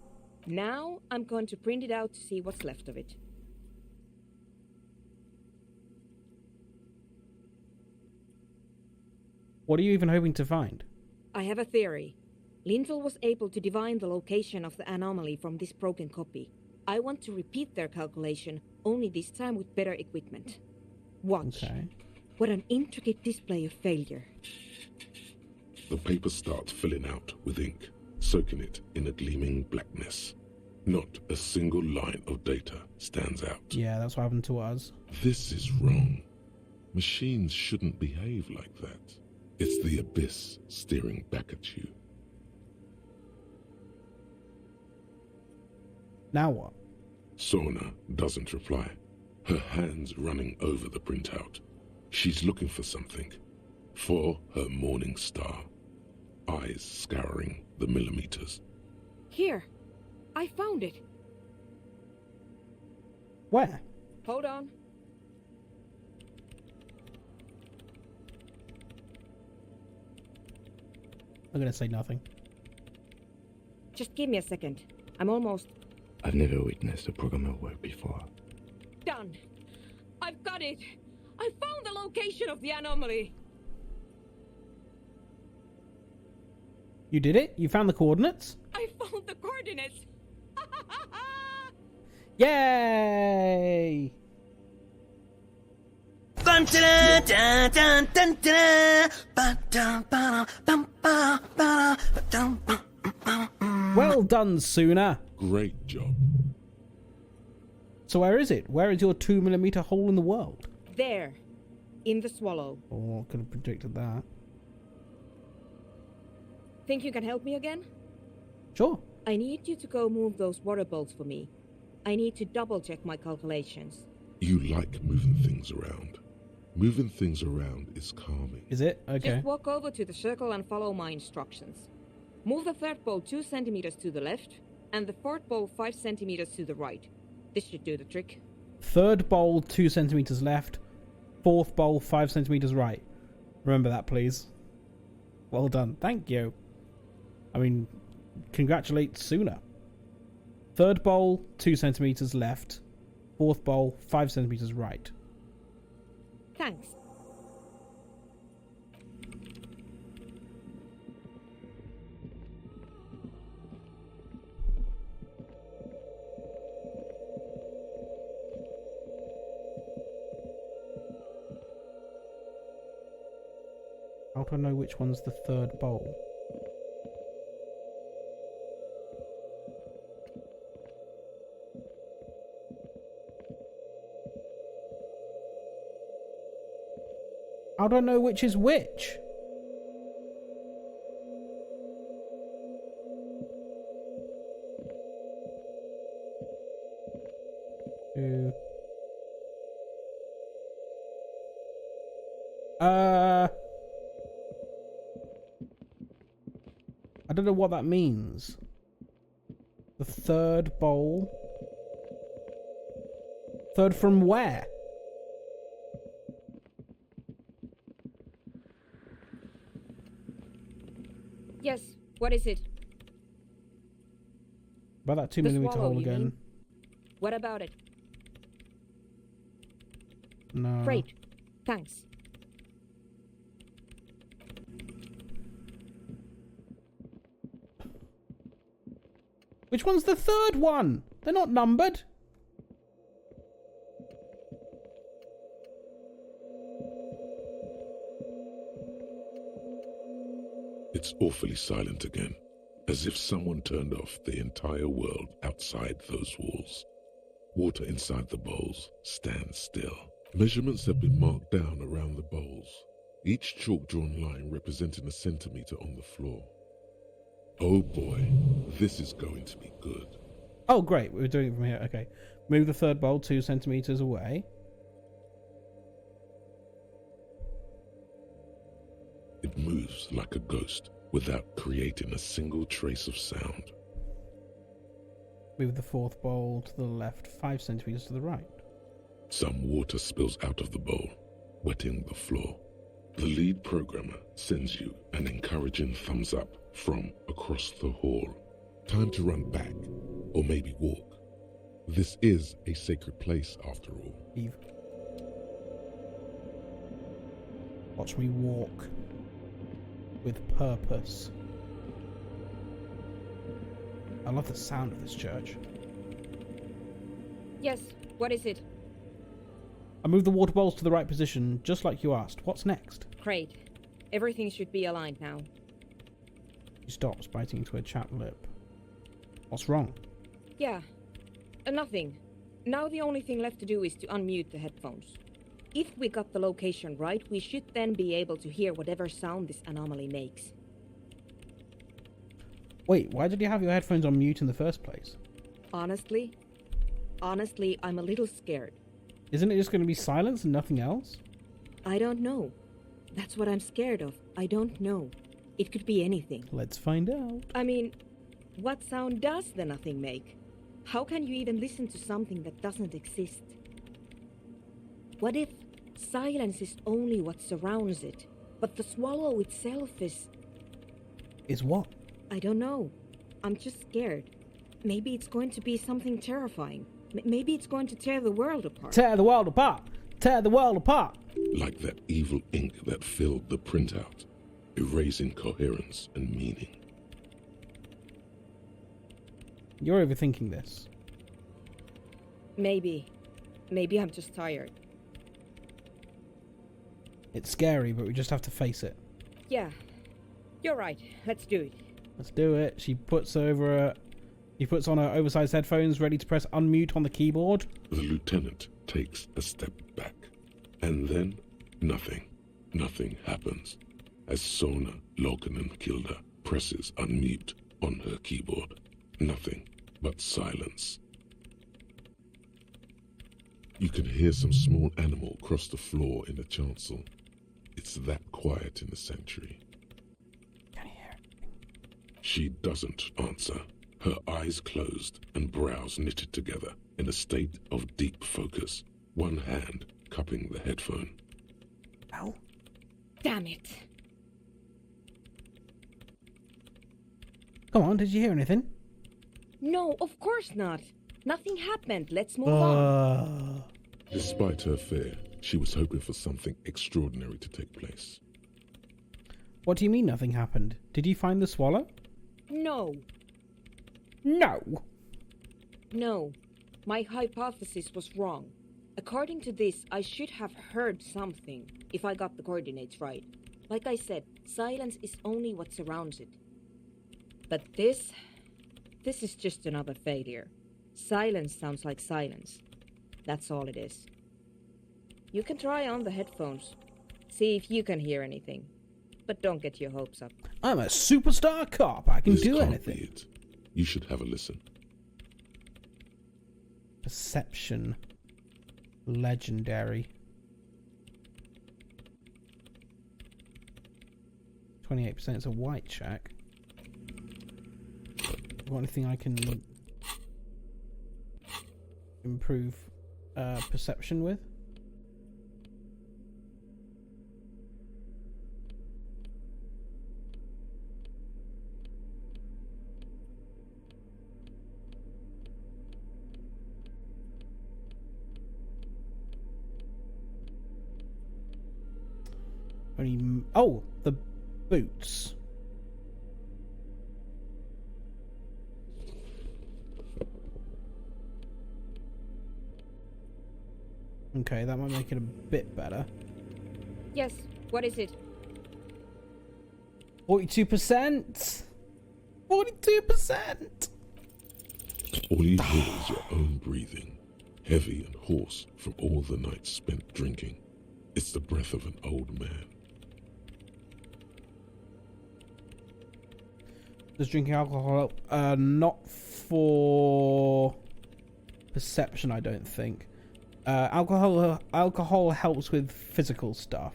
Now I'm going to print it out to see what's left of it. What are you even hoping to find? I have a theory. Linville was able to divine the location of the anomaly from this broken copy. I want to repeat their calculation, only this time with better equipment. Watch. Okay. What an intricate display of failure. The paper starts filling out with ink, soaking it in a gleaming blackness. Not a single line of data stands out. Yeah, that's what happened to us. This is wrong. Machines shouldn't behave like that. It's the abyss staring back at you. Now what? Sona doesn't reply, her hands running over the printout. She's looking for something. For her morning star. Eyes scouring the millimeters. Here. I found it. Where? Hold on. I'm going to say nothing. Just give me a second. I'm almost... I've never witnessed a programmer work before. done. I've got it. I found the location of the anomaly. You did it? You found the coordinates? I found the coordinates. Yay! Well done, Suna. Great job. So where is it? Where is your 2mm hole in the world? There. In the swallow. Oh, I could have predicted that. Think you can help me again? Sure. I need you to go move those water bolts for me. I need to double check my calculations. You like moving things around. Moving things around is calming. Is it? Okay. Just walk over to the circle and follow my instructions. Move the third bolt 2 centimeters to the left, and the fourth bolt 5 centimeters to the right. This should do the trick. Third bowl 2 centimeters left. Fourth bowl 5 centimeters right. Remember that, please. Well done. Thank you. I mean, congratulate Suna. Third bowl 2 centimeters left. Fourth bowl 5 centimeters right. Thanks. How do I know which one's the third bowl? How do I know which is which? I don't know what that means. The third bowl. Third from where? Yes, what is it? About that 2 The millimeter swallow, hole you again. mean? What about it? No. Great. Thanks. Which one's the third one? They're not numbered. It's awfully silent again, as if someone turned off the entire world outside those walls. Water inside the bowls stands still. Measurements have been marked down around the bowls, each chalk-drawn line representing a centimeter on the floor. Oh boy, this is going to be good. Oh, great. We're doing it from here. Okay. Move the third bowl 2 centimeters away. It moves like a ghost without creating a single trace of sound. Move the fourth bowl to the left 5 centimeters to the right. Some water spills out of the bowl, wetting the floor. The lead programmer sends you an encouraging thumbs up from across the hall. Time to run back, or maybe walk. This is a sacred place after all. Eve. Watch me walk. With purpose. I love the sound of this church. Yes, what is it? I moved the water bowls to the right position, just like you asked. What's next? Great. Everything should be aligned now. She stops, biting into her chapped lip. What's wrong? Yeah. Nothing. Now the only thing left to do is to unmute the headphones. If we got the location right, we should then be able to hear whatever sound this anomaly makes. Wait, why did you have your headphones on mute in the first place? Honestly, I'm a little scared. Isn't it just going to be silence and nothing else? I don't know. That's what I'm scared of. I don't know. It could be anything. Let's find out. I mean, what sound does the nothing make? How can you even listen to something that doesn't exist? What if silence is only what surrounds it, but the swallow itself is... Is what? I don't know. I'm just scared. Maybe it's going to be something terrifying. Maybe it's going to tear the world apart. Tear the world apart! Tear the world apart! Like that evil ink that filled the printout, erasing coherence and meaning. You're overthinking this. Maybe. Maybe I'm just tired. It's scary, but we just have to face it. Yeah, you're right. Let's do it. Let's do it. She puts on her oversized headphones, ready to press unmute on the keyboard. The lieutenant takes a step back. And then, nothing. Nothing happens. As Sona Lokanen-Kilda presses unmute on her keyboard. Nothing but silence. You can hear some small animal cross the floor in the chancel. It's that quiet in the sanctuary. Can you hear it? She doesn't answer. Her eyes closed and brows knitted together in a state of deep focus, one hand cupping the headphone. Ow. Damn it. Come on, did you hear anything? No, of course not. Nothing happened. Let's move on. Despite her fear, she was hoping for something extraordinary to take place. What do you mean nothing happened? Did you find the swallow? No. No. No. My hypothesis was wrong. According to this, I should have heard something, if I got the coordinates right. Like I said, silence is only what surrounds it. But this is just another failure. Silence sounds like silence. That's all it is. You can try on the headphones. See if you can hear anything. But don't get your hopes up. I'm a superstar cop. I can This do can't anything. be it. You should have a listen. Perception. Legendary. 28%. It's a white shack. Got anything I can improve perception with? Oh, the boots. Okay, that might make it a bit better. Yes, what is it? 42%! 42%! All you hear is your own breathing, heavy and hoarse from all the nights spent drinking. It's the breath of an old man. Does drinking alcohol help? Not for perception, I don't think. Alcohol helps with physical stuff.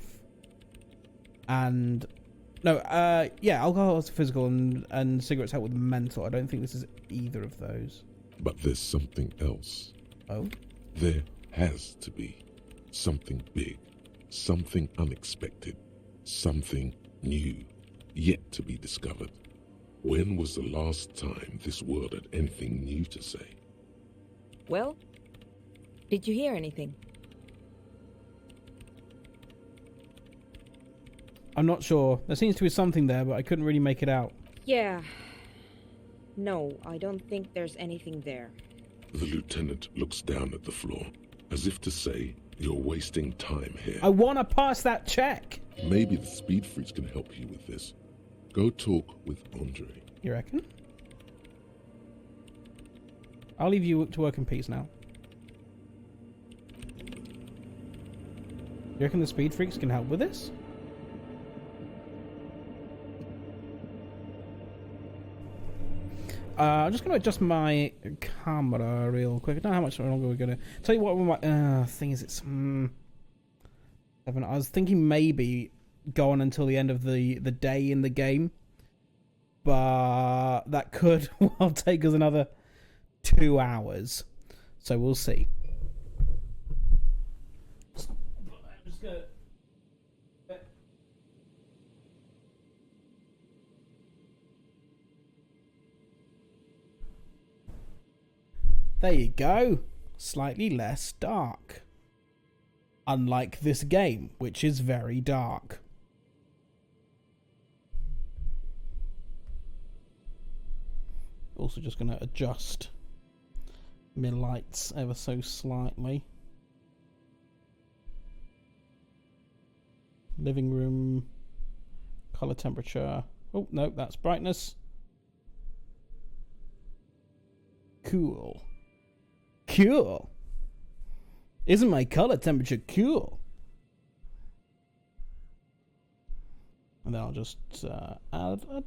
And no, yeah, alcohol is physical and cigarettes help with mental. I don't think this is either of those. But there's something else. Oh? There has to be something big, something unexpected, something new, yet to be discovered. When was the last time this world had anything new to say? Well, did you hear anything? I'm not sure. There seems to be something there, but I couldn't really make it out. Yeah. No, I don't think there's anything there. The lieutenant looks down at the floor, as if to say, you're wasting time here. I want to pass that check! Maybe the speed freaks can help you with this. Go talk with Andre. You reckon? I'll leave you to work in peace now. You reckon the speed freaks can help with this? I'm just going to adjust my camera real quick. I don't know how much longer we're going to... Tell you what, we might... thing is, it's... 7. I was thinking maybe go on until the end of the day in the game. But that could well take us another 2 hours. So we'll see. I'm just going to... There you go. Slightly less dark. Unlike this game, which is very dark. Also just going to adjust my lights ever so slightly. Living room. Color temperature. Oh, no, that's brightness. Cool. Cool. Isn't my color temperature cool? And then I'll just add a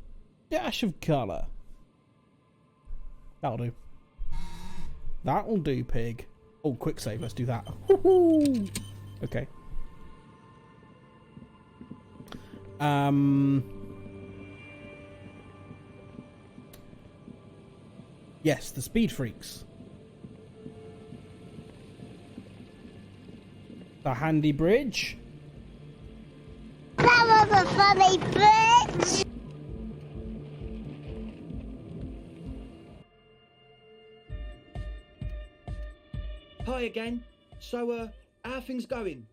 dash of color. That'll do. That'll do, pig. Oh, quick save. Let's do that. Woohoo! Okay. Yes, the speed freaks. The handy bridge. That was a funny bridge. Hi again. So, how are things going?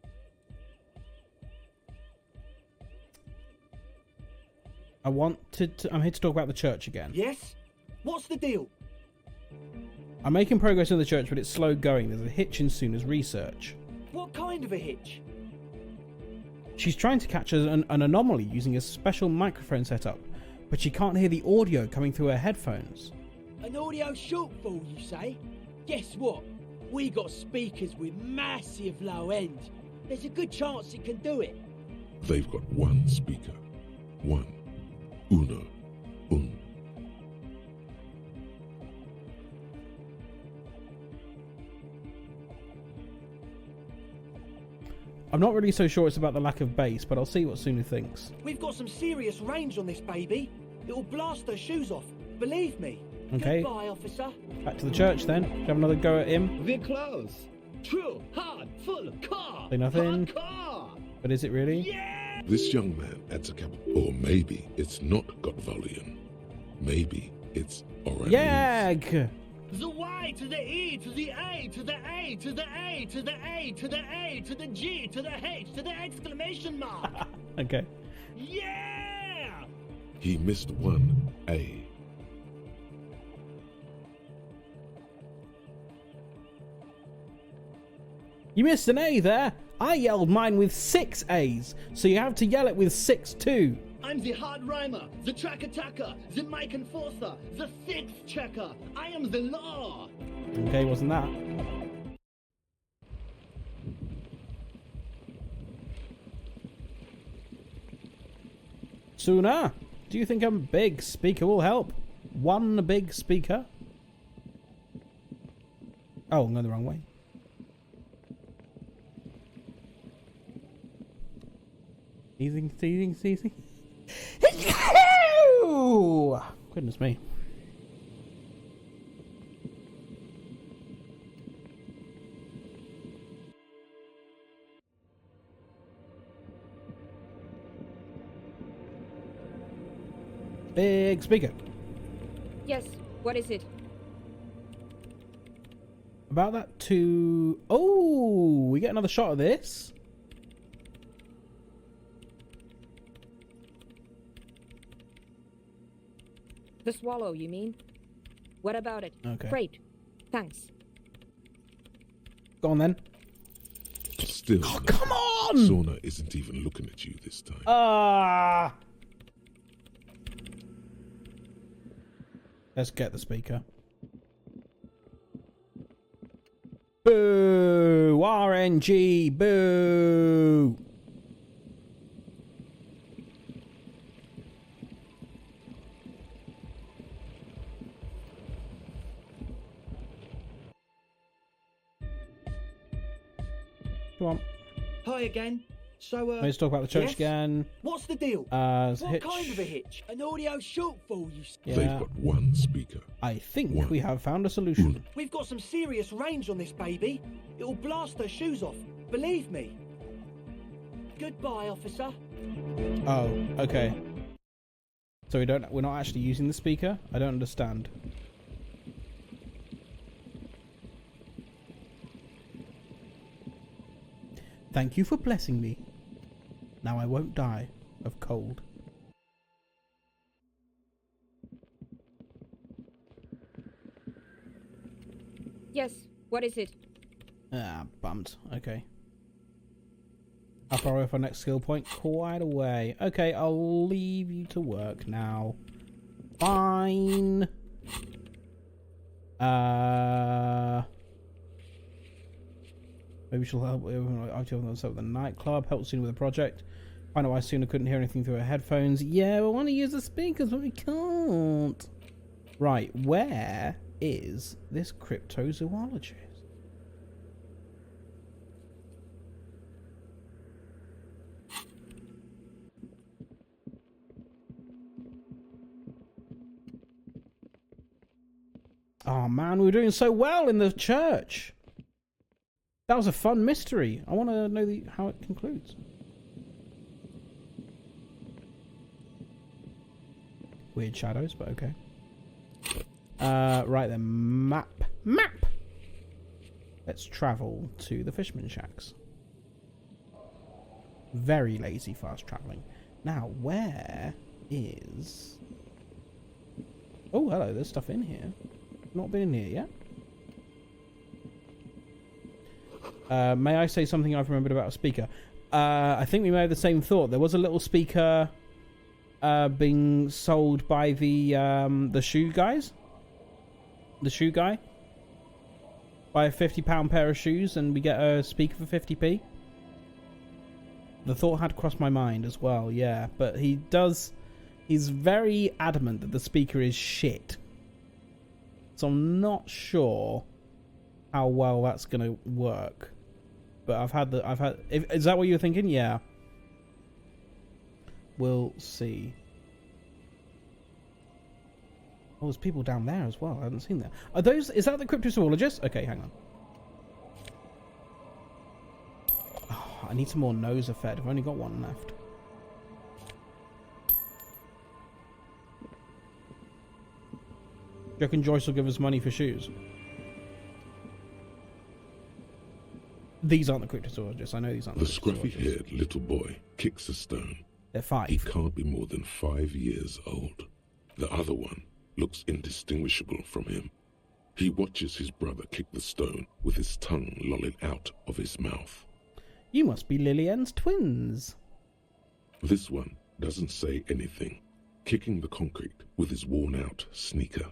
I'm here to talk about the church again. Yes? What's the deal? I'm making progress in the church, but it's slow going. There's a hitch in Suna's research. What kind of a hitch? She's trying to catch an anomaly using a special microphone setup, but she can't hear the audio coming through her headphones. An audio shortfall, you say? Guess what? We got speakers with massive low end. There's a good chance it can do it. They've got one speaker. One. Uno. Un. I'm not really so sure it's about the lack of bass, but I'll see what Suna thinks. We've got some serious range on this baby. It'll blast her shoes off. Believe me. Okay. Goodbye, officer. Back to the church then. Have another go at him. We're close. True, hard, full car. Say nothing. Hard car. But is it really? Yeah! This young man adds a capital. Or maybe it's not got volume. Maybe it's orange. Yag! The Y to the E to the A to the A to the A to the A to the A to the G to the H to the exclamation mark. Okay. Yeah! He missed one A. You missed an A there. I yelled mine with 6 A's, so you have to yell it with 6 too. I'm the hard rhymer, the track attacker, the mic enforcer, the sixth checker. I am the law. Okay, wasn't that? Suna, do you think a big speaker will help? One big speaker? Oh, I'm going the wrong way. Easy. Goodness me. Big speaker. Yes, what is it? About that to... Oh, we get another shot of this. The swallow, you mean? What about it? Okay. Great. Thanks. Go on then. Still. Oh, come on! Sona isn't even looking at you this time. Let's get the speaker. Boo! RNG! Boo! Come on. Hi again. So, Let's talk about the church yes? again. What's the deal? What kind of a hitch? An audio shortfall, you say? Yeah. They've got one speaker. I think we have found a solution. We've got some serious range on this baby. It'll blast her shoes off. Believe me. Goodbye, officer. Oh, okay. So we're not actually using the speaker? I don't understand. Thank you for blessing me. Now I won't die of cold. Yes, what is it? Ah, bummed. Okay. How far away from our next skill point? Quite a way. Okay, I'll leave you to work now. Fine. Maybe she'll help with the nightclub, help soon with the project. Find out why Suna couldn't hear anything through her headphones. Yeah, we want to use the speakers, but we can't. Right, where is this cryptozoologist? Oh man, we were doing so well in the church. That was a fun mystery. I want to know how it concludes. Weird shadows, but okay. Right then, map. Let's travel to the fisherman shacks. Very lazy fast traveling. Now, where is... Oh, hello, there's stuff in here. Not been in here yet. May I say something I've remembered about a speaker? I think we may have the same thought. There was a little speaker being sold by the shoe guys. The shoe guy. Buy a £50 pair of shoes and we get a speaker for 50p. The thought had crossed my mind as well, yeah. But he's very adamant that the speaker is shit. So I'm not sure how well that's going to work. But is that what you were thinking? Yeah. We'll see. Oh, there's people down there as well. I haven't seen that. Is that the cryptozoologist? Okay, hang on. Oh, I need some more Noza fed. I've only got one left. Do you reckon Joyce will give us money for shoes? These aren't the cryptozoologists. I know these aren't the scruffy-haired little boy kicks a stone. They're 5. He can't be more than 5 years old. The other one looks indistinguishable from him. He watches his brother kick the stone with his tongue lolling out of his mouth. You must be Lillian's twins. This one doesn't say anything, kicking the concrete with his worn-out sneaker.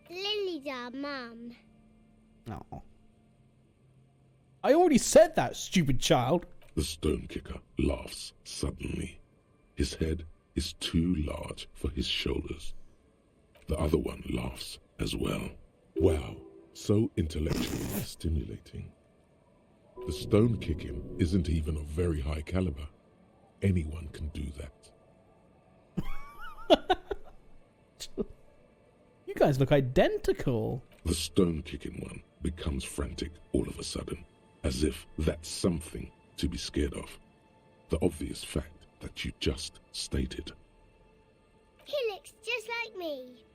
Lily's our mum. Oh. I already said that, stupid child. The stone kicker laughs suddenly. His head is too large for his shoulders. The other one laughs as well. Wow, so intellectually stimulating. The stone kicking isn't even of very high caliber. Anyone can do that. You guys look identical. The stone kicking one becomes frantic all of a sudden, as if that's something to be scared of. The obvious fact that you just stated. He looks just like me.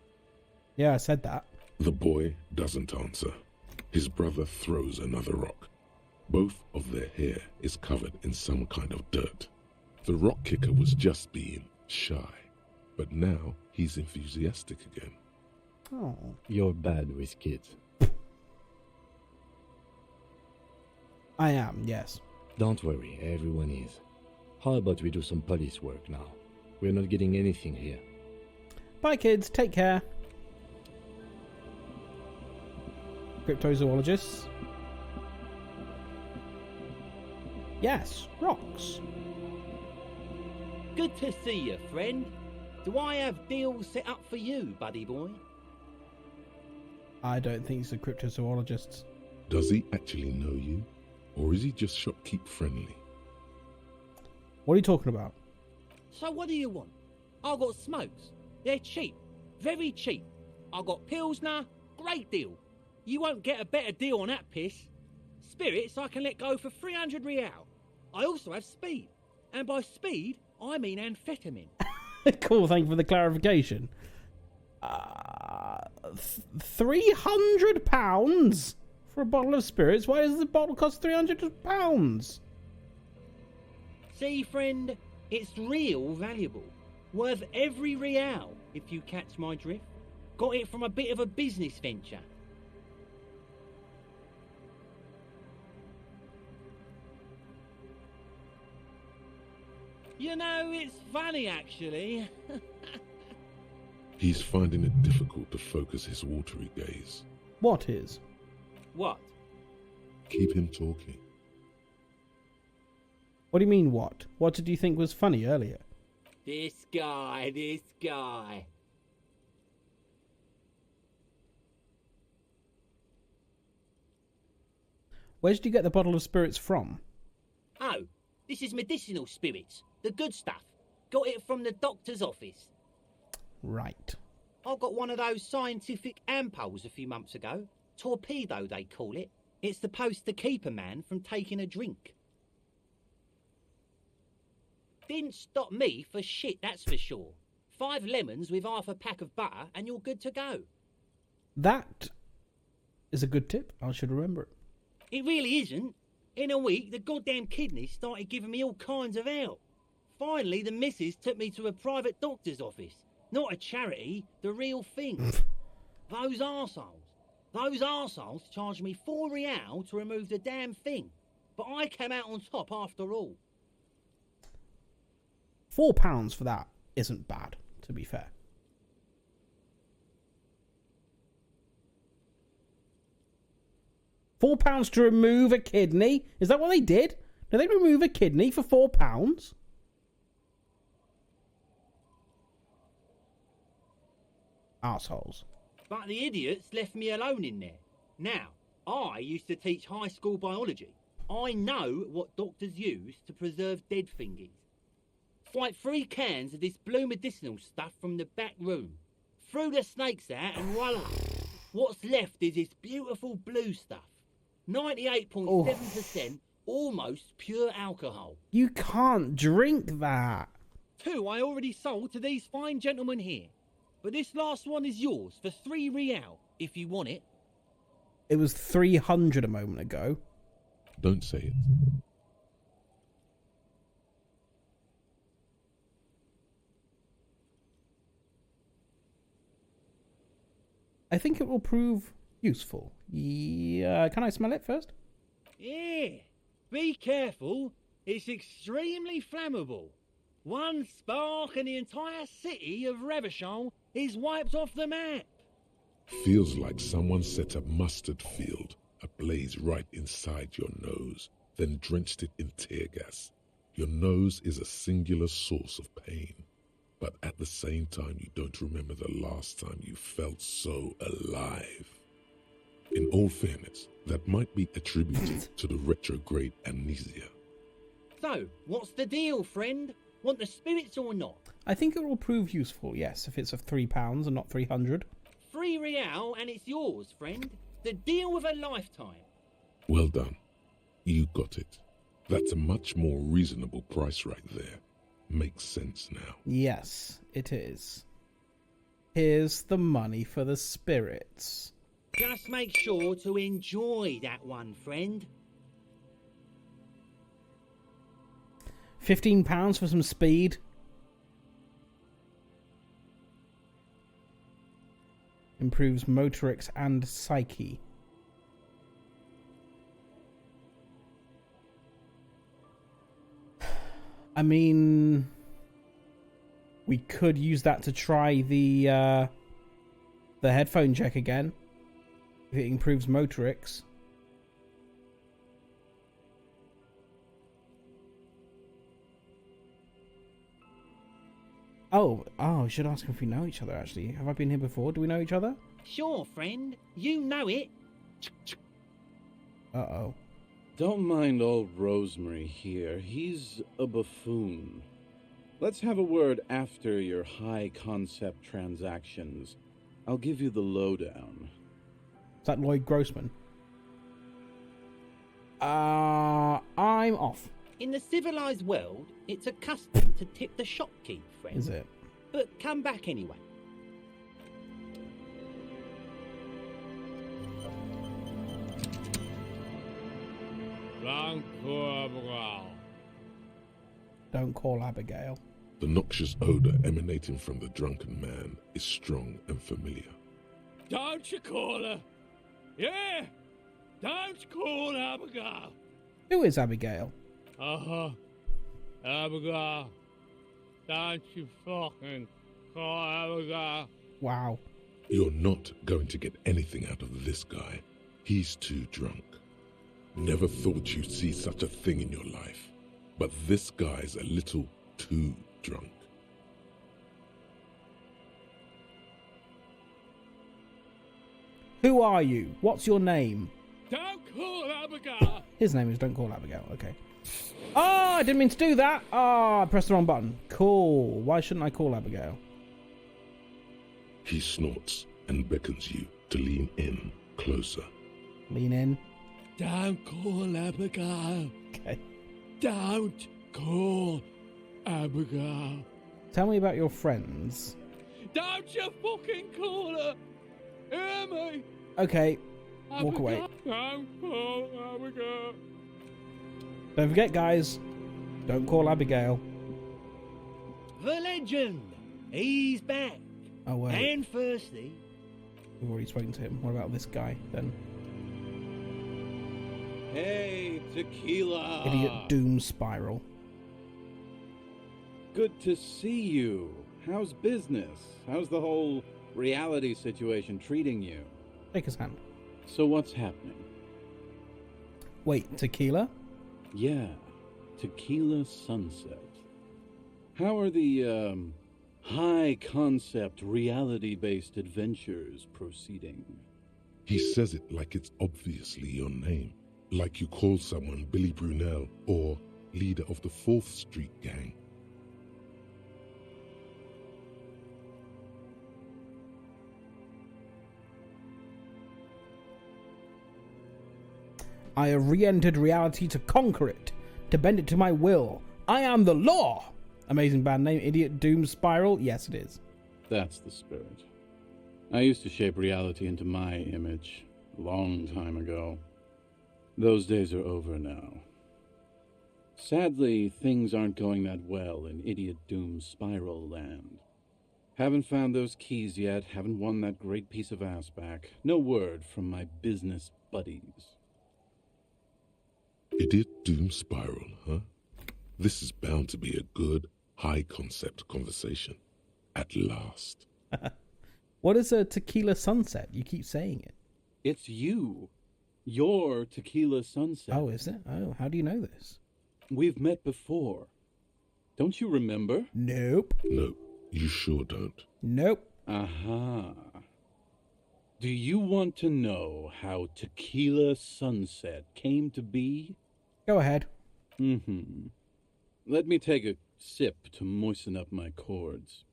Yeah, I said that. The boy doesn't answer. His brother throws another rock. Both of their hair is covered in some kind of dirt. The rock kicker was just being shy, but now he's enthusiastic again. Oh. You're bad with kids. I am, yes. Don't worry, everyone is. How about we do some police work now? We're not getting anything here. Bye, kids. Take care. Cryptozoologists. Yes, rocks. Good to see you, friend. Do I have deals set up for you, buddy boy? I don't think he's a cryptozoologist. Does he actually know you? Or is he just shopkeep friendly? What are you talking about? So what do you want? I got smokes. They're cheap. Very cheap. I got Pilsner. Great deal. You won't get a better deal on that piss. Spirits I can let go for 300 real. I also have speed. And by speed, I mean amphetamine. Cool, thank you for the clarification. £300 for a bottle of spirits? Why does the bottle cost £300? See, friend, it's real valuable. Worth every real, if you catch my drift. Got it from a bit of a business venture. You know, it's funny actually. He's finding it difficult to focus his watery gaze. What is? What? Keep him talking. What do you mean, what? What did you think was funny earlier? This guy. Where did you get the bottle of spirits from? Oh, this is medicinal spirits. The good stuff. Got it from the doctor's office. Right. I got one of those scientific ampoules a few months ago. Torpedo, they call it. It's supposed to keep a man from taking a drink. Didn't stop me for shit, that's for sure. 5 lemons with half a pack of butter and you're good to go. That is a good tip. I should remember it. It really isn't. In a week, the goddamn kidneys started giving me all kinds of help. Finally, the missus took me to a private doctor's office. Not a charity, the real thing. Those arseholes charged me £4 to remove the damn thing. But I came out on top after all. £4 for that isn't bad, to be fair. £4 to remove a kidney? Is that what they did? Did they remove a kidney for £4? Arseholes. But the idiots left me alone in there. Now, I used to teach high school biology. I know what doctors use to preserve dead thingies. It's like 3 cans of this blue medicinal stuff from the back room. Threw the snakes out and voila. What's left is this beautiful blue stuff. 98.7% almost pure alcohol. You can't drink that. 2 I already sold to these fine gentlemen here. But this last one is yours for £3 if you want it. It was 300 a moment ago. Don't say it. I think it will prove useful. Yeah, can I smell it first? Yeah, be careful. It's extremely flammable. One spark and the entire city of Revachol is wiped off the map. Feels like someone set a mustard field ablaze right inside your nose, then drenched it in tear gas. Your nose is a singular source of pain, but at the same time you don't remember the last time you felt so alive. In all fairness, that might be attributed to the retrograde amnesia. So, what's the deal, friend? Want the spirits or not? I think it will prove useful, yes, if it's of £3 and not 300. £3 and it's yours, friend. The deal of a lifetime. Well done. You got it. That's a much more reasonable price right there. Makes sense now. Yes, it is. Here's the money for the spirits. Just make sure to enjoy that one, friend. £15 for some speed. Improves motorics and psyche. I mean, we could use that to try the headphone check again. If it improves motorics. Oh, I should ask if we know each other, actually. Have I been here before? Do we know each other? Sure, friend. You know it. Uh-oh. Don't mind old Rosemary here. He's a buffoon. Let's have a word after your high-concept transactions. I'll give you the lowdown. Is that Lloyd Grossman? I'm off. In the civilized world, it's a custom to tip the shopkeep, friend. Is it? But come back anyway. Don't call Abigail. The noxious odor emanating from the drunken man is strong and familiar. Don't you call her? Yeah! Don't call Abigail! Who is Abigail? Abigail. Don't you fucking call Abigail. Wow. You're not going to get anything out of this guy. He's too drunk. Never thought you'd see such a thing in your life. But this guy's a little too drunk. Who are you? What's your name? Don't call Abigail. His name is Don't Call Abigail. Okay. Oh, I didn't mean to do that. Oh, I pressed the wrong button. Cool. Why shouldn't I call Abigail? He snorts and beckons you to lean in closer. Lean in. Don't call Abigail. Okay. Don't call Abigail. Tell me about your friends. Don't you fucking call her. Hear me? Okay. Abigail. Walk away. Don't call Abigail. Don't forget, guys. Don't call Abigail. The legend. He's back. Oh, wait. And firstly, We've already spoken to him. What about this guy, then? Hey, Tequila! Idiot Doom Spiral. Good to see you. How's business? How's the whole reality situation treating you? Take his hand. So what's happening? Wait, Tequila? Yeah, Tequila Sunset. How are the, high-concept, reality-based adventures proceeding? He says it like it's obviously your name. Like you call someone Billy Brunel or leader of the 4th Street gang. I have re-entered reality to conquer it, to bend it to my will. I am the law! Amazing band name, Idiot Doom Spiral? Yes, it is. That's the spirit. I used to shape reality into my image a long time ago. Those days are over now. Sadly, things aren't going that well in Idiot Doom Spiral land. Haven't found those keys yet, haven't won that great piece of ass back. No word from my business buddies. Idiot Doom Spiral, huh? This is bound to be a good, high-concept conversation. At last. What is a Tequila Sunset? You keep saying it. It's you. Your Tequila Sunset. Oh, is it? Oh, how do you know this? We've met before. Don't you remember? Nope. No, you sure don't. Nope. Aha. Do you want to know how Tequila Sunset came to be? Go ahead. Mm-hmm. Let me take a sip to moisten up my chords.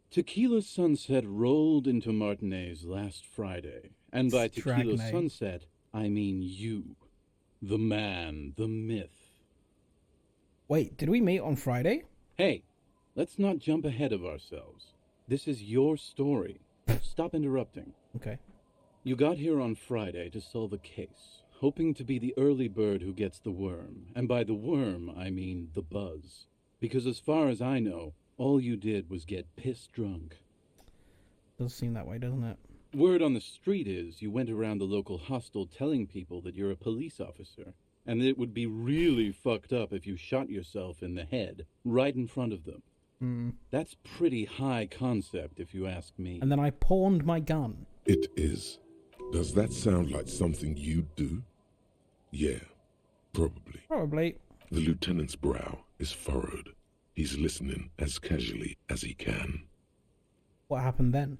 Tequila Sunset rolled into Martinez last Friday, and by Tequila Sunset, I mean you. The man, the myth. Wait, did we meet on Friday? Hey, let's not jump ahead of ourselves. This is your story. Stop interrupting. Okay. You got here on Friday to solve a case, hoping to be the early bird who gets the worm. And by the worm, I mean the buzz. Because as far as I know, all you did was get piss drunk. Does seem that way, doesn't it? Word on the street is you went around the local hostel telling people that you're a police officer, and that it would be really fucked up if you shot yourself in the head right in front of them. That's pretty high concept, if you ask me. And then I pawned my gun. It is. Does that sound like something you'd do? Yeah, probably. Probably. The lieutenant's brow is furrowed. He's listening as casually as he can. What happened then?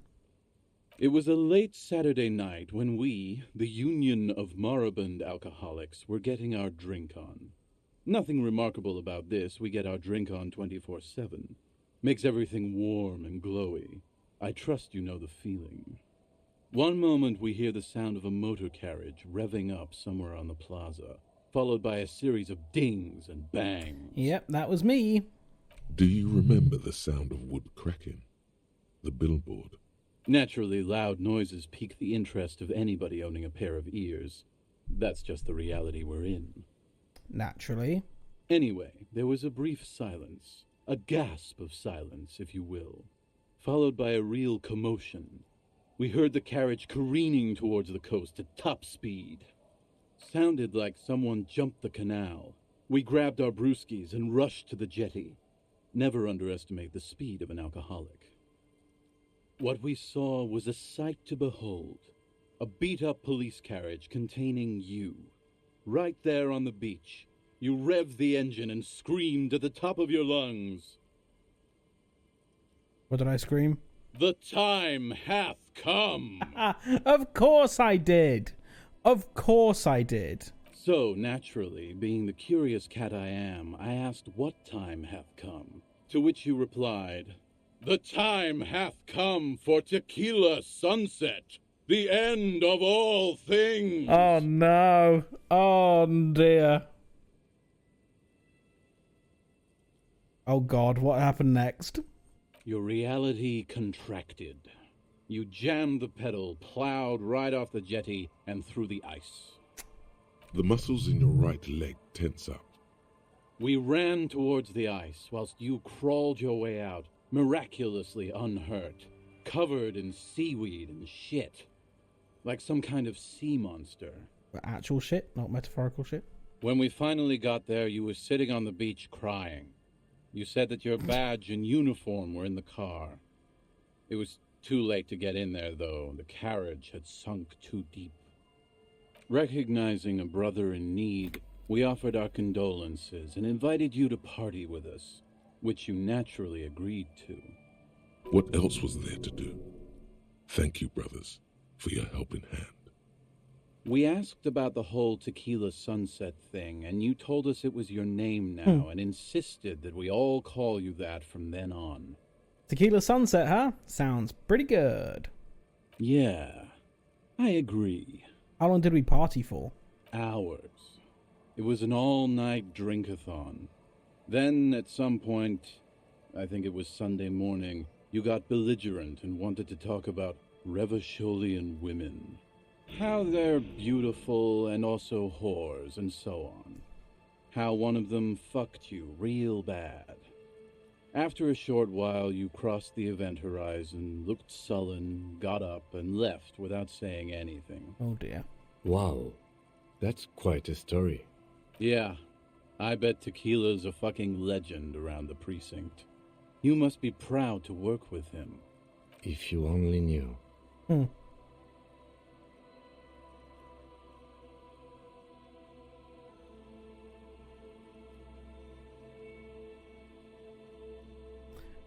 It was a late Saturday night when we, the Union of Moribund Alcoholics, were getting our drink on. Nothing remarkable about this. We get our drink on 24/7. Makes everything warm and glowy. I trust you know the feeling. One moment we hear the sound of a motor carriage revving up somewhere on the plaza, followed by a series of dings and bangs. Yep, that was me. Do you remember the sound of wood cracking? The billboard? Naturally, loud noises pique the interest of anybody owning a pair of ears. That's just the reality we're in. Naturally. Anyway, there was a brief silence. A gasp of silence, if you will, followed by a real commotion. We heard the carriage careening towards the coast at top speed. Sounded like someone jumped the canal. We grabbed our brewskis and rushed to the jetty. Never underestimate the speed of an alcoholic. What we saw was a sight to behold. A beat-up police carriage containing you. Right there on the beach. You revved the engine and screamed at the top of your lungs. What did I scream? The time hath come! Of course I did! Of course I did. So, naturally, being the curious cat I am, I asked what time hath come, to which you replied, the time hath come for tequila sunset, the end of all things. Oh no. Oh dear. Oh God, what happened next? Your reality contracted. You jammed the pedal, plowed right off the jetty, and through the ice. The muscles in your right leg tense up. We ran towards the ice, whilst you crawled your way out, miraculously unhurt, covered in seaweed and shit. Like some kind of sea monster. Actual shit, not metaphorical shit. When we finally got there, you were sitting on the beach crying. You said that your badge and uniform were in the car. It was too late to get in there, though. The carriage had sunk too deep. Recognizing a brother in need, we offered our condolences and invited you to party with us, which you naturally agreed to. What else was there to do? Thank you, brothers, for your helping hand. We asked about the whole tequila sunset thing, and you told us it was your name now, and insisted that we all call you that from then on. Tequila sunset, huh? Sounds pretty good. Yeah, I agree. How long did we party for? Hours. It was an all-night drink-a-thon. Then, at some point, I think it was Sunday morning, you got belligerent and wanted to talk about Revacholian women. How they're beautiful and also whores and so on. How one of them fucked you real bad. After a short while, you crossed the event horizon, looked sullen, got up, and left without saying anything. Oh dear. Wow, that's quite a story. Yeah, I bet Tequila's a fucking legend around the precinct. You must be proud to work with him. If you only knew.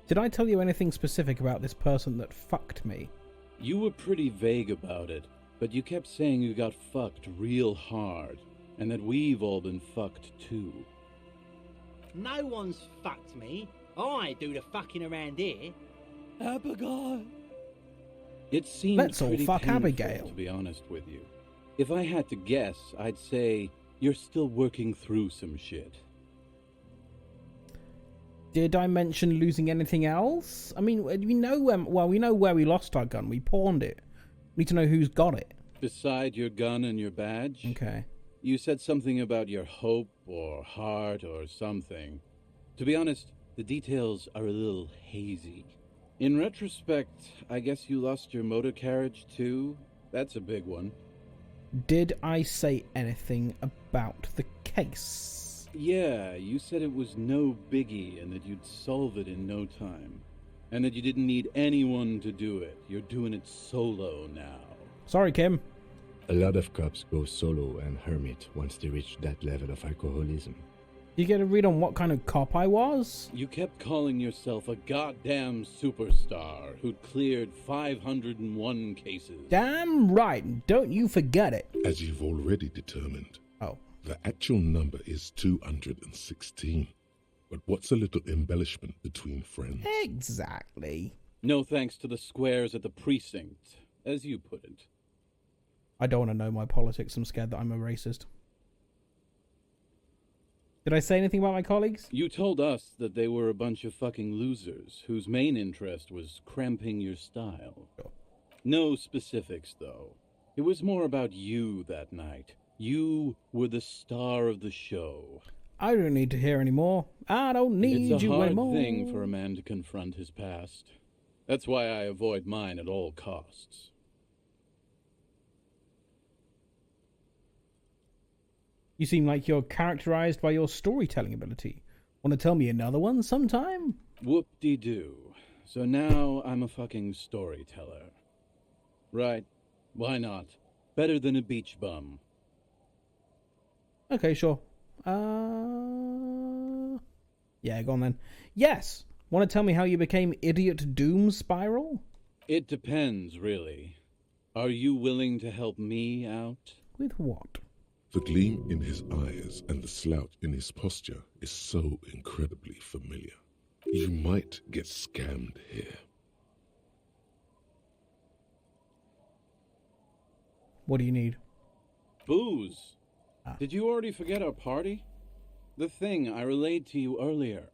Did I tell you anything specific about this person that fucked me? You were pretty vague about it, but you kept saying you got fucked real hard, and that we've all been fucked too. No one's fucked me. I do the fucking around here. Abigail. It seemed Let's all pretty fuck painful, Abigail. to be honest with you. If I had to guess, I'd say you're still working through some shit. Did I mention losing anything else? I mean, we know we know where we lost our gun. We pawned it. We need to know who's got it. Beside your gun and your badge? Okay. You said something about your hope or heart or something. To be honest, the details are a little hazy. In retrospect, I guess you lost your motor carriage too? That's a big one. Did I say anything about the case? Yeah, you said it was no biggie and that you'd solve it in no time. And that you didn't need anyone to do it. You're doing it solo now. Sorry, Kim. A lot of cops go solo and hermit once they reach that level of alcoholism. You get a read on what kind of cop I was? You kept calling yourself a goddamn superstar who'd cleared 501 cases. Damn right, don't you forget it. As you've already determined. Oh. The actual number is 216. But what's a little embellishment between friends? Exactly. No thanks to the squares at the precinct, as you put it. I don't want to know my politics. I'm scared that I'm a racist. Did I say anything about my colleagues? You told us that they were a bunch of fucking losers whose main interest was cramping your style. Sure. No specifics, though. It was more about you that night. You were the star of the show. I don't need to hear any more. I don't need you anymore. It's a hard thing for a man to confront his past. That's why I avoid mine at all costs. You seem like you're characterized by your storytelling ability. Want to tell me another one sometime? Whoop-de-doo. So now I'm a fucking storyteller. Right. Why not? Better than a beach bum. Okay, sure. Yeah, go on then. Yes! Want to tell me how you became Idiot Doom Spiral? It depends, really. Are you willing to help me out? With what? The gleam in his eyes and the slouch in his posture is so incredibly familiar. You might get scammed here. What do you need? Booze. Did you already forget our party? The thing I relayed to you earlier.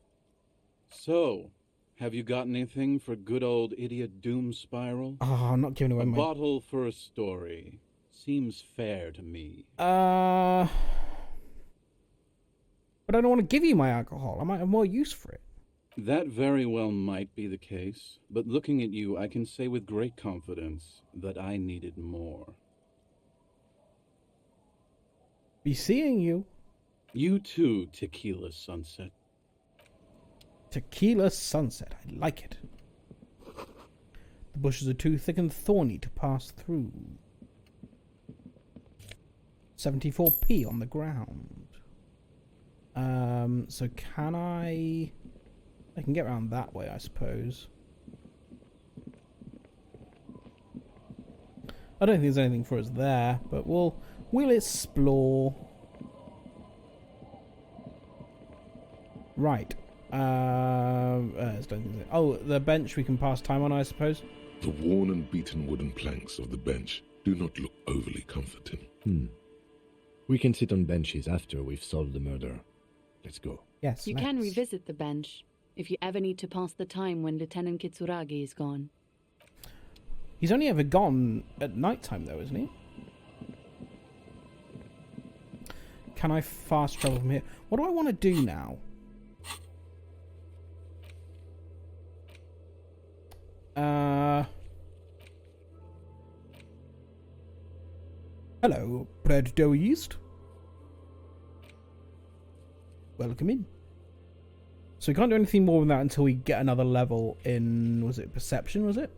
So, have you got anything for good old Idiot Doom Spiral? Oh, I'm not giving away a my... bottle for a story. Seems fair to me. But I don't want to give you my alcohol. I might have more use for it. That very well might be the case, but looking at you, I can say with great confidence that I needed more. Be seeing you. You too, Tequila Sunset. Tequila Sunset. I like it. The bushes are too thick and thorny to pass through. 74p on the ground. So can I can get around that way, I suppose. I don't think there's anything for us there, but we'll explore. Right. Oh, the bench we can pass time on, I suppose. The worn and beaten wooden planks of the bench do not look overly comforting. We can sit on benches after we've solved the murder. Let's go. Yes, you can revisit the bench if you ever need to pass the time when Lieutenant Kitsuragi is gone. He's only ever gone at night time, though, isn't he? Can I fast travel from here? What do I want to do now? Hello, Bread Dough Yeast. Welcome in. So we can't do anything more than that until we get another level in, was it Perception, was it?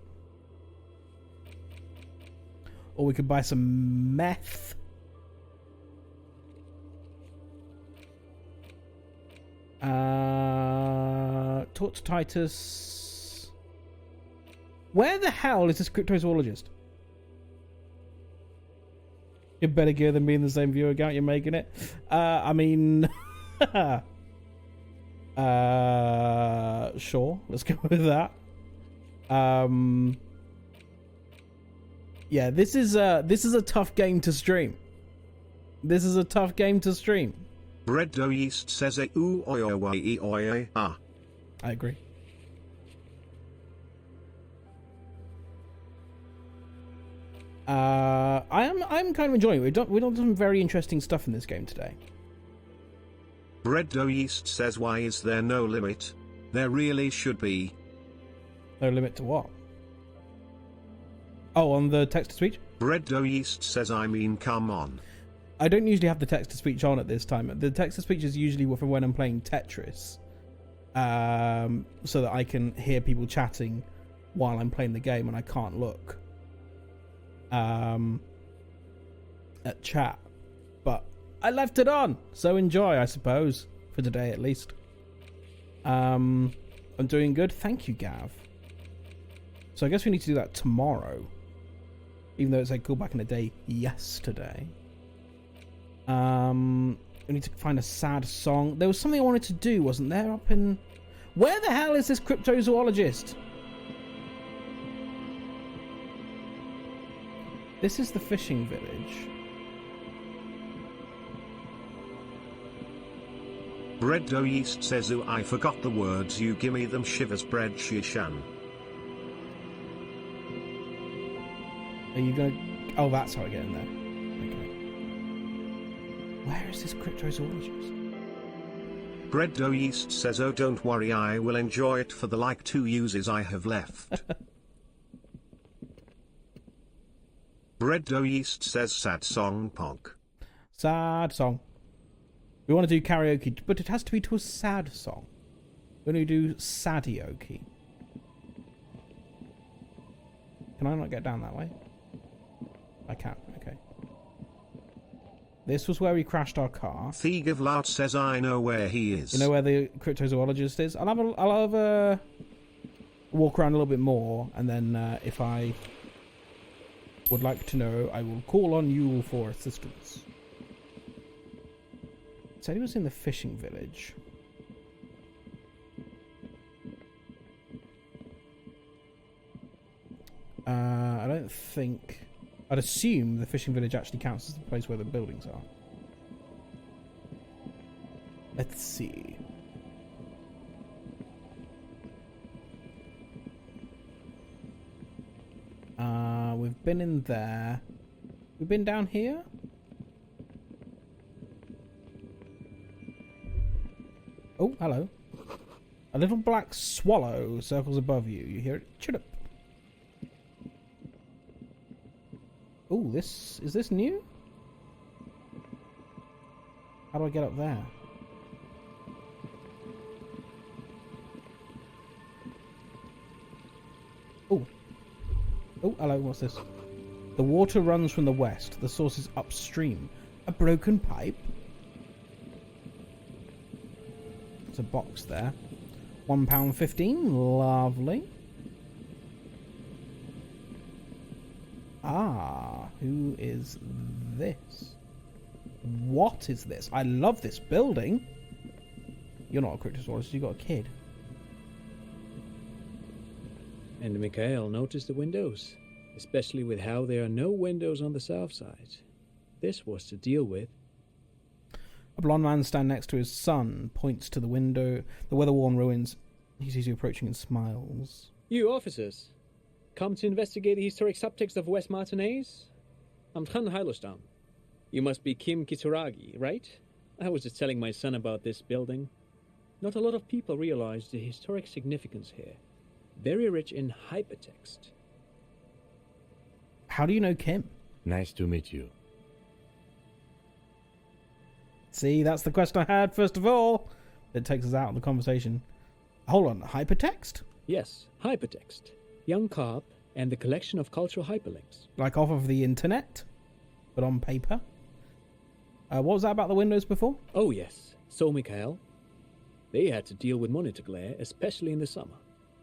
Or we could buy some meth. Talk to Titus. Where the hell is this cryptozoologist? You're better gear than me in the same viewer account, you're making it. I mean... sure, let's go with that. Yeah, this is a tough game to stream. This is a tough game to stream. Bread Dough Yeast says ooh oi oi oi oi oi ah. I agree. I'm kind of enjoying it. We've done some very interesting stuff in this game today. Bread Dough Yeast says why is there no limit? There really should be. No limit to what? Oh, on the text-to-speech? Bread Dough Yeast says I mean come on. I don't usually have the text-to-speech on at this time. The text-to-speech is usually for when I'm playing Tetris. So that I can hear people chatting while I'm playing the game and I can't look at chat. But I left it on, so enjoy, I suppose, for today at least. I'm doing good. Thank you, Gav. So I guess we need to do that tomorrow. Even though it's like cool back in the day yesterday. We need to find a sad song. There was something I wanted to do, wasn't there? Up in... Where the hell is this cryptozoologist? This is the fishing village. Bread Dough Yeast says ooh I forgot the words you gimme them shivers bread shishan. Are you gonna... Oh, that's how I get in there. Where is this cryptozoologist? Bread Dough Yeast says oh don't worry I will enjoy it for the like 2 uses I have left. Bread Dough Yeast says sad song punk. Sad song. We want to do karaoke, but it has to be to a sad song. We're going to do sadioke. Can I not get down that way? I can, okay. This was where we crashed our car. Thegavlart says I know where he is. You know where the cryptozoologist is? I'll have a walk around a little bit more, and then if I would like to know, I will call on you for assistance. It said he was in the fishing village. I don't think... I'd assume the fishing village actually counts as the place where the buildings are. Let's see. We've been in there. We've been down here? Oh, hello. A little black swallow circles above you. You hear it chirrup. Oh, is this new? How do I get up there? Oh. Oh, hello, what's this? The water runs from the west. The source is upstream. A broken pipe? There's a box there. £1.15. Lovely. Ah, who is this? What is this? I love this building. You're not a cryptozoologist, you got a kid. And Mikhail noticed the windows, especially with how there are no windows on the south side. This was to deal with. A blonde man standing next to his son points to the window, the weather-worn ruins. He sees you approaching and smiles. You officers, come to investigate the historic subtext of West Martinez? I'm Tran Hailostam. You must be Kim Kitsuragi, right? I was just telling my son about this building. Not a lot of people realize the historic significance here. Very rich in hypertext. How do you know Kim? Nice to meet you. See, that's the question I had, first of all. It takes us out of the conversation. Hold on, hypertext? Yes, hypertext. Young Carp and the collection of cultural hyperlinks. Like off of the internet? But on paper? What was that about the windows before? Oh yes, so Mikhail. They had to deal with monitor glare, especially in the summer.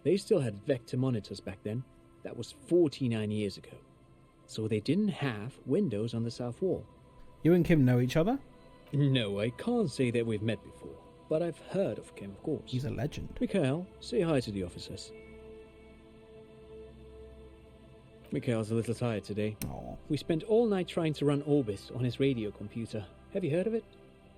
They still had vector monitors back then. That was 49 years ago. So they didn't have windows on the south wall. You and Kim know each other? No, I can't say that we've met before. But I've heard of Kim, of course. He's a legend. Mikhail, say hi to the officers. Mikhail's a little tired today. Aww. We spent all night trying to run Orbis on his radio computer. Have you heard of it?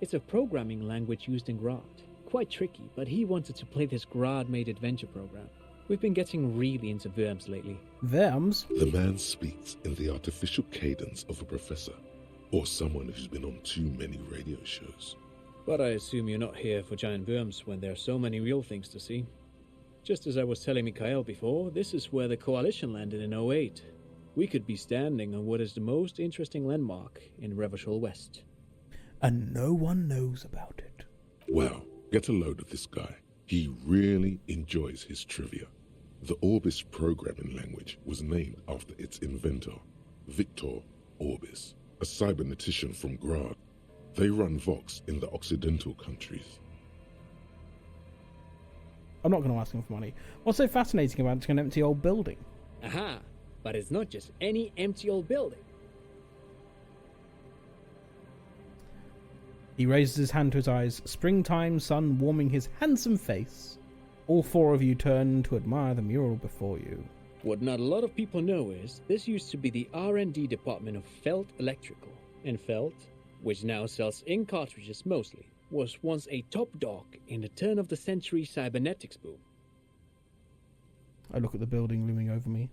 It's a programming language used in Grad. Quite tricky, but he wanted to play this Grad-made adventure program. We've been getting really into Worms lately. Worms? The man speaks in the artificial cadence of a professor, or someone who's been on too many radio shows. But I assume you're not here for giant worms when there are so many real things to see. Just as I was telling Mikhail before, this is where the Coalition landed in 08. We could be standing on what is the most interesting landmark in Revachol West. And no one knows about it. Well, get a load of this guy. He really enjoys his trivia. The Orbis programming language was named after its inventor, Victor Orbis, a cybernetician from Grad. They run Vox in the Occidental countries. I'm not going to ask him for money. What's so fascinating about an empty old building? Aha! But it's not just any empty old building. He raises his hand to his eyes, springtime sun warming his handsome face. All four of you turn to admire the mural before you. What not a lot of people know is, this used to be the R&D department of Felt Electrical. And Felt, which now sells ink cartridges mostly, was once a top dog in the turn-of-the-century cybernetics boom. I look at the building looming over me.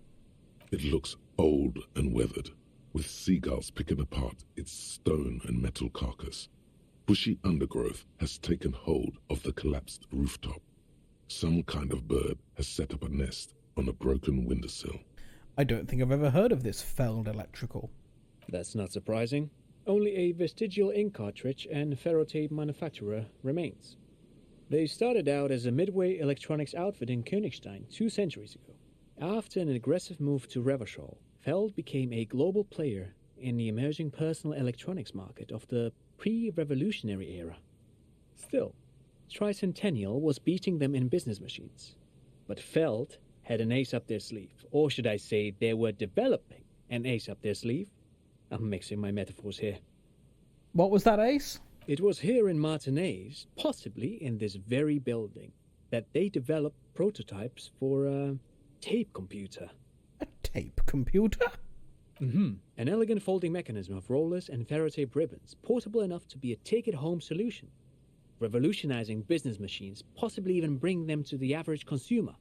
It looks old and weathered, with seagulls picking apart its stone and metal carcass. Bushy undergrowth has taken hold of the collapsed rooftop. Some kind of bird has set up a nest on a broken windowsill. I don't think I've ever heard of this Feld Electrical. That's not surprising. Only a vestigial ink cartridge and ferrotape manufacturer remains. They started out as a midway electronics outfit in Königstein 2 centuries ago. After an aggressive move to Revachol, Feld became a global player in the emerging personal electronics market of the pre-revolutionary era. Still, Tricentennial was beating them in business machines. But Feld had an ace up their sleeve, or should I say they were developing an ace up their sleeve. I'm mixing my metaphors here. What was that ace? It was here in Martinez, possibly in this very building, that they developed prototypes for a tape computer. A tape computer? Mm-hmm. An elegant folding mechanism of rollers and ferrotape ribbons, portable enough to be a take-it-home solution, revolutionizing business machines, possibly even bring them to the average consumer,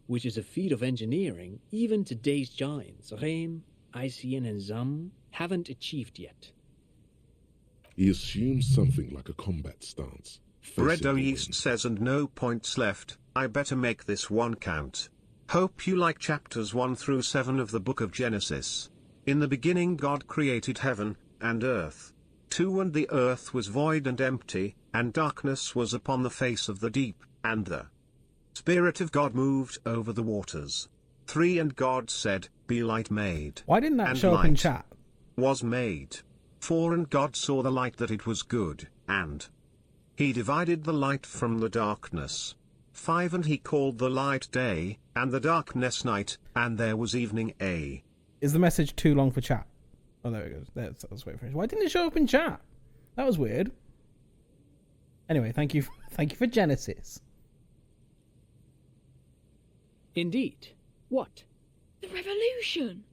which is a feat of engineering even today's giants, Rehm, ICN and ZAM, haven't achieved yet. He assumes something like a combat stance. Bredo Yeast says, and no points left, I better make this one count. Hope you like chapters 1 through 7 of the book of Genesis. In the beginning God created heaven and earth. 2 And the earth was void and empty, and darkness was upon the face of the deep, and the Spirit of God moved over the waters. 3 And God said, Be light made. Why didn't that and show up in light chat? Was made. 4 And God saw the light that it was good, and he divided the light from the darkness. 5 And he called the light day, and the darkness night, and there was evening A. Is the message too long for chat? Oh, there it goes. Let's wait for it. Why didn't it show up in chat? That was weird. Anyway, thank you for Genesis. Indeed. What? The revolution!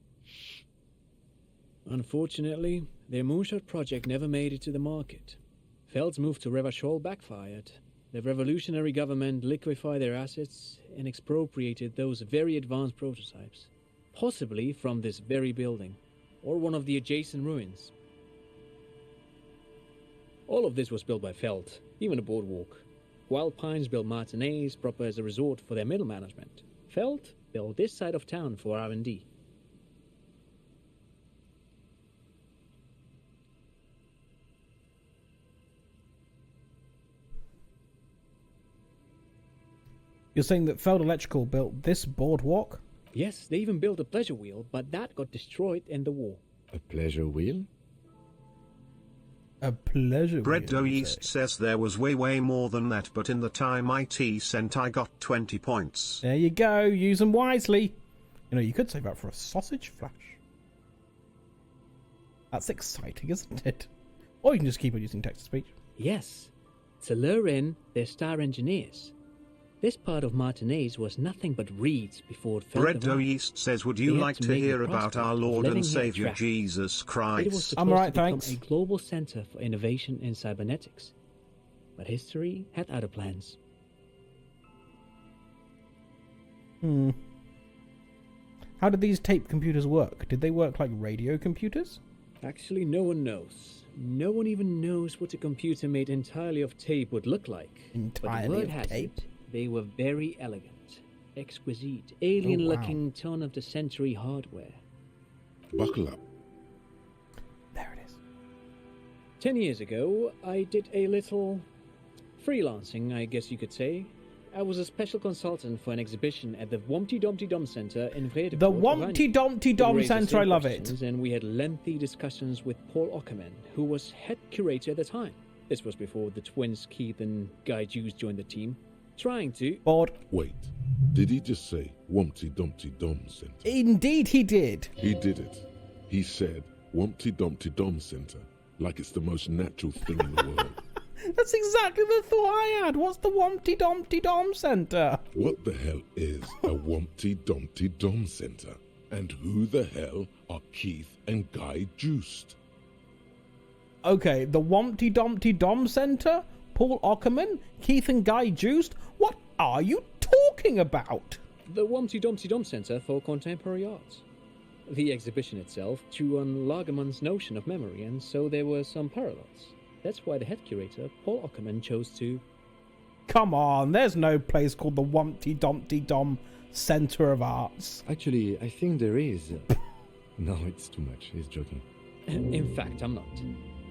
Unfortunately, their moonshot project never made it to the market. Feld's move to Revachol backfired. The revolutionary government liquefied their assets and expropriated those very advanced prototypes, possibly from this very building, or one of the adjacent ruins. All of this was built by Feld, even the boardwalk. Wild Pines built Martinez proper as a resort for their middle management. Feld built this side of town for R&D. You're saying that Feld Electrical built this boardwalk? Yes, they even built a pleasure wheel, but that got destroyed in the war. A pleasure wheel? A pleasure wheel. Bredo Yeast says there was way more than that, but in the time IT sent I got 20 points. There you go, use them wisely. You know, you could save up for a sausage flash. That's exciting, isn't it? Or you can just keep on using text-to-speech. Yes, to lure in their star engineers. This part of Martinez was nothing but reeds before it fell. Bredo Yeast says, would you like to hear about our Lord and Savior Jesus Christ? It was supposed to become a global center for innovation in cybernetics. But history had other plans. How did these tape computers work? Did they work like radio computers? Actually, no one knows. No one even knows what a computer made entirely of tape would look like. Entirely of tape? They were very elegant, exquisite, alien-looking turn-of-the-century hardware. Buckle up. There it is. 10 years ago, I did a little freelancing, I guess you could say. I was a special consultant for an exhibition at the Wompty Dumpty Dum Center in Vredevoort. The Wompty Dumpty Dum Center, I love it. And we had lengthy discussions with Paul Ockerman, who was head curator at the time. This was before the twins Keith and Guy Juice joined the team. Trying to... Wait, did he just say Wumpty Dumpty Dum Center? Indeed he did. He did it. He said Wumpty Dumpty Dum Center, like it's the most natural thing in the world. That's exactly the thought I had. What's the Wumpty Dumpty Dum Center? What the hell is a Wumpty Dumpty Dum Center? And who the hell are Keith and Guy Juiced? Okay, the Wumpty Dumpty Dum Center? Paul Ockerman? Keith and Guy Juiced? What are you talking about? The Wumpty Dumpty Dum Center for Contemporary Art. The exhibition itself drew on Lagerman's notion of memory, and so there were some parallels. That's why the head curator, Paul Ockerman, chose to... Come on, there's no place called the Wumpty Dumpty Dum Center of Arts. Actually, I think there is. No, it's too much. He's joking. In fact, I'm not.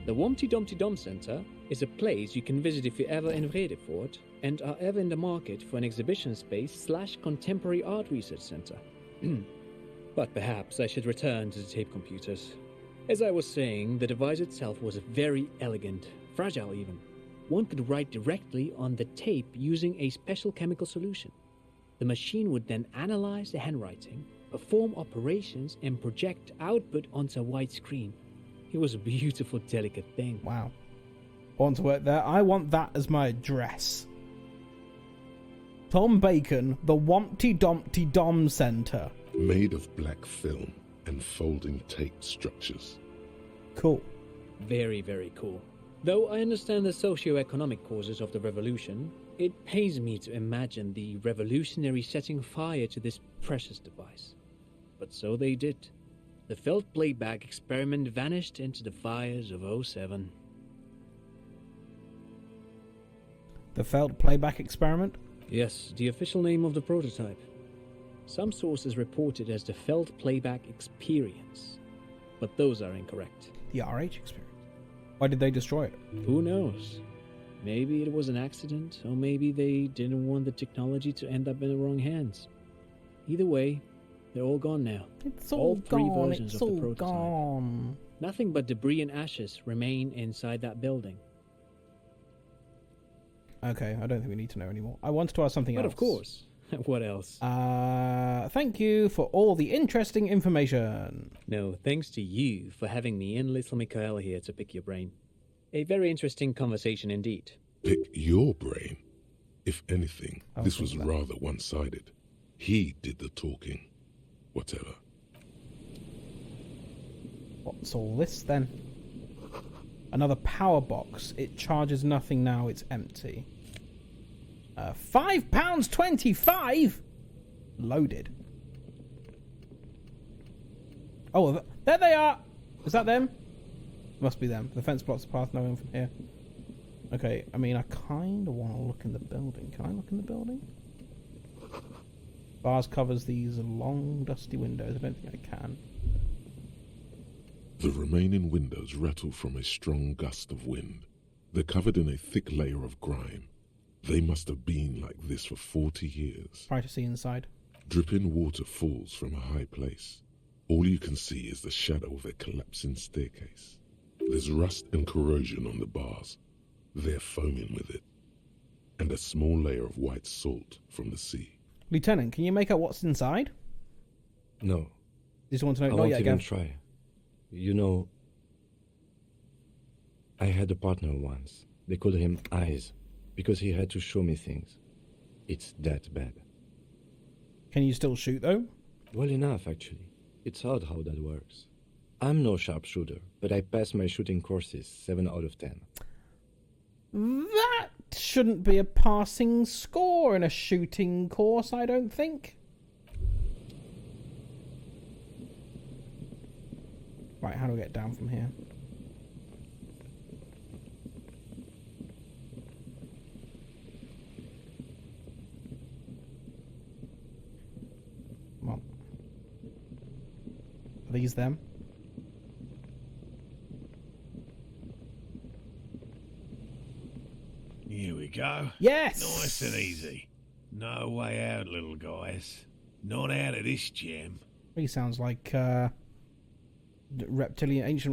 The Wompty Dumpty Dum Center is a place you can visit if you're ever in Vredefort and are ever in the market for an exhibition space / contemporary art research center. But perhaps I should return to the tape computers. As I was saying, the device itself was very elegant, fragile even. One could write directly on the tape using a special chemical solution. The machine would then analyze the handwriting, perform operations, and project output onto a white screen. It was a beautiful, delicate thing. Wow. I want to work there. I want that as my address. Tom Bacon, the Wompty Dumpty Dom Center. Made of black film and folding tape structures. Cool. Very, very cool. Though I understand the socio-economic causes of the revolution, it pains me to imagine the revolutionaries setting fire to this precious device. But so they did. The felt playback experiment vanished into the fires of 07. The felt playback experiment? Yes, the official name of the prototype. Some sources report it as the felt playback experience, but those are incorrect. The RH experience? Why did they destroy it? Who knows? Maybe it was an accident, or maybe they didn't want the technology to end up in the wrong hands. Either way, they're all gone now. It's all three gone. versions It's of the all prototype. gone. Nothing but debris and ashes remain inside that building. Okay, I don't think we need to know anymore. I wanted to ask something else. But of course. What else? Thank you for all the interesting information. No, thanks to you for having me and little Mikael here to pick your brain. A very interesting conversation indeed. Pick your brain? If anything, this was rather one-sided. He did the talking. Whatever. What's all this then? Another power box. It charges nothing now, it's empty. £5.25? Loaded. Oh, there they are! Is that them? Must be them. The fence blocks the path no one from here. Okay, I mean, I kind of want to look in the building. Can I look in the building? Bars covers these long, dusty windows. I don't think I can. The remaining windows rattle from a strong gust of wind. They're covered in a thick layer of grime. They must have been like this for 40 years. Try to see inside. Dripping water falls from a high place. All you can see is the shadow of a collapsing staircase. There's rust and corrosion on the bars. They're foaming with it. And a small layer of white salt from the sea. Lieutenant, can you make out what's inside? No. Just want to know. I Not won't yet, even Gav. try. You know, I had a partner once. They called him Eyes, because he had to show me things. It's that bad. Can you still shoot, though? Well enough, actually. It's odd how that works. I'm no sharpshooter, but I passed my shooting courses 7 out of 10. That shouldn't be a passing score in a shooting course, I don't think. Right, how do we get down from here? Come on. Are these them? Here we go. Yes! Nice and easy. No way out, little guys. Not out of this gem. He sounds like ancient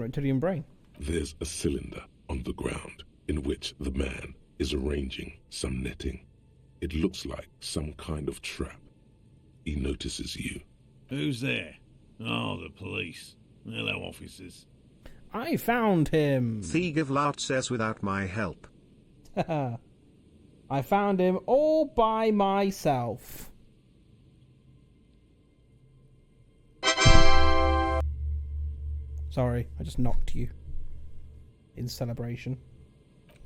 reptilian brain. There's a cylinder on the ground in which the man is arranging some netting. It looks like some kind of trap. He notices you. Who's there? Oh, the police. Hello, officers. I found him. Thegavlaut says without my help. I found him all by myself. Sorry, I just knocked you. In celebration.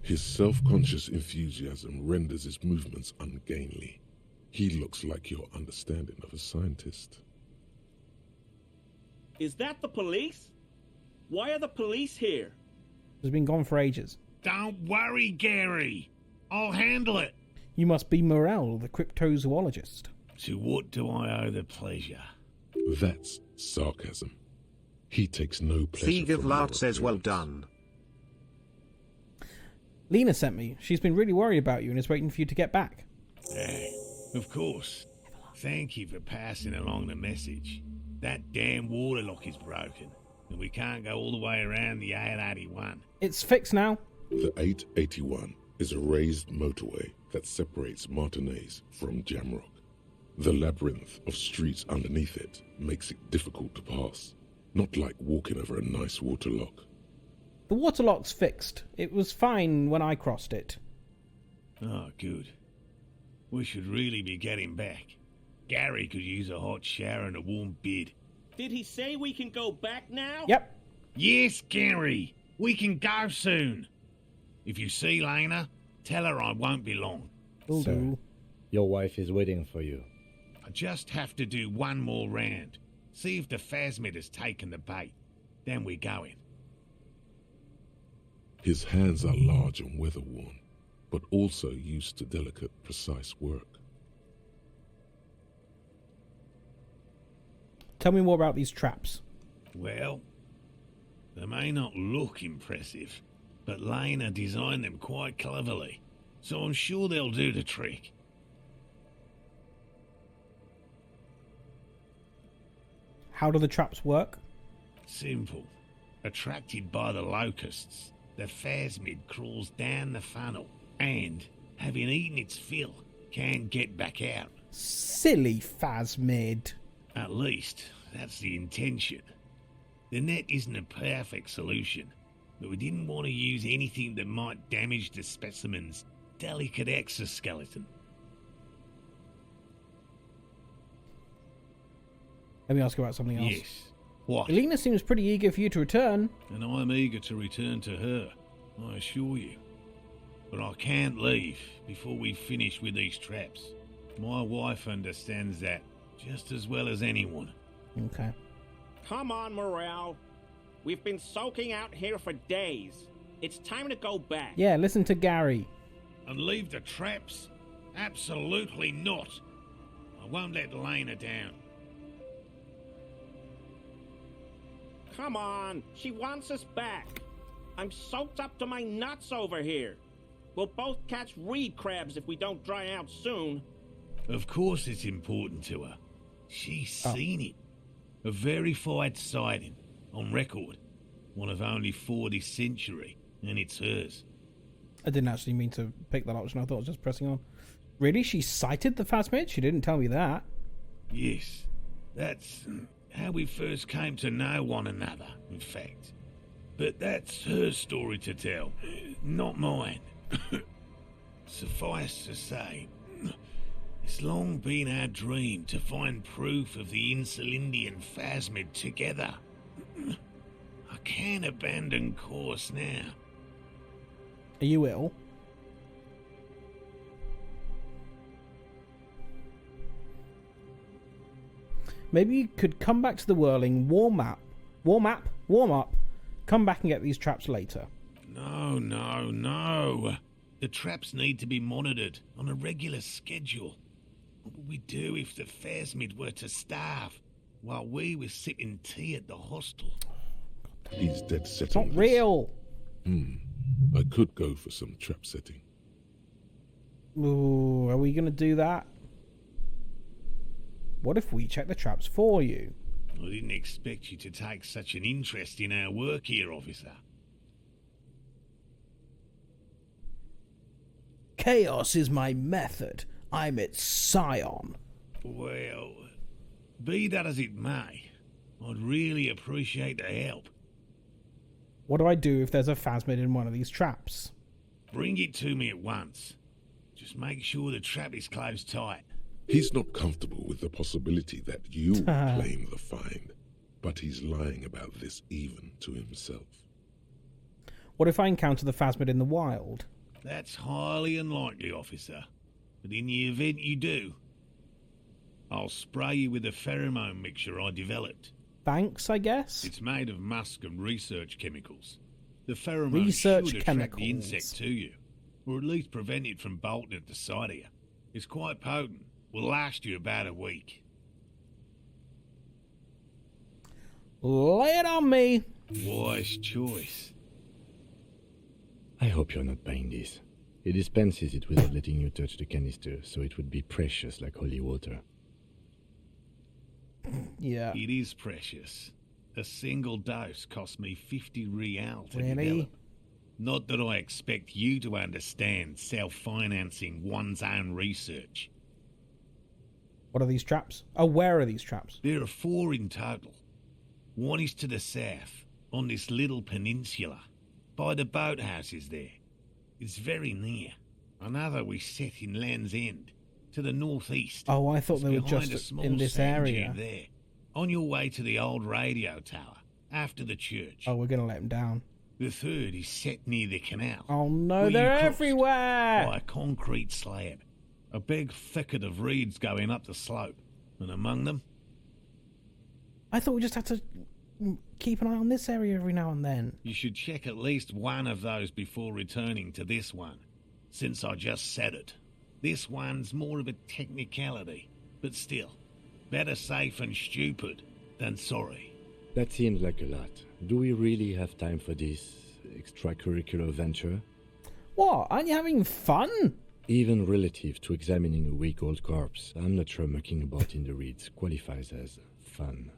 His self-conscious enthusiasm renders his movements ungainly. He looks like your understanding of a scientist. Is that the police? Why are the police here? He's been gone for ages. Don't worry, Gary. I'll handle it. You must be Morel, the cryptozoologist. To what do I owe the pleasure? That's sarcasm. He takes no pleasure Thief from Lout your says well appearance. done. Lena sent me. She's been really worried about you and is waiting for you to get back. Of course. Thank you for passing along the message. That damn water lock is broken, and we can't go all the way around the 881. It's fixed now. The 881 is a raised motorway that separates Martinez from Jamrock. The labyrinth of streets underneath it makes it difficult to pass, not like walking over a nice water lock. The water lock's fixed. It was fine when I crossed it. Oh, good. We should really be getting back. Gary could use a hot shower and a warm bed. Did he say we can go back now? Yep. Yes, Gary. We can go soon. If you see Lena, tell her I won't be long. Sir, your wife is waiting for you. I just have to do one more round. See if the phasmid has taken the bait. Then we're going. His hands are large and weather-worn, but also used to delicate, precise work. Tell me more about these traps. Well, they may not look impressive, but Lena designed them quite cleverly, so I'm sure they'll do the trick. How do the traps work? Simple. Attracted by the locusts, the phasmid crawls down the funnel and, having eaten its fill, can't get back out. Silly phasmid. At least, that's the intention. The net isn't a perfect solution, but we didn't want to use anything that might damage the specimen's delicate exoskeleton. Let me ask you about something else. Yes. What? Elena seems pretty eager for you to return. And I'm eager to return to her, I assure you. But I can't leave before we finish with these traps. My wife understands that just as well as anyone. Okay. Come on, Morale. We've been soaking out here for days. It's time to go back. Yeah, listen to Gary. And leave the traps? Absolutely not. I won't let Lena down. Come on, she wants us back. I'm soaked up to my nuts over here. We'll both catch reed crabs if we don't dry out soon. Of course it's important to her. She's seen it. A verified sighting, on record. One of only 4 this century, and it's hers. I didn't actually mean to pick that option. I thought I was just pressing on. Really? She sighted the phasmid? She didn't tell me that. Yes. That's how we first came to know one another, in fact. But that's her story to tell, not mine. Suffice to say, it's long been our dream to find proof of the Insulindian phasmid together. I can't abandon course now. Are you ill? Maybe you could come back to the whirling, warm up, come back and get these traps later. No. The traps need to be monitored on a regular schedule. What would we do if the phasmid were to starve while we were sipping tea at the hostel? He's dead set It's on not this. real. I could go for some trap setting. Ooh, are we going to do that? What if we check the traps for you? I didn't expect you to take such an interest in our work here, officer. Chaos is my method. I'm its scion. Well, be that as it may, I'd really appreciate the help. What do I do if there's a phasmid in one of these traps? Bring it to me at once. Just make sure the trap is closed tight. He's not comfortable with the possibility that you claim the find, but he's lying about this even to himself. What if I encounter the phasmid in the wild? That's highly unlikely, officer. But in the event you do, I'll spray you with a pheromone mixture I developed. Thanks, I guess? It's made of musk and research chemicals. The pheromone Research should attract chemicals. the insect to you, or at least prevent it from bolting at the sight of you. It's quite potent. Will last you about a week. Lay it on me. Wise choice. I hope you're not buying this. He dispenses it without letting you touch the canister, so it would be precious like holy water. Yeah. It is precious. A single dose cost me 50 real to Really? develop. Not that I expect you to understand self-financing one's own research. What are these traps? Oh, where are these traps? There are 4 in total. One is to the south, on this little peninsula, by the boathouses there. It's very near. Another we set in Land's End, to the northeast. Oh, I thought It's they were behind just a small in this sand area. dune there, on your way to the old radio tower, after the church. Oh, we're going to let him down. The third is set near the canal. Oh, no, where you they're crossed everywhere. By a concrete slab. A big thicket of reeds going up the slope. And among them... I thought we just had to keep an eye on this area every now and then. You should check at least one of those before returning to this one, since I just said it. This one's more of a technicality, but still, better safe and stupid than sorry. That seems like a lot. Do we really have time for this extracurricular venture? What? Aren't you having fun? Even relative to examining a week-old corpse, I'm not sure mucking about in the reeds qualifies as fun.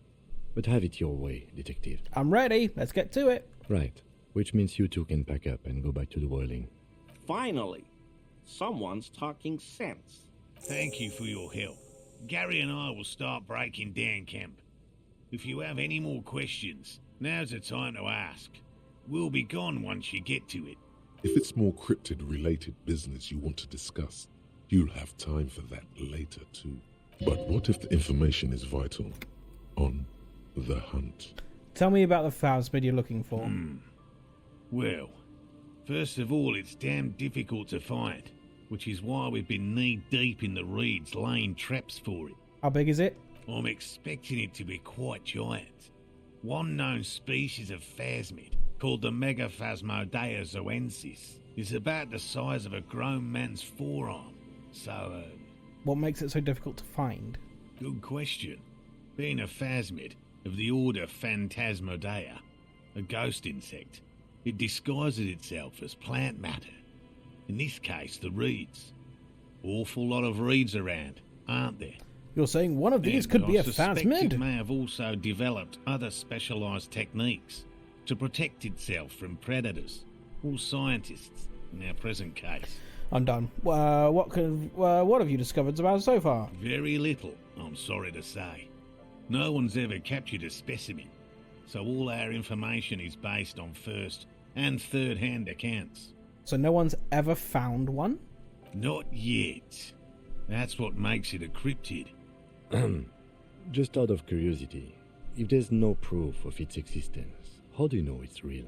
But have it your way, detective. I'm ready. Let's get to it. Right. Which means you two can pack up and go back to the boiling. Finally, someone's talking sense. Thank you for your help. Gary and I will start breaking down camp. If you have any more questions, now's the time to ask. We'll be gone once you get to it. If it's more cryptid-related business you want to discuss, you'll have time for that later too. But what if the information is vital? On the hunt. Tell me about the phasmid you're looking for. Well, first of all, it's damn difficult to find, which is why we've been knee-deep in the reeds laying traps for it. How big is it? I'm expecting it to be quite giant. One known species of phasmid, called the Megaphasmodea zoensis, is about the size of a grown man's forearm. So, What makes it so difficult to find? good question. Being a phasmid of the order Phantasmodea, a ghost insect, it disguises itself as plant matter. In this case, the reeds. Awful lot of reeds around, aren't there? You're saying one of these could be a phasmid? It may have also developed other specialised techniques to protect itself from predators or scientists in our present case. I'm done. What have you discovered about it so far? Very little, I'm sorry to say. No one's ever captured a specimen, so all our information is based on first and third-hand accounts. So no one's ever found one? Not yet. That's what makes it a cryptid. Just out of curiosity, if there's no proof of its existence, how do you know it's real?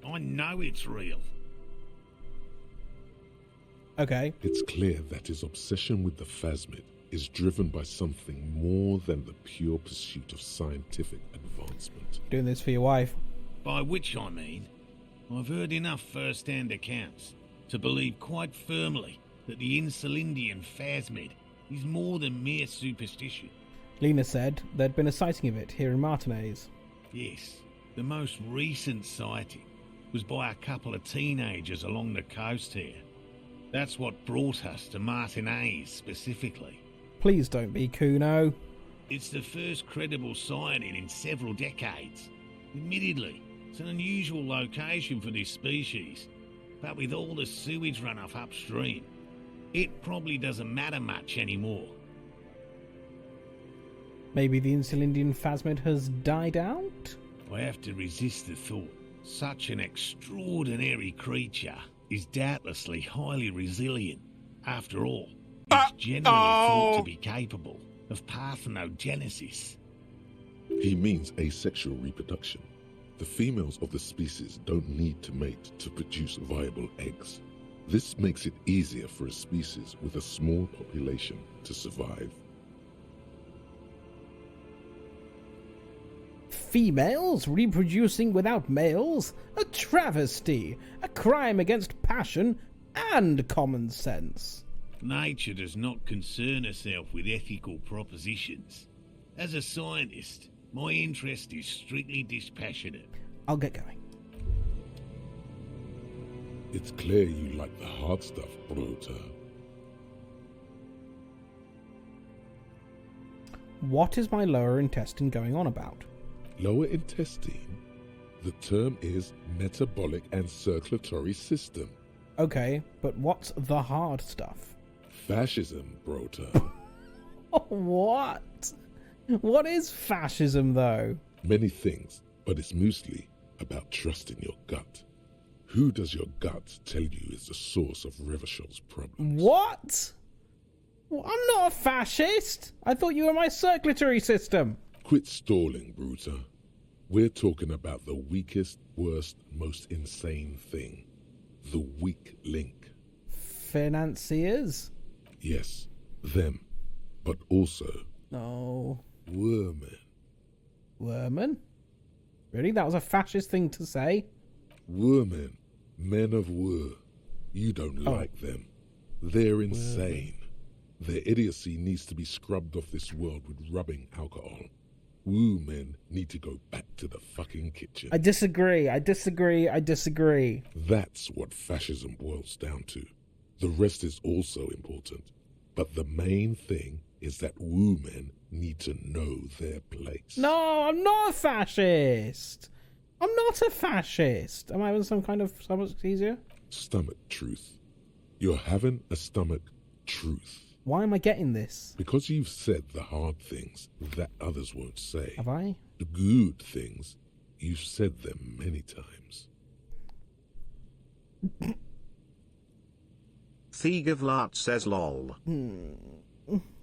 I know it's real. Okay. It's clear that his obsession with the phasmid is driven by something more than the pure pursuit of scientific advancement. Doing this for your wife. By which I mean, I've heard enough first-hand accounts to believe quite firmly that the Insulindian phasmid is more than mere superstition. Lena said there'd been a sighting of it here in Martinez. Yes, the most recent sighting was by a couple of teenagers along the coast here. That's what brought us to Martinez specifically. Please don't be Kuno. It's the first credible sighting in several decades. Admittedly, it's an unusual location for this species, but with all the sewage runoff upstream, it probably doesn't matter much anymore. Maybe the Insulindian phasmid has died out? I have to resist the thought. Such an extraordinary creature is doubtlessly highly resilient. After all, it's generally thought to be capable of parthenogenesis. He means asexual reproduction. The females of the species don't need to mate to produce viable eggs. This makes it easier for a species with a small population to survive. Females reproducing without males? A travesty! A crime against passion and common sense. Nature does not concern herself with ethical propositions. As a scientist, My interest is strictly dispassionate. I'll get going. It's clear you like the hard stuff, Bruta. What is my lower intestine going on about? Lower intestine? The term is metabolic and circulatory system. Okay, but what's the hard stuff? Fascism, Bruta. What? What is fascism, though? Many things, but it's mostly about trusting your gut. Who does your gut tell you is the source of Revishol's problems? What? Well, I'm not a fascist. I thought you were my circulatory system. Quit stalling, Bruta. We're talking about the weakest, worst, most insane thing. The weak link. Financiers? Yes, them. But also... Oh. Wormen. Wormen? Really? That was a fascist thing to say? Wormen. Men of Wur. You don't like them. They're insane. Their idiocy needs to be scrubbed off this world with rubbing alcohol. Woo men need to go back to the fucking kitchen. I disagree. That's what fascism boils down to. The rest is also important. But the main thing is that woo men need to know their place. No, I'm not a fascist. I'm not a fascist. Am I having some kind of stomach seizure? Stomach truth. You're having a stomach truth. Why am I getting this? Because you've said the hard things that others won't say. Have I? The good things, you've said them many times. Thegavlat says lol.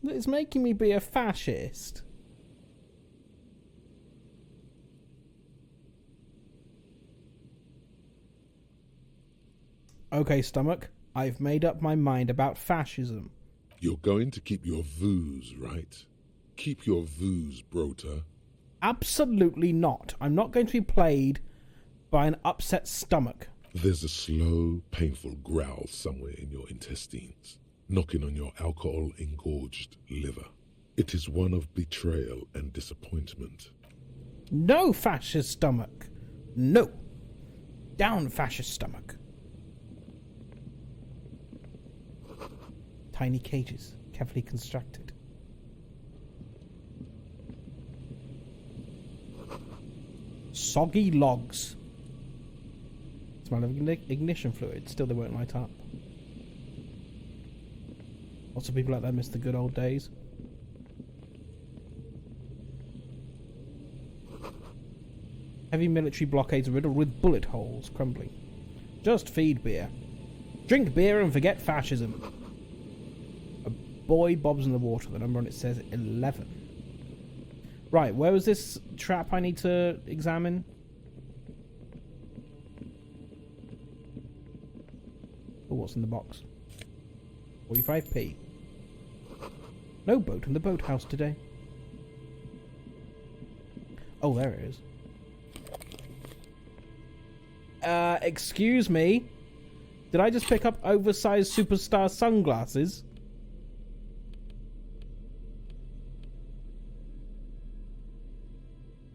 It's making me be a fascist. Okay, stomach. I've made up my mind about fascism. You're going to keep your vooz, right? Keep your vooz, Brota. Absolutely not. I'm not going to be played by an upset stomach. There's a slow, painful growl somewhere in your intestines, knocking on your alcohol-engorged liver. It is one of betrayal and disappointment. No, fascist stomach. No. Down, fascist stomach. Tiny cages, carefully constructed. Soggy logs. Smell of ignition fluid. Still, they won't light up. Lots of people out there miss the good old days. Heavy military blockades riddled with bullet holes crumbling. Just feed beer. Drink beer and forget fascism. A boy bobs in the water. The number on it says 11. Right, where was this trap I need to examine? Oh, what's in the box? 45p. No boat in the boathouse today. Oh, there it is. Excuse me? Did I just pick up oversized superstar sunglasses?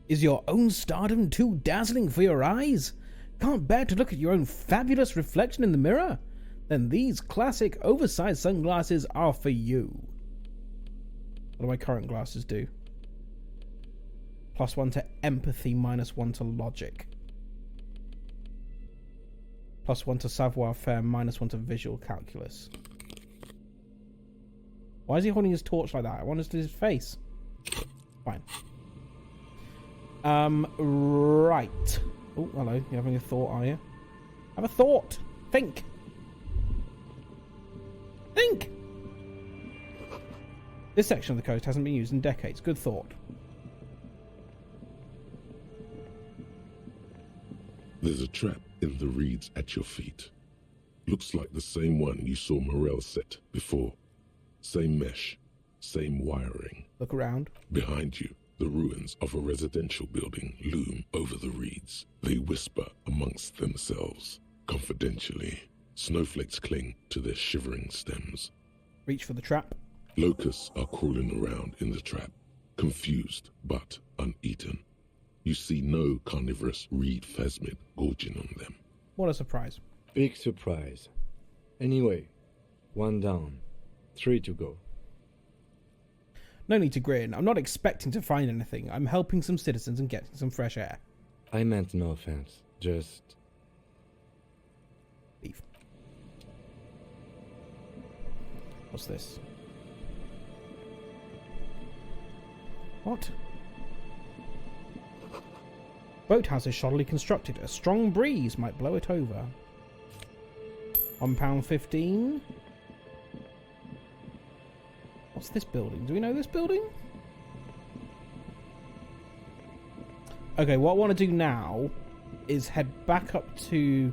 Is your own stardom too dazzling for your eyes? Can't bear to look at your own fabulous reflection in the mirror? Then these classic oversized sunglasses are for you. What do my current glasses do? +1 to empathy, -1 to logic. +1 to savoir-faire, -1 to visual calculus. Why is he holding his torch like that? I want to see his face. Fine. Right. Oh, hello. You having a thought, are you? Have a thought. Think. Think! This section of the coast hasn't been used in decades. Good thought. There's a trap in the reeds at your feet. Looks like the same one you saw Morel set before. Same mesh, same wiring. Look around. Behind you, the ruins of a residential building loom over the reeds. They whisper amongst themselves, confidentially. Snowflakes cling to their shivering stems. Reach for the trap. Locusts are crawling around in the trap, confused but uneaten. You see no carnivorous reed phasmid gorging on them. What a surprise. Big surprise. Anyway, 1 down, 3 to go. No need to grin. I'm not expecting to find anything. I'm helping some citizens and getting some fresh air. I meant no offense. Just... leave. What's this? What? Boathouse is shoddily constructed. A strong breeze might blow it over. £1.15. What's this building? Do we know this building? Okay, what I want to do now is head back up to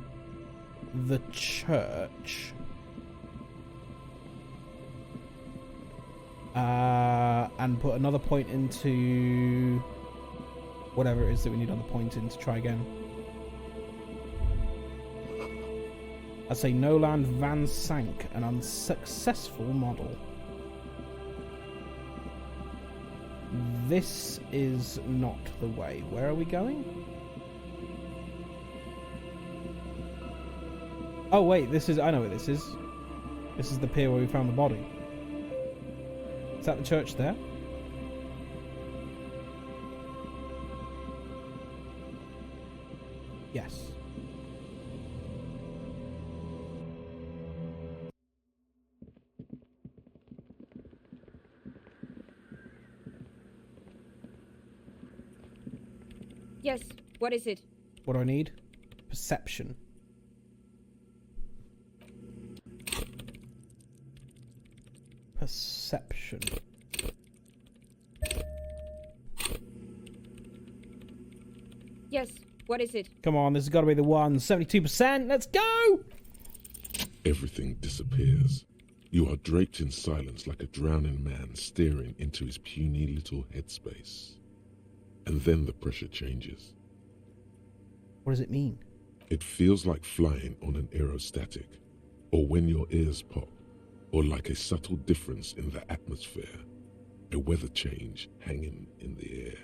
the church. And put another point into whatever it is that we need on the point in to try again. I'd say Noland Van Sank, an unsuccessful model. This is not the way. Where are we going? Oh wait, this is... I know what this is. This is the pier where we found the body. Is that the church there? Yes. Yes, what is it? What do I need? Perception. Perception. Yes, what is it? Come on, this has got to be the one. 72%. Let's go! Everything disappears. You are draped in silence like a drowning man staring into his puny little headspace. And then the pressure changes. What does it mean? It feels like flying on an aerostatic, or when your ears pop, or like a subtle difference in the atmosphere, a weather change hanging in the air.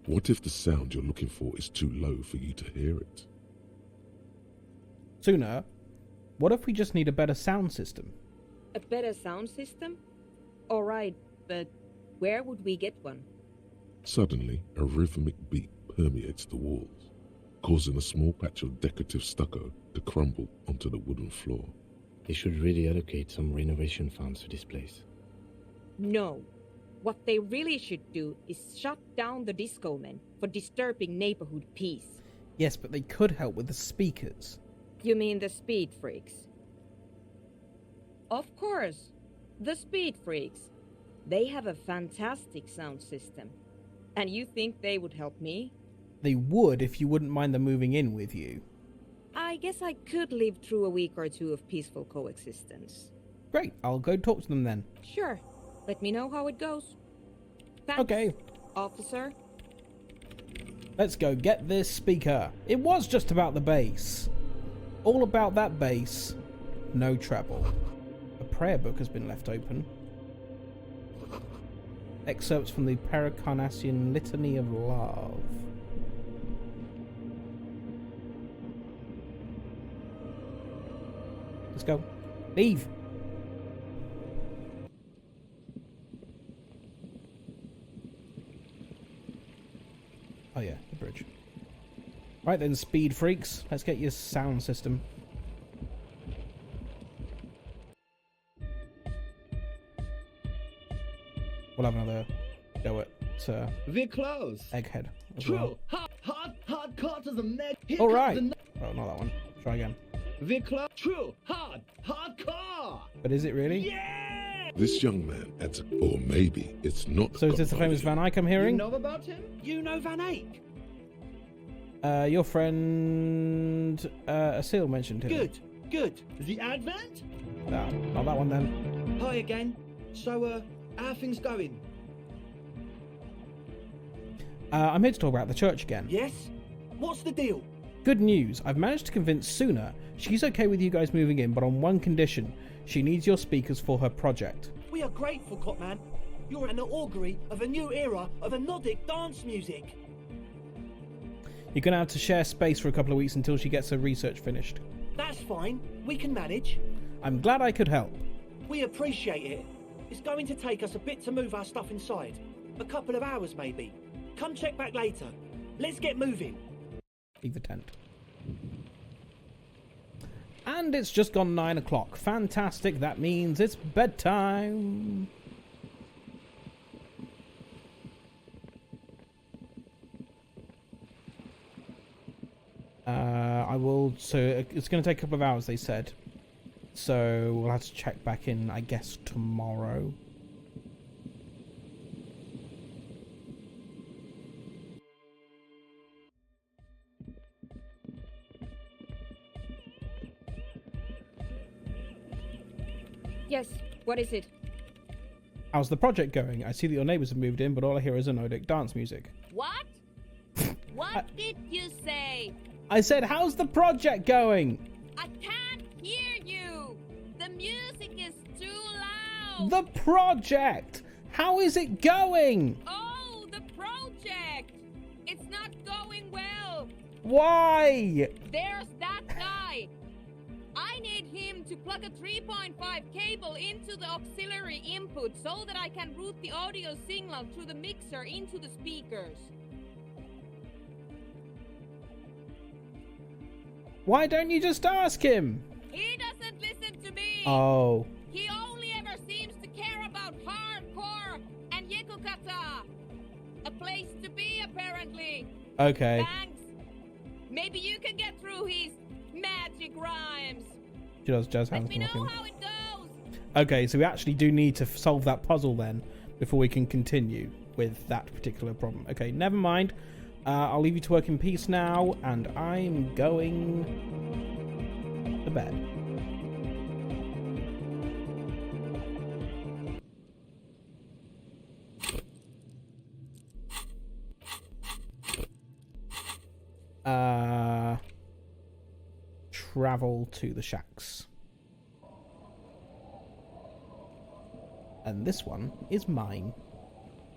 What if the sound you're looking for is too low for you to hear it? Sooner, what if we just need a better sound system? A better sound system? Alright, but where would we get one? Suddenly, a rhythmic beat permeates the walls, causing a small patch of decorative stucco to crumble onto the wooden floor. They should really allocate some renovation funds to this place. No. What they really should do is shut down the disco men for disturbing neighborhood peace. Yes, but they could help with the speakers. You mean the speed freaks? Of course. The speed freaks. They have a fantastic sound system. And you think they would help me? They would if you wouldn't mind them moving in with you. I guess I could live through a week or two of peaceful coexistence. Great, I'll go talk to them then. Sure. Let me know how it goes. Thanks, okay. Officer. Let's go get this speaker. It was just about the bass. All about that bass. No treble. A prayer book has been left open. Excerpts from the Pericarnassian Litany of Love. Let's go. Leave. Oh yeah, the bridge. Right then, speed freaks. Let's get your sound system. We'll have another go at we're close. Egghead as True. well. Hard quarters of neck. All right. Oh, not that one. Try again. We're close. True. Hardcore. But is it really? Yeah. This young man adds, or maybe it's not. So is this the famous Van Eyck I'm hearing? You know about him? You know Van Eyck? Your friend Asil mentioned him. Good. The Advent? No, not that one then. Hi again. So, how are things going? I'm here to talk about the church again. Yes? What's the deal? Good news. I've managed to convince Suna she's okay with you guys moving in, but on one condition. She needs your speakers for her project. We are grateful, Copman. You're an augury of a new era of Nordic dance music. You're going to have to share space for a couple of weeks until she gets her research finished. That's fine. We can manage. I'm glad I could help. We appreciate it. It's going to take us a bit to move our stuff inside. A couple of hours, maybe. Come check back later. Let's get moving. Leave the tent. And it's just gone 9 o'clock. Fantastic. That means it's bedtime. So it's going to take a couple of hours, they said. So we'll have to check back in, I guess, tomorrow. Yes, what is it? How's the project going? I see that your neighbours have moved in, but all I hear is Nordic dance music. What? What did you say? I said, how's the project going? I can't hear you. The music is too loud. The project! How is it going? Oh, the project! It's not going well. Why? There's that guy. I need him to plug a 3.5 cable into the auxiliary input so that I can route the audio signal through the mixer into the speakers. Why don't you just ask him? He doesn't listen to me. Oh. He only ever seems to care about hardcore and Yekukata. A place to be, apparently. Okay. Thanks. Maybe you can get through his magic rhymes. Jazz hands. Let me know how it goes. Okay, so we actually do need to solve that puzzle then before we can continue with that particular problem. Okay, never mind. I'll leave you to work in peace now, and I'm going to bed. Travel to the shacks. And this one is mine.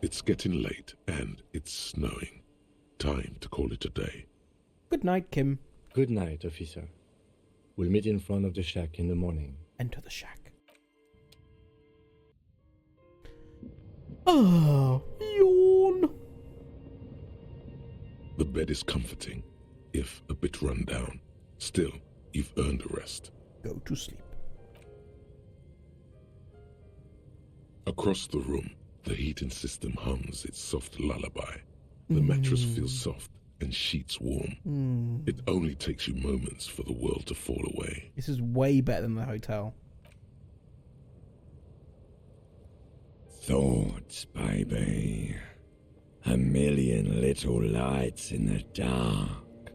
It's getting late, and it's snowing. Time to call it a day. Good night, Kim. Good night, officer. We'll meet in front of the shack in the morning. Enter the shack. Oh, yawn. The bed is comforting, if a bit run down. Still, you've earned a rest. Go to sleep. Across the room, the heating system hums its soft lullaby. The mattress feels soft and sheets warm. It only takes you moments for the world to fall away. This is way better than the hotel. Thoughts, baby. A million little lights in the dark.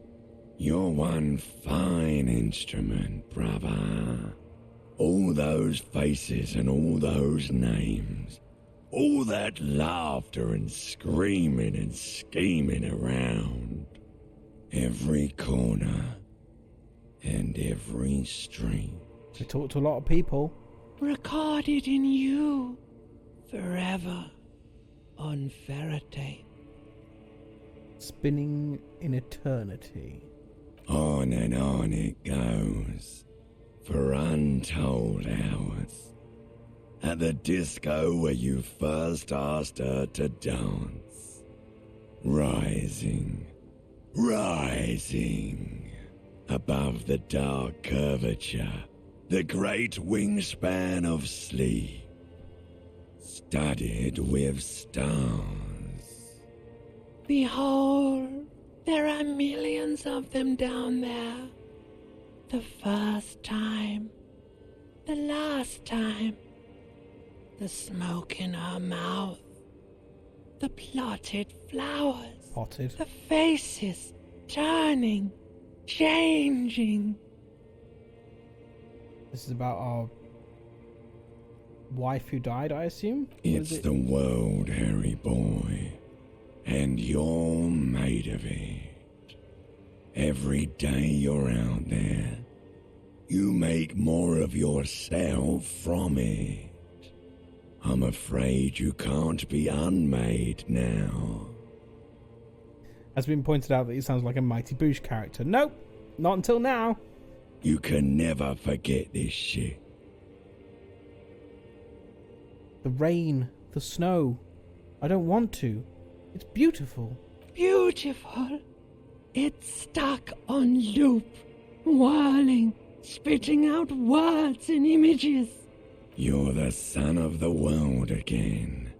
You're one fine instrument, brother. All those faces and all those names. All that laughter and screaming and scheming around. Every corner and every street. We talk to a lot of people. Recorded in you forever on Faraday. Spinning in eternity. On and on it goes for untold hours. At the disco where you first asked her to dance. Rising, rising, above the dark curvature, the great wingspan of sleep, studded with stars. Behold, there are millions of them down there. The first time, the last time. The smoke in her mouth, the plotted flowers, Potted. the faces turning, changing. This is about our wife who died, I assume? It's the world, Harry boy, and you're made of it. Every day you're out there, you make more of yourself from it. I'm afraid you can't be unmade now. Has been pointed out that he sounds like a Mighty Boosh character. Nope, not until now. You can never forget this shit. The rain, the snow. I don't want to. It's beautiful. Beautiful. It's stuck on loop, whirling, spitting out words and images. You're the son of the world again.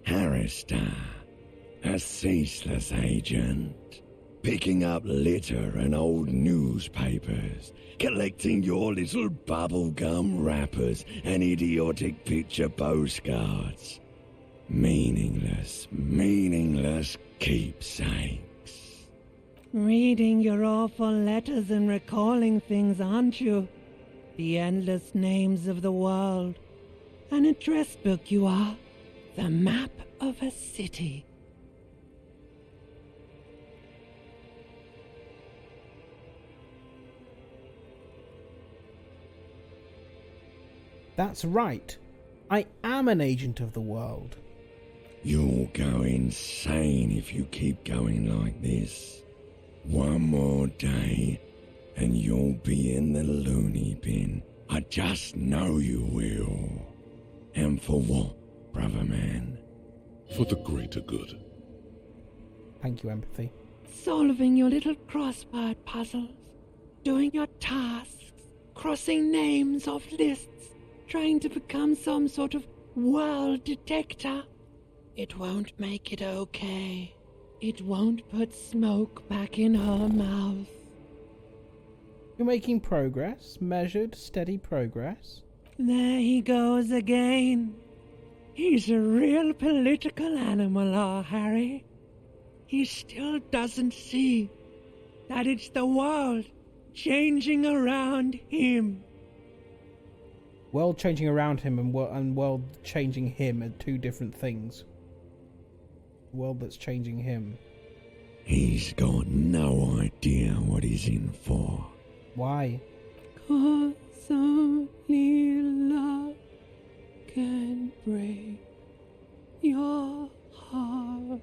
Harristar, a ceaseless agent, picking up litter and old newspapers, collecting your little bubblegum wrappers and idiotic picture postcards. Meaningless keepsakes. Reading your awful letters and recalling things, aren't you? The endless names of the world. An address book you are. The map of a city. That's right. I am an agent of the world. You'll go insane if you keep going like this. One more day, and you'll be in the loony bin. I just know you will. And for what, brother man? For the greater good. Thank you, Empathy. Solving your little crossword puzzles. Doing your tasks. Crossing names off lists. Trying to become some sort of world detector. It won't make it okay. It won't put smoke back in her mouth. You're making progress, measured, steady progress. There he goes again. He's a real political animal, our Harry. He still doesn't see that it's the world changing around him. World changing around him and world changing him are two different things. World that's changing him. He's got no idea what he's in for. Why? 'Cause only love can break your heart.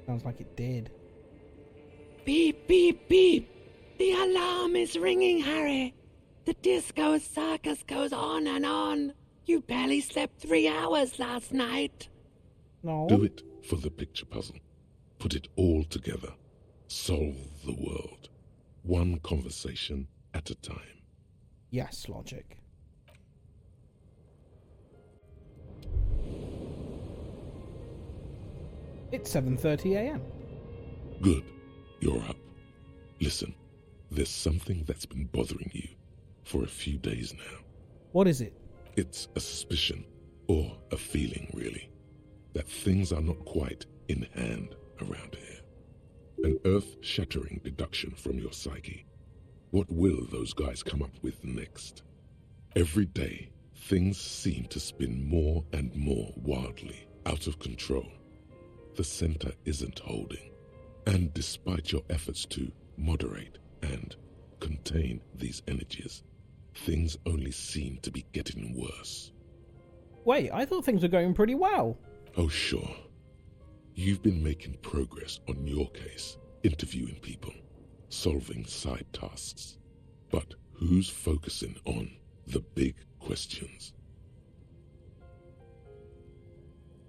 Sounds like it did. Beep, beep, beep. The alarm is ringing, Harry. The disco circus goes on and on. You barely slept 3 hours last night. No. Do it for the picture puzzle. Put it all together. Solve the world. One conversation at a time. Yes, logic. It's 7:30 a.m. Good. You're up. Listen, there's something that's been bothering you for a few days now. What is it? It's a suspicion, or a feeling really, that things are not quite in hand around here. An earth-shattering deduction from your psyche. What will those guys come up with next? Every day, things seem to spin more and more wildly, out of control. The center isn't holding. And despite your efforts to moderate and contain these energies, things only seem to be getting worse. Wait, I thought things were going pretty well. Oh, sure. You've been making progress on your case, interviewing people, solving side tasks. But who's focusing on the big questions?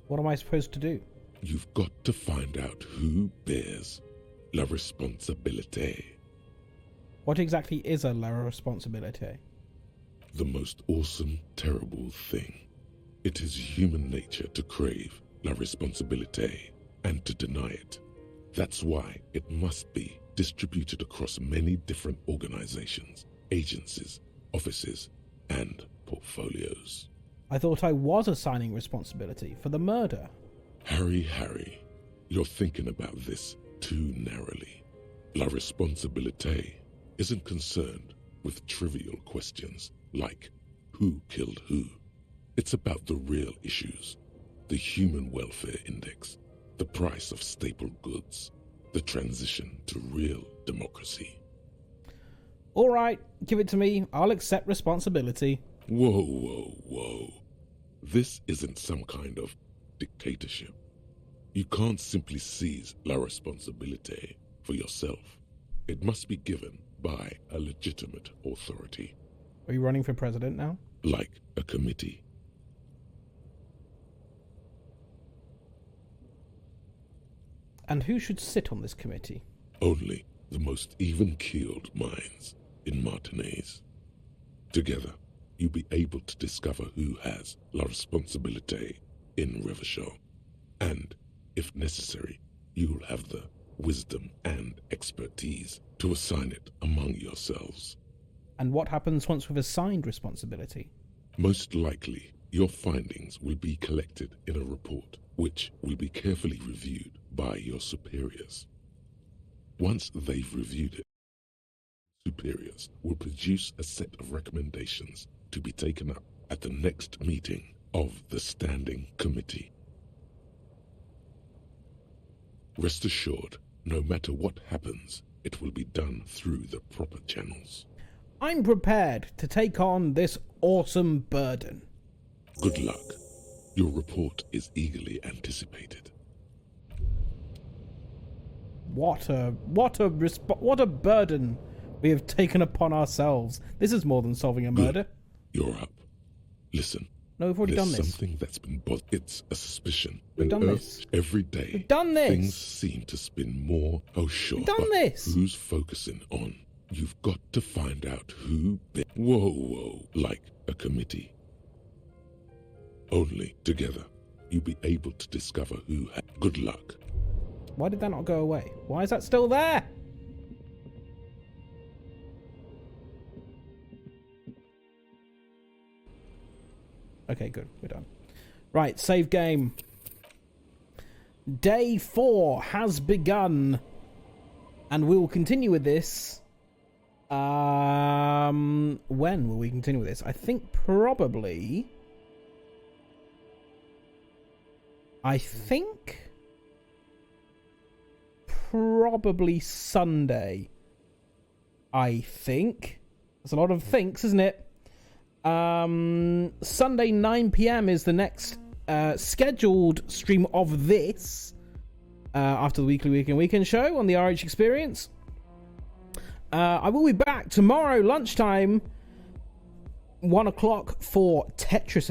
What am I supposed to do? You've got to find out who bears la responsabilité. What exactly is a la responsabilité? The most awesome, terrible thing. It is human nature to crave la responsabilité and to deny it. That's why it must be distributed across many different organizations, agencies, offices, and portfolios. I thought I was assigning responsibility for the murder. Harry, you're thinking about this too narrowly. La responsabilité isn't concerned with trivial questions like who killed who. It's about the real issues, the human welfare index, the price of staple goods, the transition to real democracy. All right, give it to me. I'll accept responsibility. Whoa. This isn't some kind of dictatorship. You can't simply seize la responsabilité for yourself. It must be given by a legitimate authority. Are you running for president now? Like a committee. And who should sit on this committee? Only the most even-keeled minds in Martinaise. Together, you'll be able to discover who has la responsabilité in Revachol. And, if necessary, you'll have the wisdom and expertise to assign it among yourselves. And what happens once we've assigned responsibility? Most likely, your findings will be collected in a report, which will be carefully reviewed by your superiors. Once they've reviewed it, superiors will produce a set of recommendations to be taken up at the next meeting of the Standing Committee. Rest assured, no matter what happens, it will be done through the proper channels. I'm prepared to take on this awesome burden. Good luck. Your report is eagerly anticipated. What a burden we have taken upon ourselves. This is more than solving a murder. You're up. Listen. No, we've already done There's this. something that's been bothered. It's a suspicion. We've done this. Every day. We've done this. Things seem to spin more. Oh, sure. We've done this. Who's focusing on? You've got to find out who. Whoa. Like a committee. Only together you'll be able to discover who had. Good luck. Why did that not go away? Why is that still there? Okay, good. We're done. Right, save game. Day 4 has begun. And we will continue with this. When will we continue with this? I think probably... probably Sunday. I think. That's a lot of thinks, isn't it? Sunday 9 p.m. is the next scheduled stream of this after the weekly weekend show on the RH Experience. I will be back tomorrow lunchtime 1 o'clock for Tetris